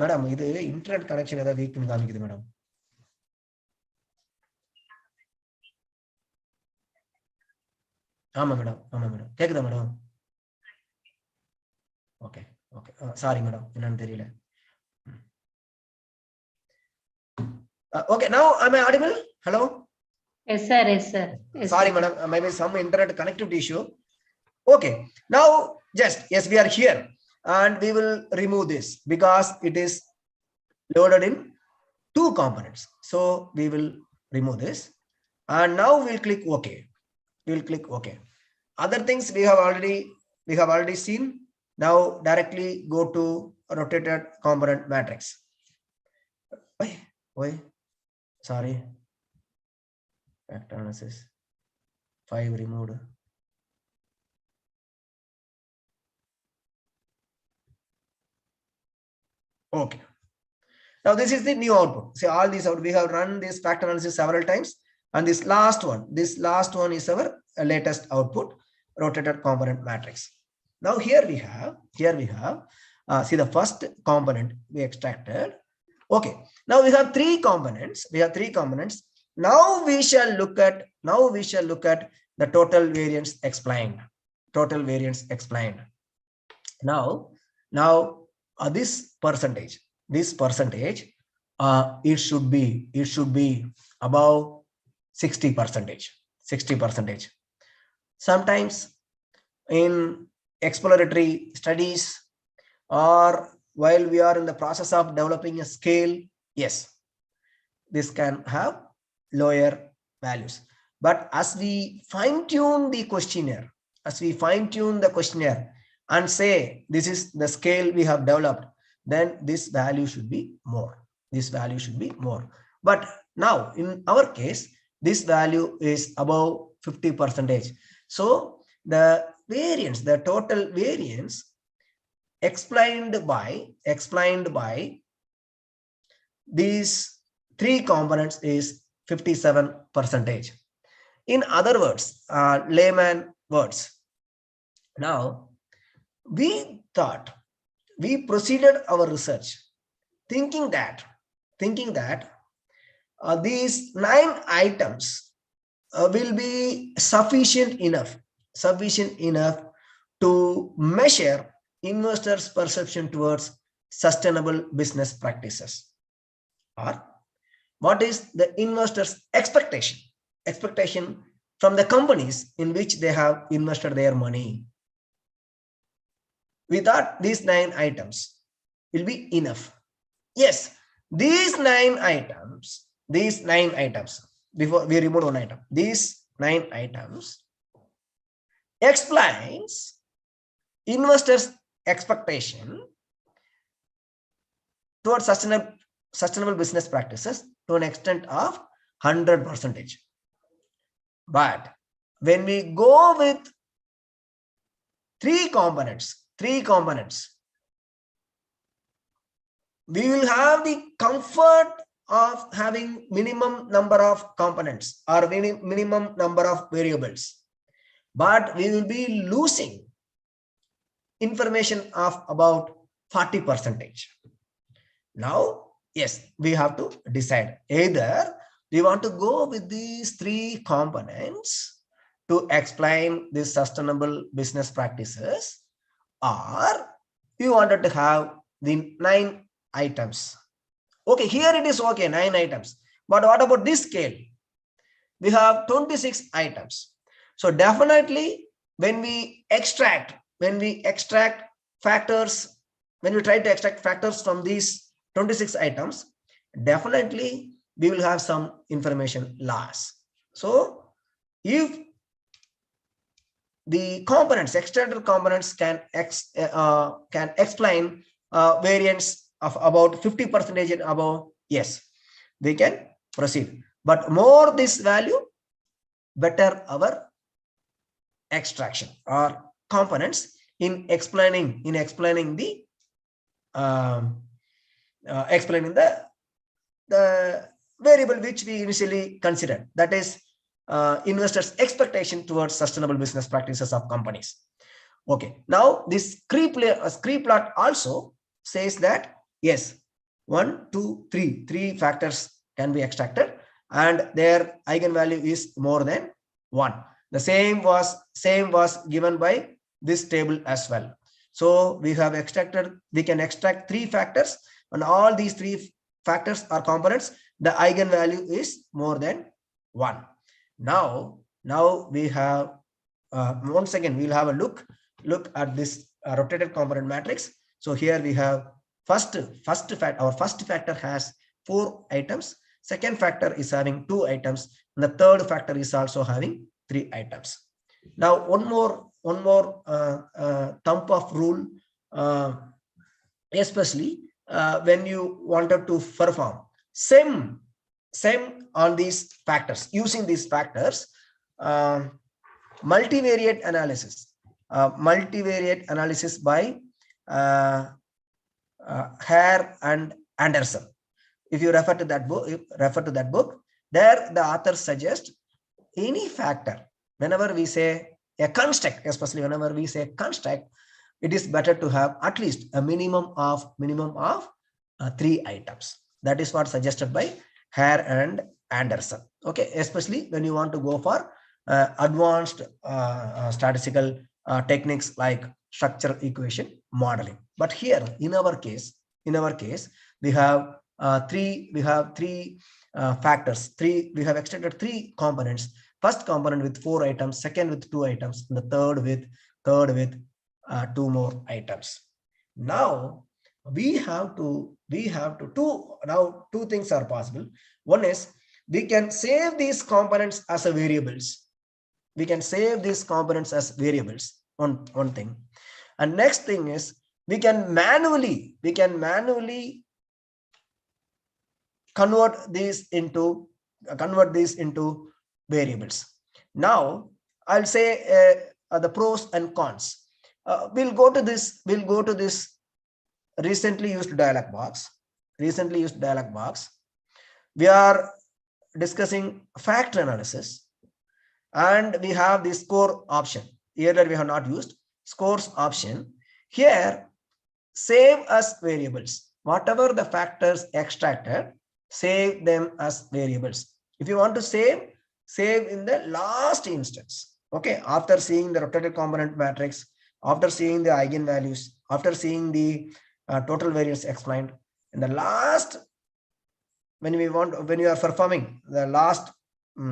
Madam இது internet connection ஏதாவது week பண்ணி காமிக்குது madam. ஆமா madam, ஆமா madam. கேக்குதா madam? Okay okay, sorry madam, என்னன்னு தெரியல. Okay, now am I audible? Hello? Yes, sir. Yes, sir. Yes, Sorry, sir. madam, maybe some internet connectivity issue. Okay, now just, yes, we are here and we will remove this because it is loaded in 2 components. So we will remove this and now we'll click OK. We will click OK. Other things we have already seen. Now directly go to rotated component matrix. Why? Sorry. Factor analysis 5 removed. Okay. Now this is the new output. See, all these out, we have run this factor analysis several times, and this last one is our latest output, rotated component matrix. Now here we have see the first component we extracted. Okay. Now we have 3 components. Now we shall look at the total variance explained. Now this percentage, it should be above 60%. Sometimes in exploratory studies or while we are in the process of developing a scale, yes, this can have lower values. But as we fine-tune the questionnaire, and say this is the scale we have developed, then this value should be more. But now in our case, this value is above 50%. So the variance, the total variance explained by these 3 components is 57%. In other words, layman words, now we proceeded our research thinking that these 9 items will be sufficient enough to measure investors' perception towards sustainable business practices, or what is the investors' expectation from the companies in which they have invested their money. We thought these 9 items will be enough. Yes, these 9 items, before we remove 1 item, these 9 items explains investors' expectation towards sustainable business practices to an extent of 100%. But when we go with 3 components, we will have the comfort of having minimum number of components or minimum number of variables, but we will be losing information of about 40%. Now, yes, we have to decide either we want to go with these 3 components to explain these sustainable business practices, or we wanted to have the 9 items. Okay, here it is okay, 9 items. But what about this scale? We have 26 items. So definitely when we extract factors, when we try to extract factors from these 26 items, definitely we will have some information loss. So if the components, extracted components can explain variance of about 50% and above, yes, we can proceed. But more this value, better our extraction or components in explaining the variable which we initially considered, that is investors' expectation towards sustainable business practices of companies. Okay, now this scree plot also says that Yes, 1, 2, 3. 3 factors can be extracted, and their eigenvalue is more than 1. The same was given by this table as well. So we have extracted, we can extract 3 factors, and all these 3 factors are components. The eigenvalue is more than 1. Now we have once again we'll have a look at this rotated component matrix. So here we have first factor has 4 items. Second factor is having 2 items, and the third factor is also having 3 items. Now one more thumb of rule, especially when you wanted to perform same on these factors, using these factors, multivariate analysis by Hare and Anderson. If you refer to that book, there the authors suggest any factor. Whenever we say a construct, especially whenever we say construct, it is better to have at least a minimum of 3 items. That is what suggested by Hare and Anderson. Okay, especially when you want to go for advanced statistical techniques like structure equation modeling. But here in our case, we have three factors. We have extracted 3 components. First component with 4 items, second with 2 items, and the third with 2 more items. Now we have to two things are possible. One is we can save these components as a variables. We can save these components as variables. One thing. And next thing is we can manually convert these into variables. Now I'll say the pros and cons. We'll go to this recently used dialog box. We are discussing factor analysis, and we have the score option. Earlier we have not used scores option. Here, save as variables. Whatever the factors extracted, save them as variables. If you want to save in the last instance. Okay, after seeing the rotated component matrix, after seeing the eigenvalues, after seeing the total variance explained, in the last, when you are performing the last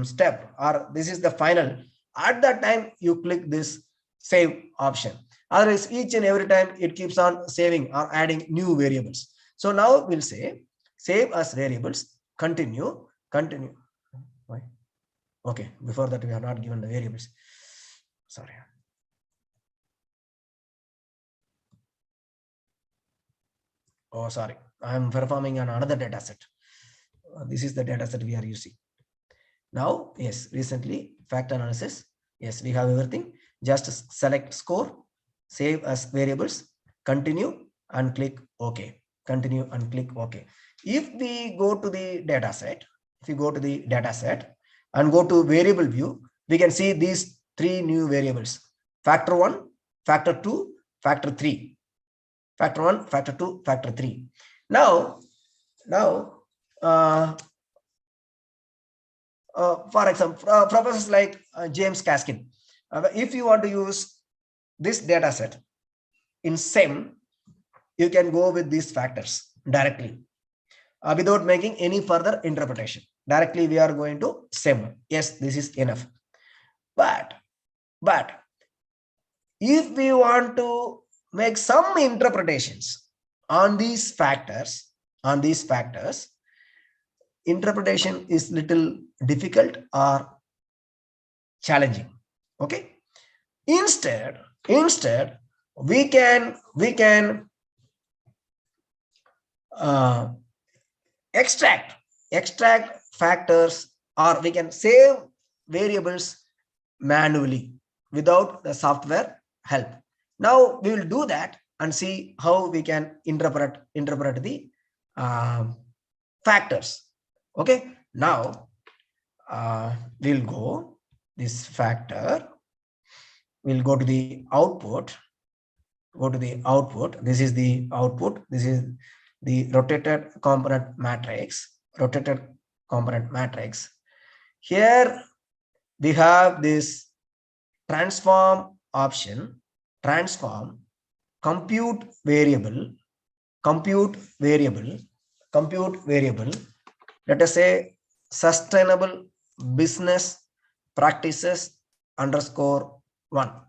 step, or this is the final, at that time you click this save option. Otherwise, each and every time it keeps on saving or adding new variables. So now we'll say save as variables, continue. Why? Okay, before that we have not given the variables. Sorry. Oh, sorry. I am performing on another data set. This is the data set we are using. Now, yes, recently factor analysis. Yes, we have everything. Just select score, save as variables, continue, and click OK. Continue and click OK. If we go to the data set, and go to variable view, we can see these 3 new variables: factor 1, factor 2, factor 3. Factor 1, factor 2, factor 3. Now, for example, professors like James Caskin, if you want to use this data set in SEM, you can go with these factors directly without making any further interpretation. Directly we are going to SEM. Yes, this is enough. But if we want to make some interpretations on these factors, interpretation is little difficult or challenging. Okay, instead we can extract factors, or we can save variables manually without the software help. Now we will do that and see how we can interpret the factors. Okay, now we'll go this factor. We'll go to the output. This is the output. This is the rotated component matrix, here we have this transform option, transform compute variable, let us say sustainable business practices _1,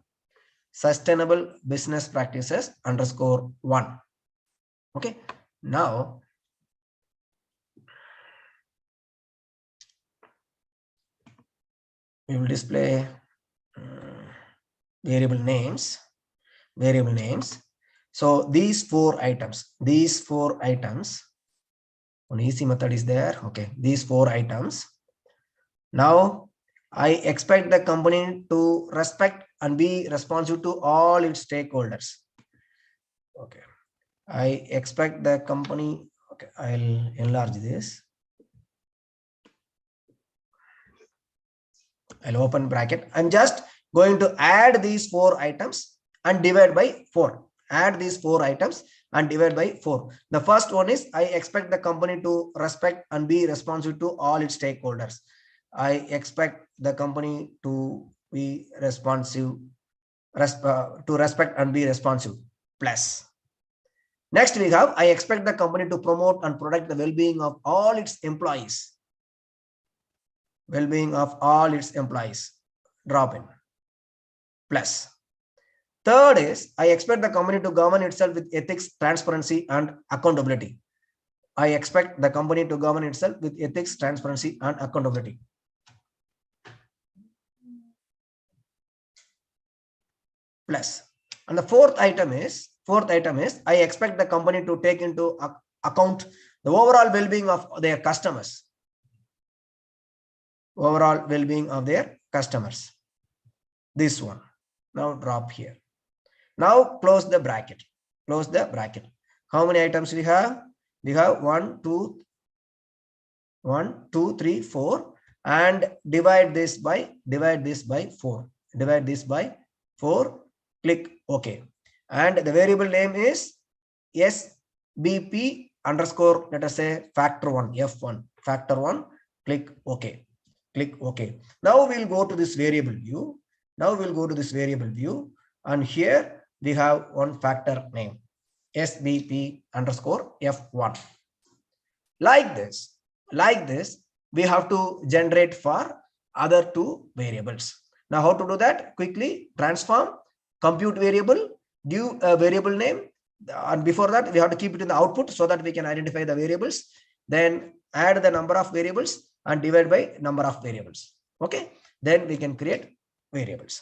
sustainable business practices _1. Okay, now we will display variable names. So these four items, one easy method is there. Okay, these four items. Now I expect the company to respect and be responsive to all its stakeholders. Okay, I expect the company. Okay, I'll enlarge this. I'll open bracket. I'm just going to add these four items and divide by 4. Add these four items and divide by 4. The first one is I expect the company to respect and be responsive to all its stakeholders. I expect the company to be responsive, to respect and be responsive, plus. Next we have, I expect the company to promote and protect the well-being of all its employees. Drop in, plus. Third is, I expect the company to govern itself with ethics, transparency, and accountability. I expect the company to govern itself with ethics, transparency, and accountability. Plus. And the fourth item is, I expect the company to take into account the overall well-being of their customers. This one. Now drop here. Now close the bracket. How many items we have? We have 1, 2, 3, 4, and divide this by 4. Click OK. And the variable name is SBP _, let us say factor 1, F1, factor 1. Click OK. Now we'll go to this variable view. And here we have one factor name, SBP _F1. Like this, we have to generate for other two variables. Now how to do that? Quickly transform compute variable, give a variable name, and before that we have to keep it in the output so that we can identify the variables. Then add the number of variables and divide by number of variables. Okay, then we can create variables.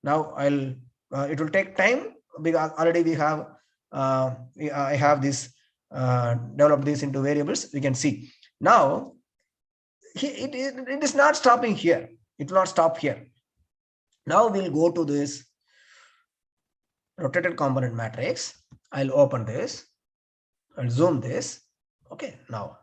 Now it will take time because already we have I have this developed this into variables. We can see now it is not stopping here. It will not stop here. Now we'll go to this rotated component matrix. I'll open this. I'll zoom this. Okay, now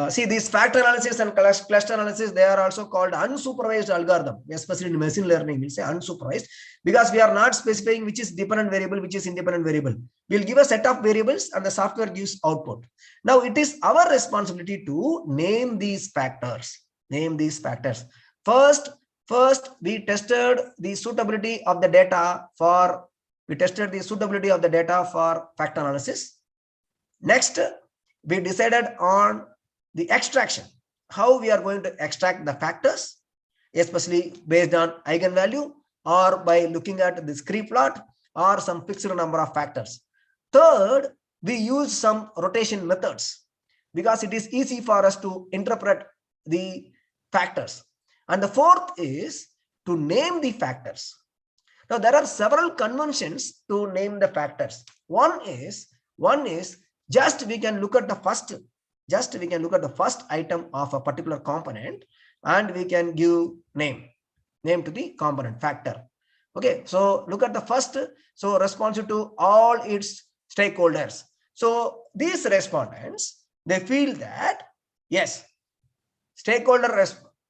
see these factor analysis and cluster analysis, they are also called unsupervised algorithm, especially in machine learning. We'll say unsupervised because we are not specifying which is dependent variable, which is independent variable. We'll give a set of variables and the software gives output. Now it is our responsibility to name these factors. First we tested the suitability of the data for factor analysis. Next, we decided on the extraction, how we are going to extract the factors, especially based on eigenvalue or by looking at the scree plot or some fixed number of factors. Third, we use some rotation methods because it is easy for us to interpret the factors. And the fourth is to name the factors. Now there are several conventions to name the factors. One is just we can look at the first item of a particular component and we can give name to the component factor. Okay, so look at the first, so responsive to all its stakeholders. So these respondents, they feel that yes, stakeholder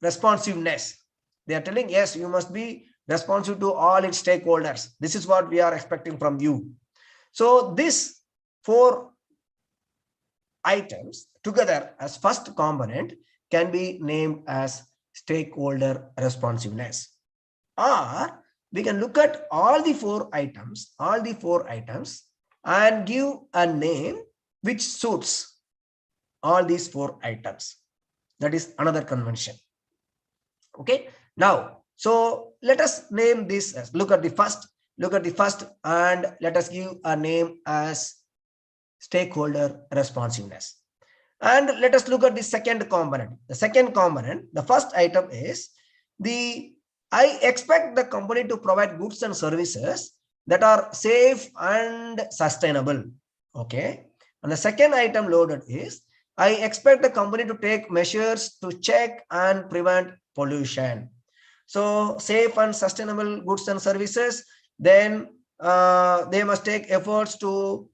responsiveness, they are telling yes, you must be responsive to all its stakeholders. This is what we are expecting from you. So these 4 items together as first component can be named as stakeholder responsiveness. Or we can look at all the 4 items, and give a name which suits all these 4 items. That is another convention. Okay. Now, so let us name this as, look at the first, and let us give a name as stakeholder responsiveness. And let us look at the second component. The second component, the first item is I expect the company to provide goods and services that are safe and sustainable. Okay. And the second item loaded is I expect the company to take measures to check and prevent pollution. So safe and sustainable goods and services, then they must take efforts to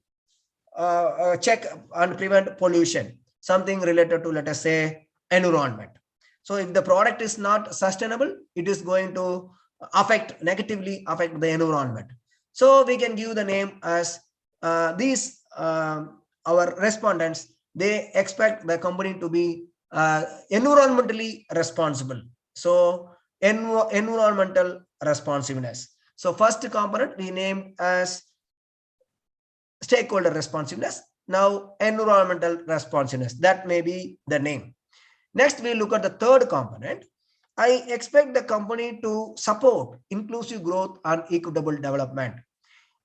check and prevent pollution, something related to, let us say, environment. So if the product is not sustainable, it is going to negatively affect the environment. So we can give the name as these our respondents, they expect the company to be environmentally responsible. So environmental responsiveness. So first component we named as stakeholder responsiveness. Now environmental responsiveness, that may be the name. Next, we look at the third component. I expect the company to support inclusive growth and equitable development.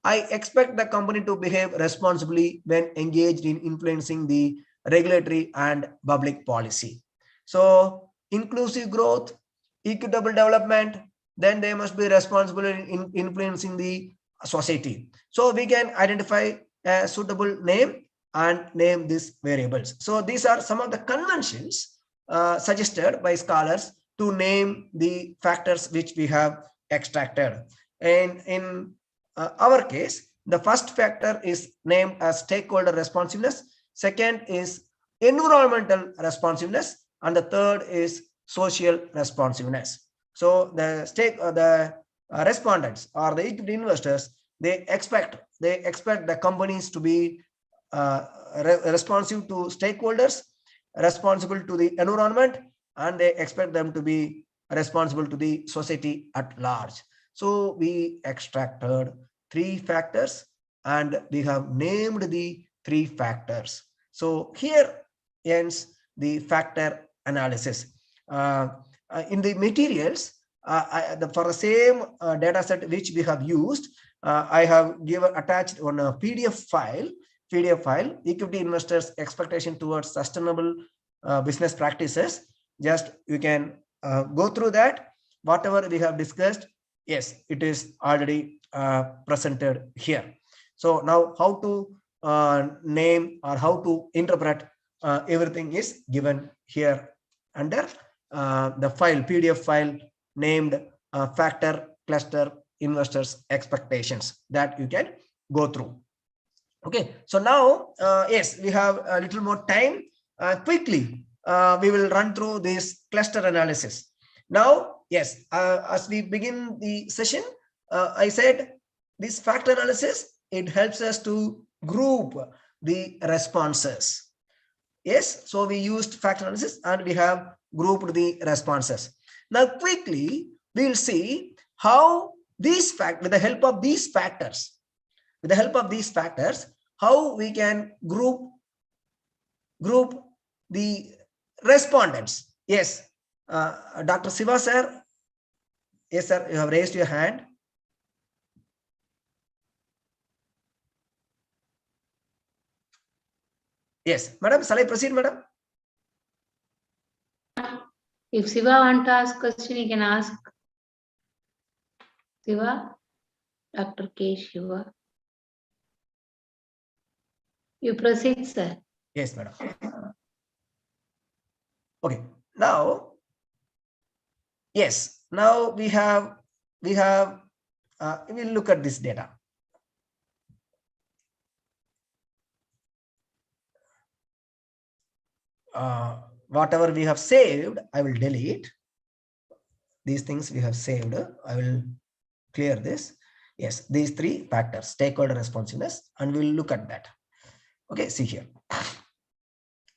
I expect the company to behave responsibly when engaged in influencing the regulatory and public policy. So inclusive growth, equitable development, then they must be responsible in influencing the society. So we can identify a suitable name and name these variables. So these are some of the conventions suggested by scholars to name the factors which we have extracted. And in our case, the first factor is named as stakeholder responsiveness. Second is environmental responsiveness, and the third is social responsiveness. So the respondents or the equity investors, they expect the companies to be responsive to stakeholders, responsible to the environment, and they expect them to be responsible to the society at large. So we extracted 3 factors and we have named the 3 factors. So here ends the factor analysis. In the materials, for the same data set which we have used, I have attached on a PDF file, equity investors expectation towards sustainable business practices. Just you can go through that. Whatever we have discussed, yes, it is already presented here. So now how to name or how to interpret everything is given here under the file, PDF file named factor cluster investors expectations, that you can go through. Okay, so now yes, we have a little more time. Quickly we will run through this cluster analysis. Now yes, as we begin the session, I said this factor analysis, it helps us to group the responses. Yes, so we used factor analysis and we have grouped the responses. Now quickly we will see how these with the help of these factors, how we can group the respondents. Yes, Dr. Siva sir. Yes sir, you have raised your hand. Yes, madam, shall I proceed, madam? If Siva want to ask question, he can ask. Siva, Dr. K. Shiva. You proceed, sir. Yes, madam. Okay, now, yes, now we will look at this data. Whatever we have saved, I will delete. These things we have saved, I will clear this. Yes, these three factors, stakeholder responsiveness, and we'll look at that. Okay, see here.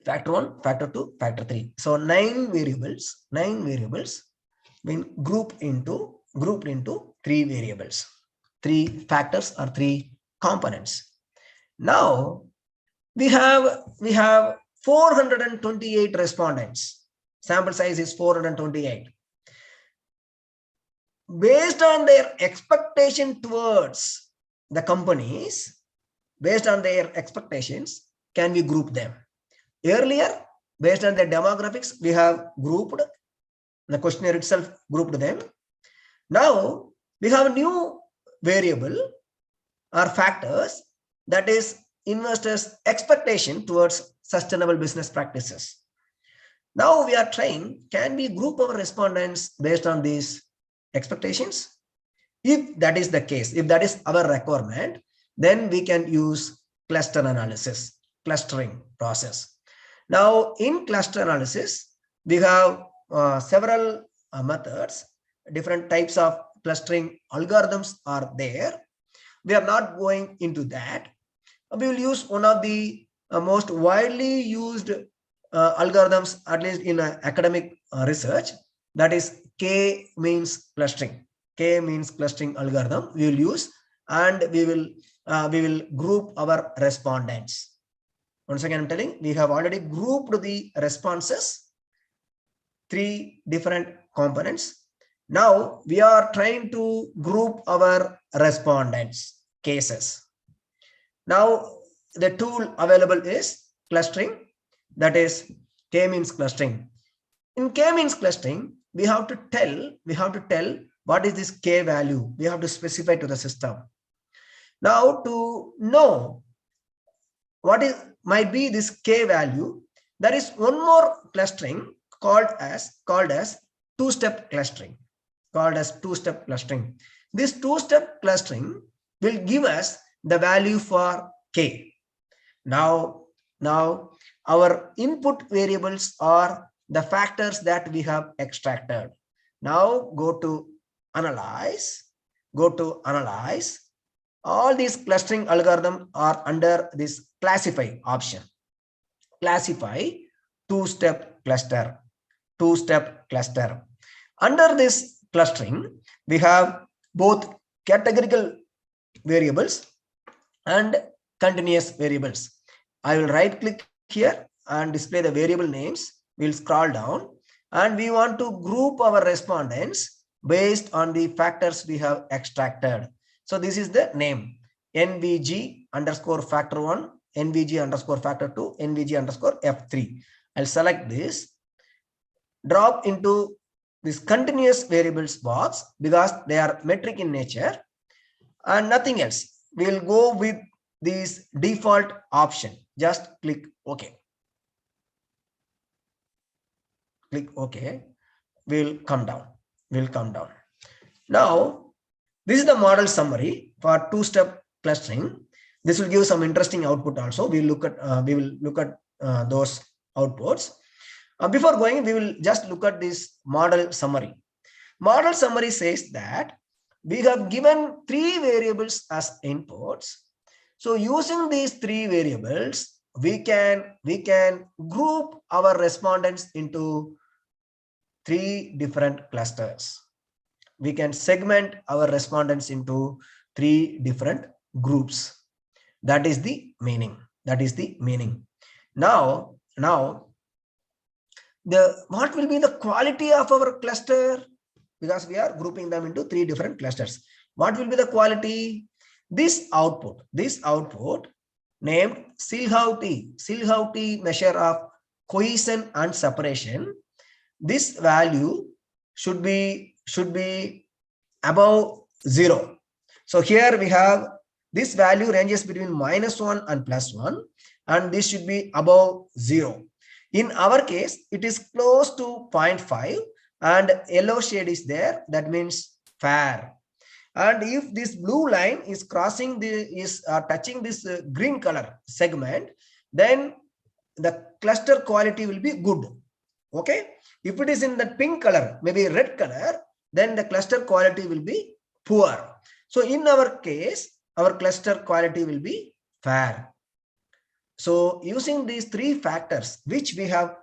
Factor 1, factor 2, factor 3. So 9 variables been grouped into three variables, three factors or three components. Now we have 428 respondents. Sample size is 428. Based on their expectation towards the companies, based on their expectations, can we group them? Earlier, based on their demographics, we have grouped the questionnaire itself, grouped them. Now we have a new variable or factors, that is investors' expectation towards sustainable business practices. Now we are trying, can we group our respondents based on these expectations? If that is the case, if that is our requirement, then we can use cluster analysis, clustering process. Now in cluster analysis, we have several methods, different types of clustering algorithms are there. We are not going into that. We will use one of the most widely used algorithms, at least in academic research, that is K-means clustering. K-means clustering algorithm we will use, and we will group our respondents. Once again, I'm telling, we have already grouped the responses, three different components. Now we are trying to group our respondents cases. Now the tool available is clustering, that is K-means clustering. In K-means clustering, we have to tell what is this K value. We have to specify to the system. Now to know what is might be this K value, there is one more clustering called as two-step clustering. This two-step clustering will give us the value for K. Now our input variables are the factors that we have extracted. Now go to analyze. All these clustering algorithms are under this classify option. Classify two-step cluster. Under this clustering, we have both categorical variables and continuous variables. I will right click here and display the variable names. We'll scroll down and we want to group our respondents based on the factors we have extracted. So this is the name, NVG underscore factor 1, NVG underscore factor 2, NVG underscore F3. I'll select this, drop into this continuous variables box because they are metric in nature and nothing else. We'll go with this default option. Just click OK. Click OK. We'll come down. Now, this is the model summary for two-step clustering. This will give some interesting output also. We will look at those outputs. Before going, we will just look at this model summary. Model summary says that we have given three variables as inputs. So using these three variables, we can group our respondents into three different clusters. We can segment our respondents into three different groups. That is the meaning. Now, what will be the quality of our cluster? Because we are grouping them into three different clusters. What will be the quality? This output named Self-Citation measure of cohesion and separation. This value should be above 0. So here we have this value ranges between -1 and +1, and this should be above 0. In our case, it is close to 0.5 and yellow shade is there. That means fair. And if this blue line is crossing touching this green color segment, then the cluster quality will be good. Okay. If it is in the pink color, maybe red color, then the cluster quality will be poor. So in our case, our cluster quality will be fair. So using these three factors, which we have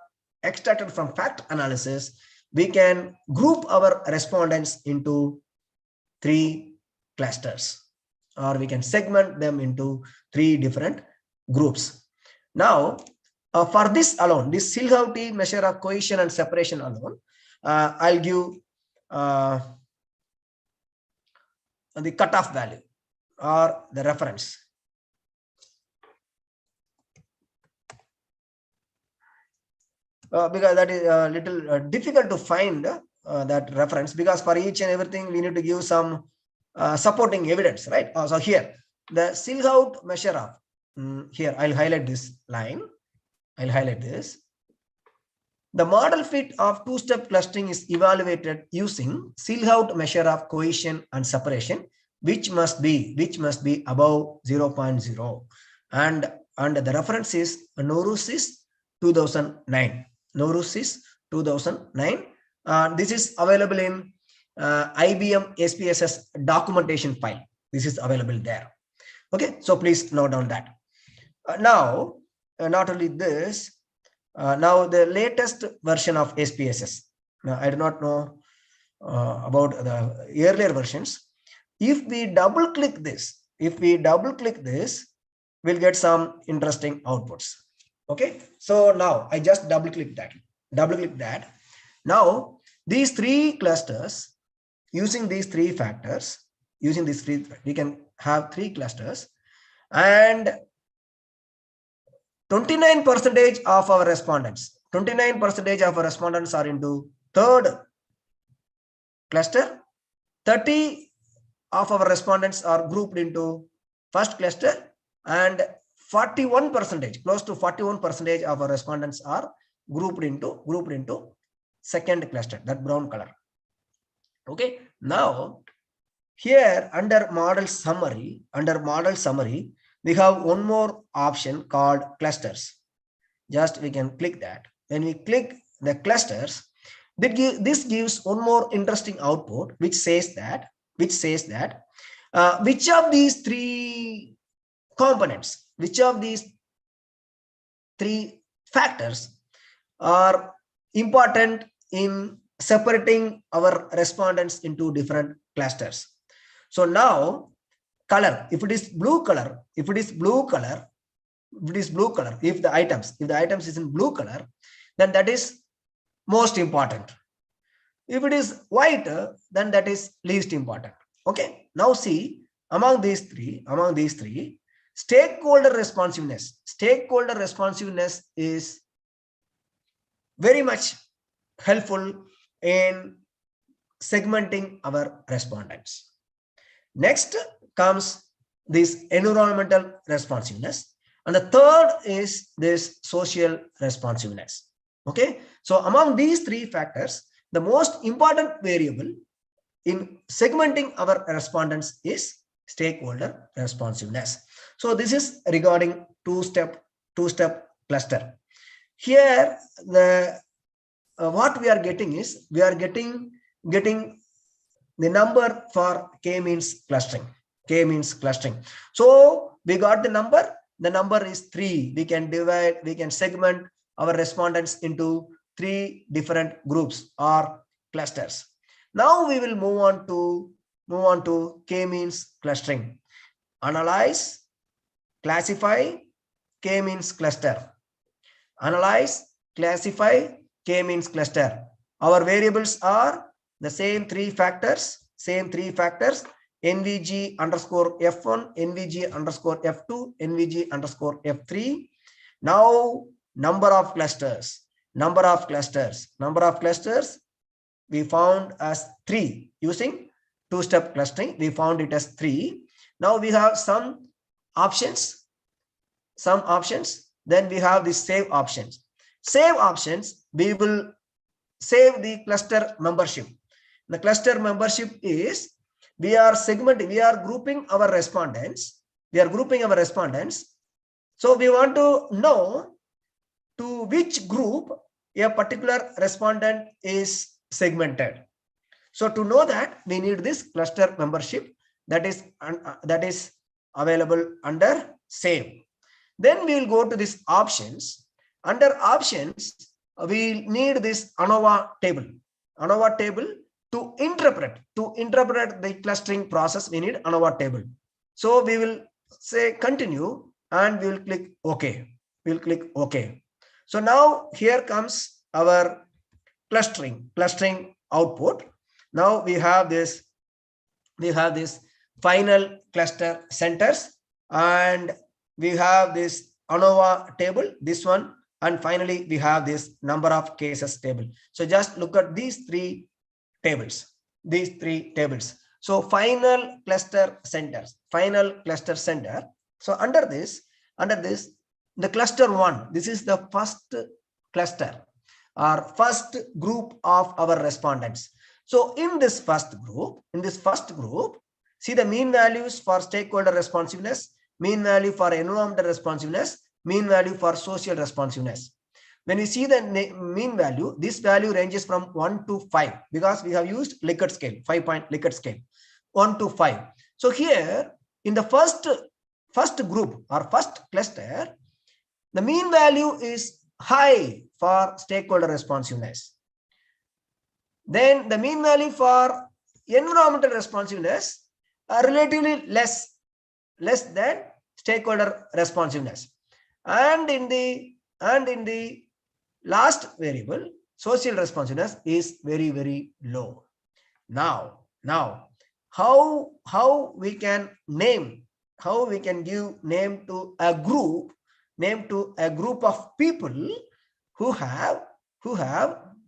extracted from fact analysis, we can group our respondents into three clusters, or we can segment them into three different groups. Now, for this alone, this Self-Citation measure of cohesion and separation alone, I'll give the cutoff value or the reference. Because that is a little difficult to find that reference, because for each and everything we need to give some supporting evidence, right? So here the Self-Citation measure of here I'll highlight this line. I'll highlight this. The model fit of two-step clustering is evaluated using Self-Citation measure of cohesion and separation, which must be above 0.0, and the reference is Norus 2009. Norus 2009. This is available in IBM SPSS documentation file. This is available there. Okay, so please note down that. Now, not only this, now the latest version of SPSS. Now, I do not know about the earlier versions. If we double click this, we'll get some interesting outputs. Okay, so now I just double click that. Now these three clusters, using these three factors, we can have three clusters, and 29% of our respondents, 29% of our respondents are into third cluster, 30 of our respondents are grouped into first cluster, and 41%, close to 41% of our respondents are grouped into second cluster, that brown color. Okay, now here under model summary, we have one more option called clusters. Just we can click that. When we click the clusters, this gives one more interesting output, which says that which of these three components, which of these three factors are important in separating our respondents into different clusters. So now color, if it is blue color, if the items is in blue color, then that is most important. If it is white, then that is least important. Okay, now see, among these three, stakeholder responsiveness is very much helpful in segmenting our respondents. Next comes this environmental responsiveness, and the third is this social responsiveness. Okay, so among these three factors, the most important variable in segmenting our respondents is stakeholder responsiveness. So this is regarding two-step cluster. Here the what we are getting is getting the number for k-means clustering. So we got the number is 3. We can segment our respondents into 3 different groups or clusters. Now we will move on to k-means clustering. Analyze, classify, k-means cluster. Analyze, classify, k-means cluster. Our variables are the same three factors, NVG underscore F1, NVG underscore F2, NVG underscore F3. Now number of clusters, we found as 3. Using two-step clustering, we found it as 3. Now we have some options, then we have the save options. We will save the cluster membership. The cluster membership is we are grouping our respondents. So we want to know to which group a particular respondent is segmented. So to know that, we need this cluster membership. that is available under save. Then we will go to this options. Under options, we need this ANOVA table. ANOVA table to interpret the clustering process. We need ANOVA table. So we will say continue and we will click OK. We will click OK. So now here comes our clustering output. Now we have this final cluster centers, and we have this ANOVA table, this one, and finally we have this number of cases table. So just look at these three tables. So final cluster centers, So under this, the cluster one, this is the first cluster or first group of our respondents. So in this first group, see the mean values for stakeholder responsiveness, mean value for environmental responsiveness, mean value for social responsiveness. When we see the mean value, this value ranges from 1 to 5 because we have used Likert scale, 5-point Likert scale, 1 to 5. So here in the first group or first cluster, the mean value is high for stakeholder responsiveness. Then the mean value for environmental responsiveness are relatively less than stakeholder responsiveness. And in the last variable, social responsiveness is very, very low. Now how we can give name to a group of people who have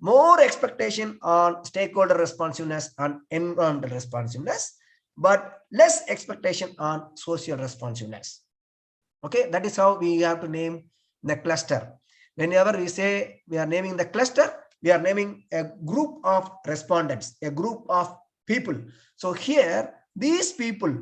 more expectation on stakeholder responsiveness and environmental responsiveness, but less expectation on social responsiveness. Okay, that is how we have to name the cluster. Whenever we say we are naming the cluster, we are naming a group of respondents, a group of people. So here, these people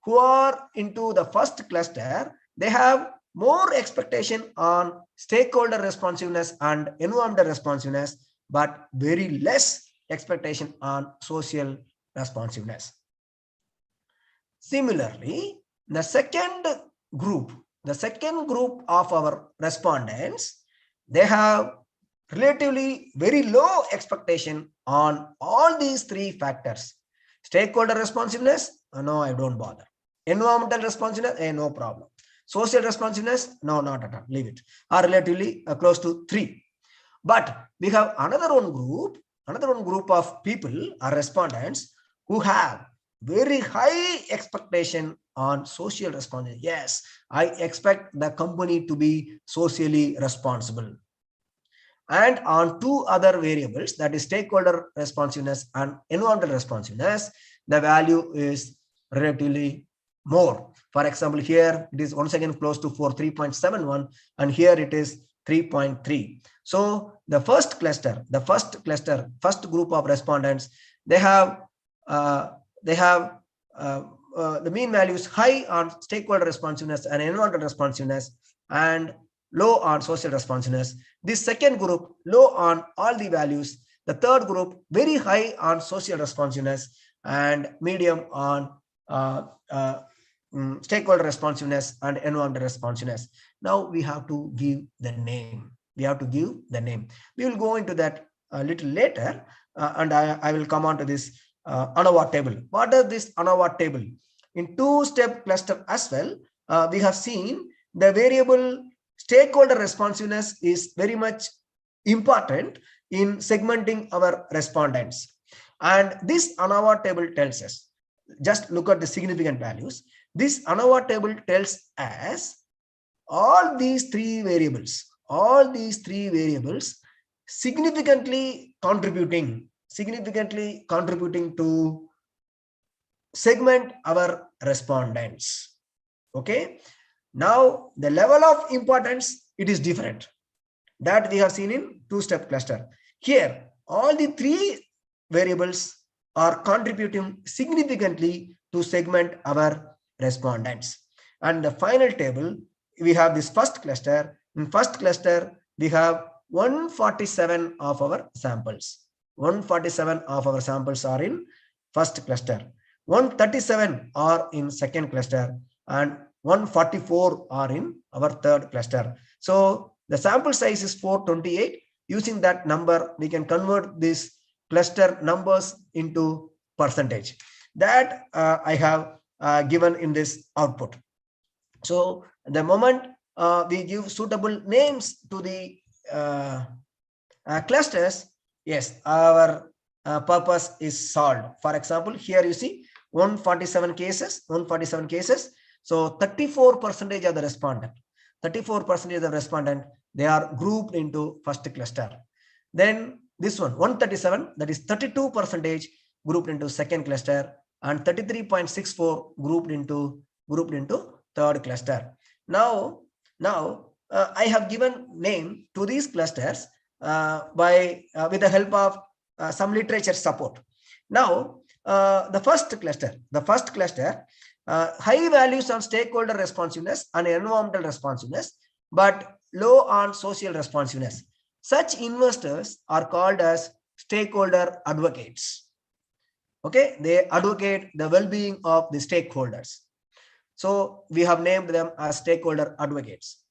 who are into the first cluster, they have more expectation on stakeholder responsiveness and environmental responsiveness, but very less expectation on social responsiveness. Similarly, the second group of our respondents, they have relatively very low expectation on all these three factors. Stakeholder responsiveness, no, I don't bother. Environmental responsiveness, no problem. Social responsiveness, no, not at all, leave it, are relatively close to 3. But we have another one group of people or respondents who have very high expectation on social responsibility. Yes, I expect the company to be socially responsible. And on two other variables, that is stakeholder responsiveness and environmental responsiveness, the value is relatively more. For example, here it is once again close to 3.71, and here it is 3.3. So the first group of respondents, they have the mean values high on stakeholder responsiveness and environmental responsiveness and low on social responsiveness. This second group, low on all the values. The third group, very high on social responsiveness and medium on stakeholder responsiveness and environmental responsiveness. Now we have to give the name. We will go into that a little later, and I will come on to this ANOVA table. What is this ANOVA table? In two-step cluster as well, we have seen the variable stakeholder responsiveness is very much important in segmenting our respondents. And this ANOVA table tells us, just look at the significant values. This ANOVA table tells us all these three variables significantly contributing to segment our respondents. Okay, now the level of importance, it is different, that we have seen in two-step cluster. Here all the three variables are contributing significantly to segment our respondents. And the final table, we have this first cluster. In first cluster, we have 147 of our samples. 147 of our samples are in first cluster. 137 are in second cluster, and 144 are in our third cluster. So the sample size is 428. Using that number, we can convert these cluster numbers into percentage. That I have given in this output. So the moment we give suitable names to the clusters, yes, our purpose is solved. For example, here you see 147 cases. So 34% of the respondent, 34% of the respondent, they are grouped into first cluster. Then this one, 137, that is 32% grouped into second cluster, and 33.64 grouped into third cluster. Now I have given name to these clusters with the help of some literature support. Now the first cluster, high values on stakeholder responsiveness and environmental responsiveness, but low on social responsiveness. Such investors are called as stakeholder advocates. Okay, they advocate the well-being of the stakeholders. So we have named them as stakeholder advocates.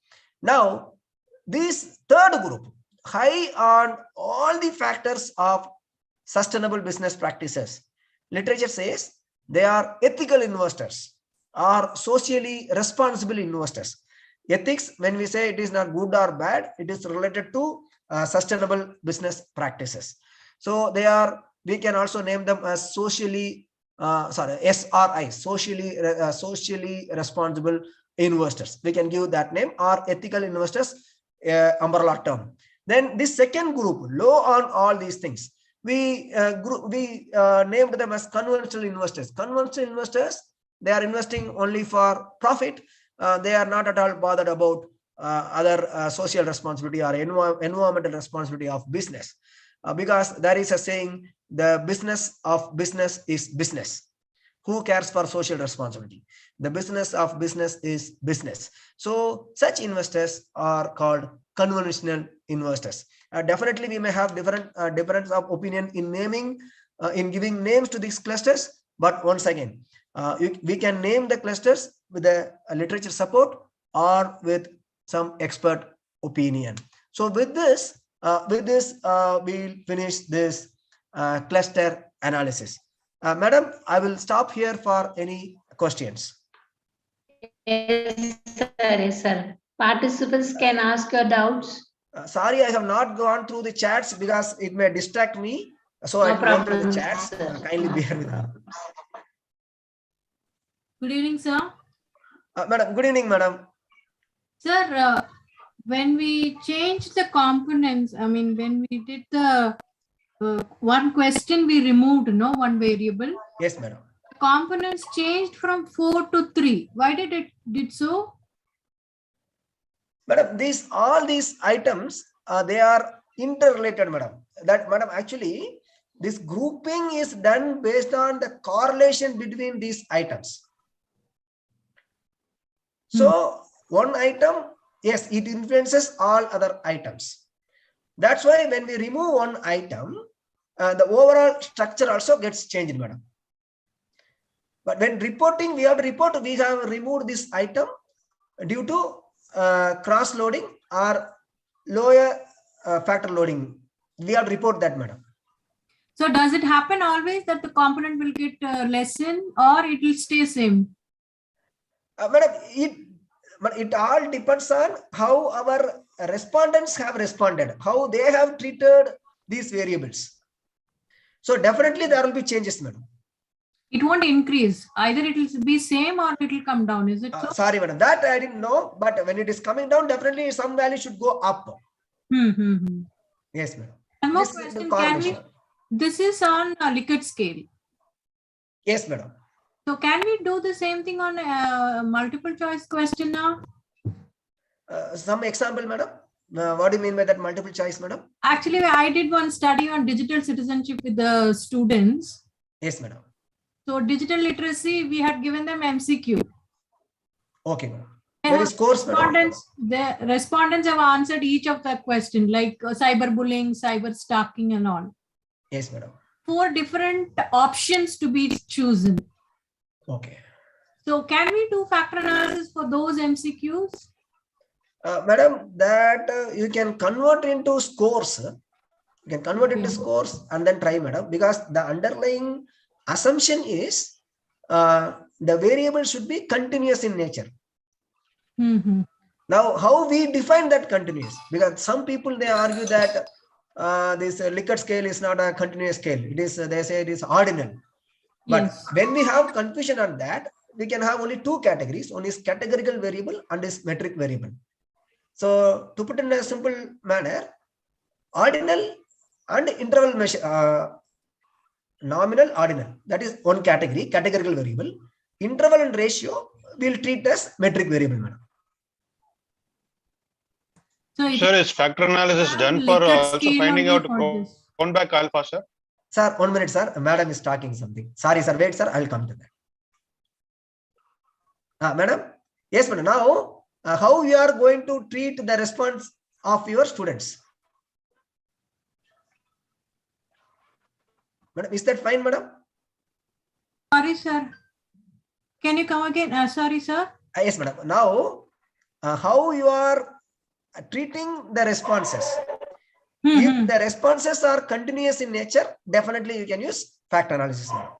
Now, this third group, high on all the factors of sustainable business practices, literature says they are ethical investors or socially responsible investors. Ethics, when we say it is not good or bad, it is related to sustainable business practices. So they are, we can also name them as socially SRI, socially responsible investors. We can give that name, or ethical investors, umbrella term. Then this second group, low on all these things, we named them as conventional investors. Conventional investors, they are investing only for profit. They are not at all bothered about other social responsibility or environmental responsibility of business, because there is a saying, the business of business is business. Who cares for social responsibility? The business of business is business. So such investors are called conventional investors. Definitely we may have difference of opinion in naming, in giving names to these clusters, but once again, we can name the clusters with the literature support or with some expert opinion. So with this, we'll finish this cluster analysis. Madam, I will stop here for any questions. Yes, sir. Yes, sir. Participants can ask your doubts. Sorry, I have not gone through the chats because it may distract me. So No I will go through the problem, chats. sir. Kindly bear with me. Good evening, sir. Madam, good evening, madam. Sir, when we changed the components, I mean, when we did the one question, we removed one variable. Yes, madam. The components changed from 4 to 3. Why did it did so? Madam, all these items, they are interrelated, madam. That, madam, actually, this grouping is done based on the correlation between these items. So one item, yes, it influences all other items. That's why when we remove one item, the overall structure also gets changed, madam. But when reporting, we have to report, we have removed this item due to cross-loading or lower factor loading. We have to report that, madam. So does it happen always that the component will get lessen or it will stay same? Madam, it all depends on how our respondents have responded, how they have treated these variables. So definitely there will be changes, madam. It won't increase. Either it will be same or it will come down. Is it so? Sorry, madam. That I didn't know. But when it is coming down, definitely some value should go up. Yes, madam. One more question. Can we? This is on a Likert scale. Yes, madam. So can we do the same thing on a multiple choice question now? Some example, madam. What do you mean by that multiple choice, madam? Actually, I did one study on digital citizenship with the students. Yes, madam. So digital literacy, we had given them MCQ. Okay, madam. There is course, madam. The respondents have answered each of the question, like cyberbullying, cyber stalking and all. Yes, madam. 4 different options to be chosen. Okay. So can we do factor analysis for those MCQs? Madam, that you can convert into scores. You can convert into scores and then try, madam, because the underlying assumption is the variable should be continuous in nature. Now, how we define that continuous? Because some people, they argue that this Likert scale is not a continuous scale. It is, they say it is ordinal. But when we have confusion on that, we can have only two categories. One is categorical variable and is metric variable. So to put in a simple manner, ordinal and interval measure, nominal, ordinal, that is one category, categorical variable. Interval and ratio will treat as metric variable, madam. So Sir, is factor analysis done for also finding out count back alpha, sir? Sir, 1 minute, sir. Madam is talking something. Sorry, sir. Wait, sir. I'll come to that. Madam? Yes, madam. Now, how you are going to treat the response of your students? Madam, is that fine, madam? Sorry, sir. Can you come again? Sorry, sir. Yes, madam. Now, how you are treating the responses? If the responses are continuous in nature, definitely you can use factor analysis, madam.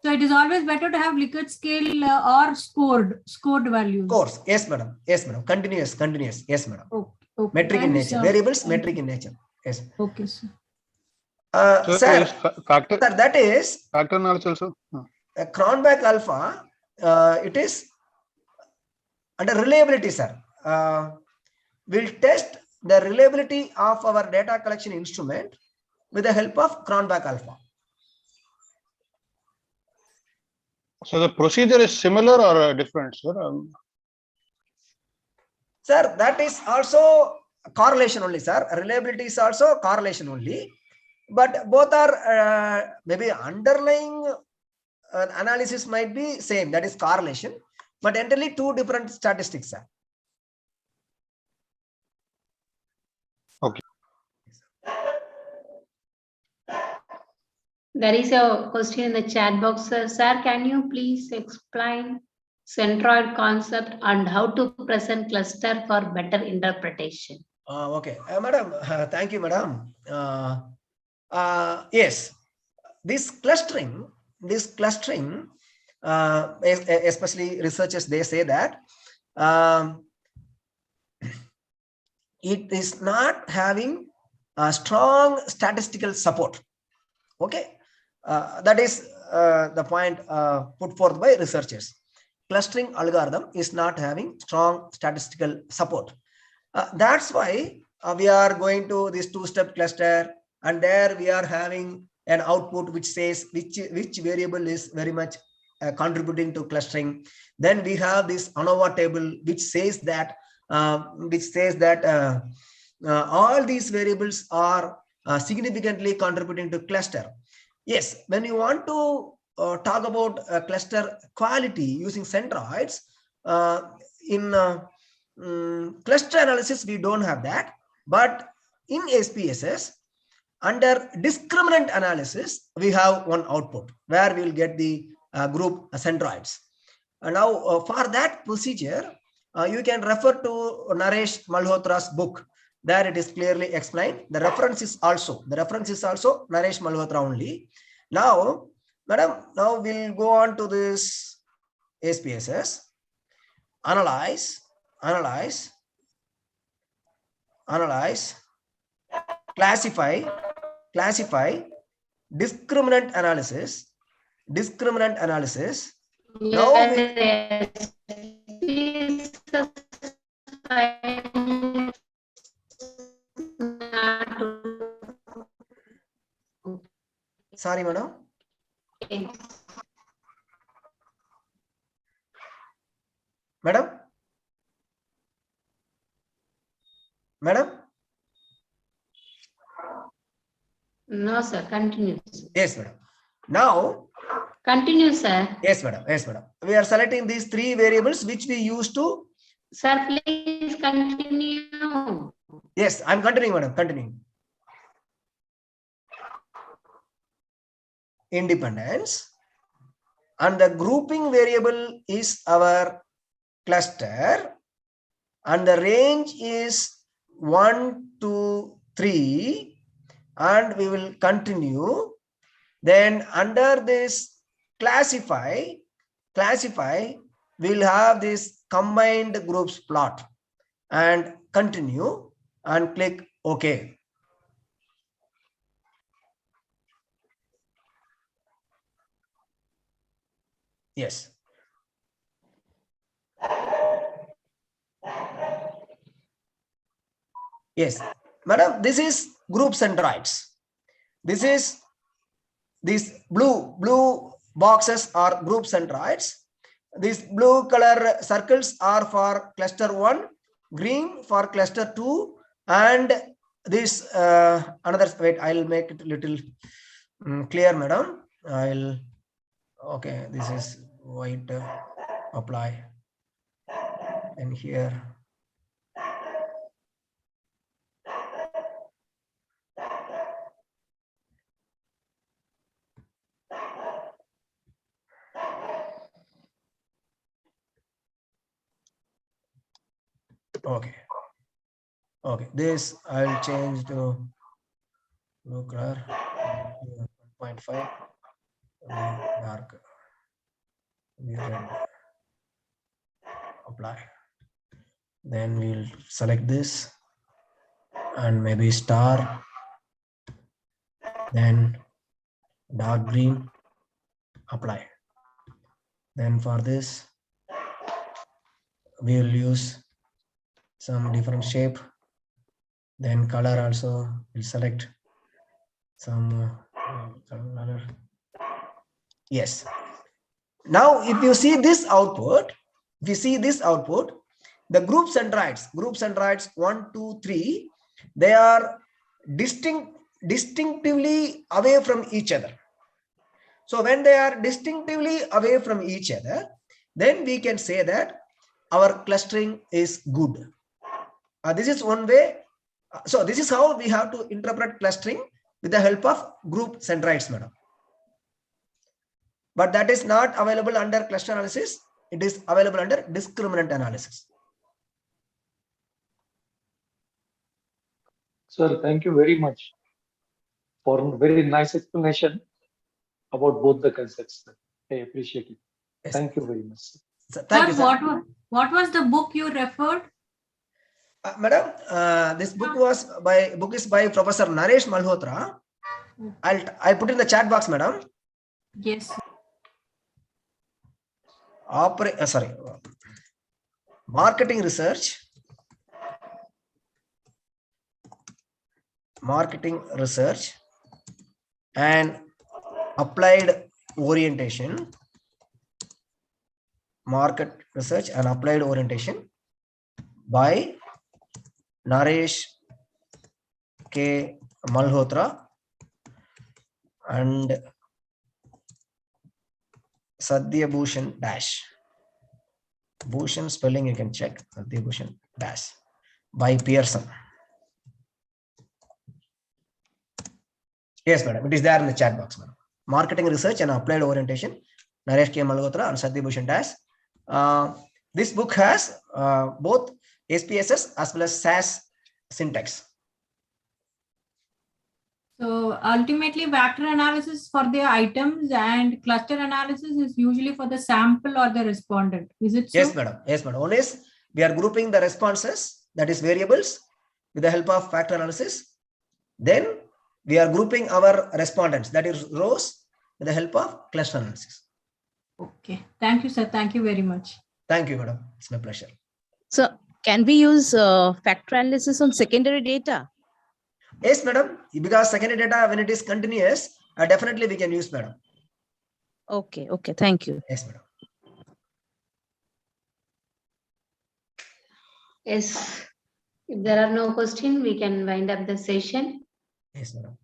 So it is always better to have Likert scale or scored values. Scores, yes, madam. Yes, madam. Continuous. Yes, madam. Okay. Metric in nature. Variables, metric in nature. Yes. Okay, sir. Sir, factor, sir, that is factor analysis also. Cronbach alpha. It is under reliability, sir. We'll test the reliability of our data collection instrument with the help of Cronbach alpha. So the procedure is similar or different, sir? Sir, that is also correlation only, sir. Reliability is also correlation only. But both are maybe underlying analysis might be same, that is correlation, but entirely two different statistics, sir. Okay. There is a question in the chat box. Sir, can you please explain centroid concept and how to present cluster for better interpretation? Okay, madam, thank you, madam. Yes, this clustering, especially researchers, they say that it is not having a strong statistical support. Okay, that is the point put forth by researchers. Clustering algorithm is not having strong statistical support. That's why we are going to this two-step cluster, and there we are having an output which says which variable is very much contributing to clustering. Then we have this Anova table which says that all these variables are significantly contributing to cluster. Yes, when you want to talk about cluster quality using centroids, in cluster analysis we don't have that, but in SPSS under discriminant analysis we have one output where we will get the group centroids. And now for that procedure you can refer to Naresh Malhotra's book. There it is clearly explained. The reference is also Naresh Malhotra only. Now, madam, now we'll go on to this SPSS. Analyze, classify, discriminant analysis. Now sorry, madam. Madam? No, sir. Continue. Yes, madam. Now, continue, sir. Yes, madam. We are selecting these three variables which we use to. Sir, please continue. Yes, I'm continuing, madam. Continuing. Independence, and the grouping variable is our cluster, and the range is 1 to 3, and we will continue. Then under this classify, we'll have this combined groups plot, and continue and click OK. Yes. Yes, madam, this is group centroids. This is these blue boxes are group centroids. These blue color circles are for cluster 1, green for cluster 2, and this another, wait, I'll make it a little clear, madam. Okay, this is white, apply, and here. Okay, this I'll change to blue color 1.5, dark red, apply. Then we'll select this and maybe star, then dark green, apply. Then for this we will use some different shape. Then color also, we'll select some color. Yes. Now if you see this output, the group centroids 1, 2, 3, they are distinctively away from each other. So when they are distinctively away from each other, then we can say that our clustering is good. This is one way. So this is how we have to interpret clustering with the help of group centroids, madam. But that is not available under cluster analysis. It is available under discriminant analysis. Sir, thank you very much for a very nice explanation about both the concepts. I appreciate it. Yes. Thank you very much. So, thank you, sir. What was the book you referred? Madam, this book is by Professor Naresh Malhotra. I'll put in the chat box, madam. Yes. Marketing research and applied orientation. Market research and applied orientation by Naresh K. Malhotra and Sadhya Bhushan dash. Bhushan spelling you can check. Sadhya Bhushan dash by Pearson. Yes, madam. It is there in the chat box, madam. Marketing research and applied orientation. Naresh K. Malhotra and Sadhya Bhushan dash. This book has both SPSS as well as SAS syntax. So ultimately, vector analysis for the items and cluster analysis is usually for the sample or the respondent. Is it so? Yes, madam. Yes, madam. One is we are grouping the responses, that is variables, with the help of factor analysis. Then we are grouping our respondents, that is rows, with the help of cluster analysis. Okay. Thank you, sir. Thank you very much. Thank you, madam. It's my pleasure. So can we use factor analysis on secondary data? Yes, madam. Because secondary data, when it is continuous, definitely we can use, madam. Okay. Okay. Thank you. Yes, madam. Yes. If there are no questions, we can wind up the session. Yes, madam.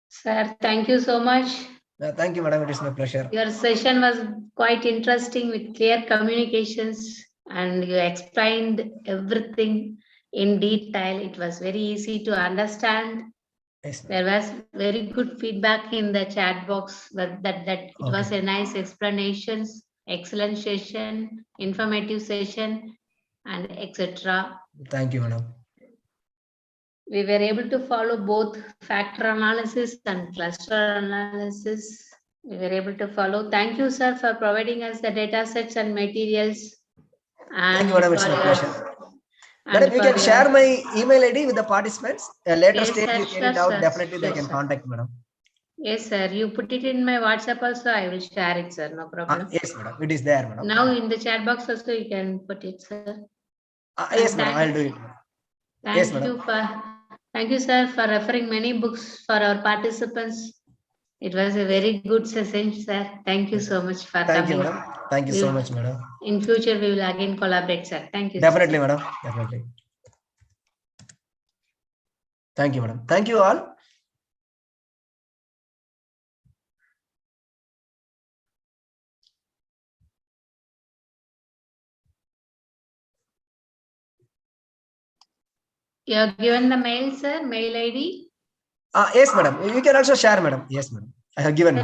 Sir, thank you so much. Thank you, madam. It is my pleasure. Your session was quite interesting with clear communications and you explained everything in detail. It was very easy to understand. Yes. There was very good feedback in the chat box that it was a nice explanations, excellent session, informative session, and etc. Thank you, madam. We were able to follow both factor analysis and cluster analysis. We were able to follow. Thank you, sir, for providing us the data sets and materials. Thank you, madam. It's my pleasure. Madam, you can your- share my email ID with the participants. A later Yes, stage, sir, you carry it sure, out. sir, Definitely, they sure, can sir. contact, madam. Yes, sir. You put it in my WhatsApp also. I will share it, sir. No problem. Yes, madam. It is there, madam. Now in the chat box also you can put it, sir. Yes, madam. I'll do it. Yes, madam. Thank you, sir, for referring many books for our participants. It was a very good session, sir. Thank you so much for Thank you, coming. madam. Thank you so much, madam. In future, we will again collaborate, sir. Thank you. Definitely, sir. madam. Definitely. Thank you, madam. Thank you all. You have given the mail, sir, mail ID. Yes, madam. You can also share, madam. Yes, madam. I have given.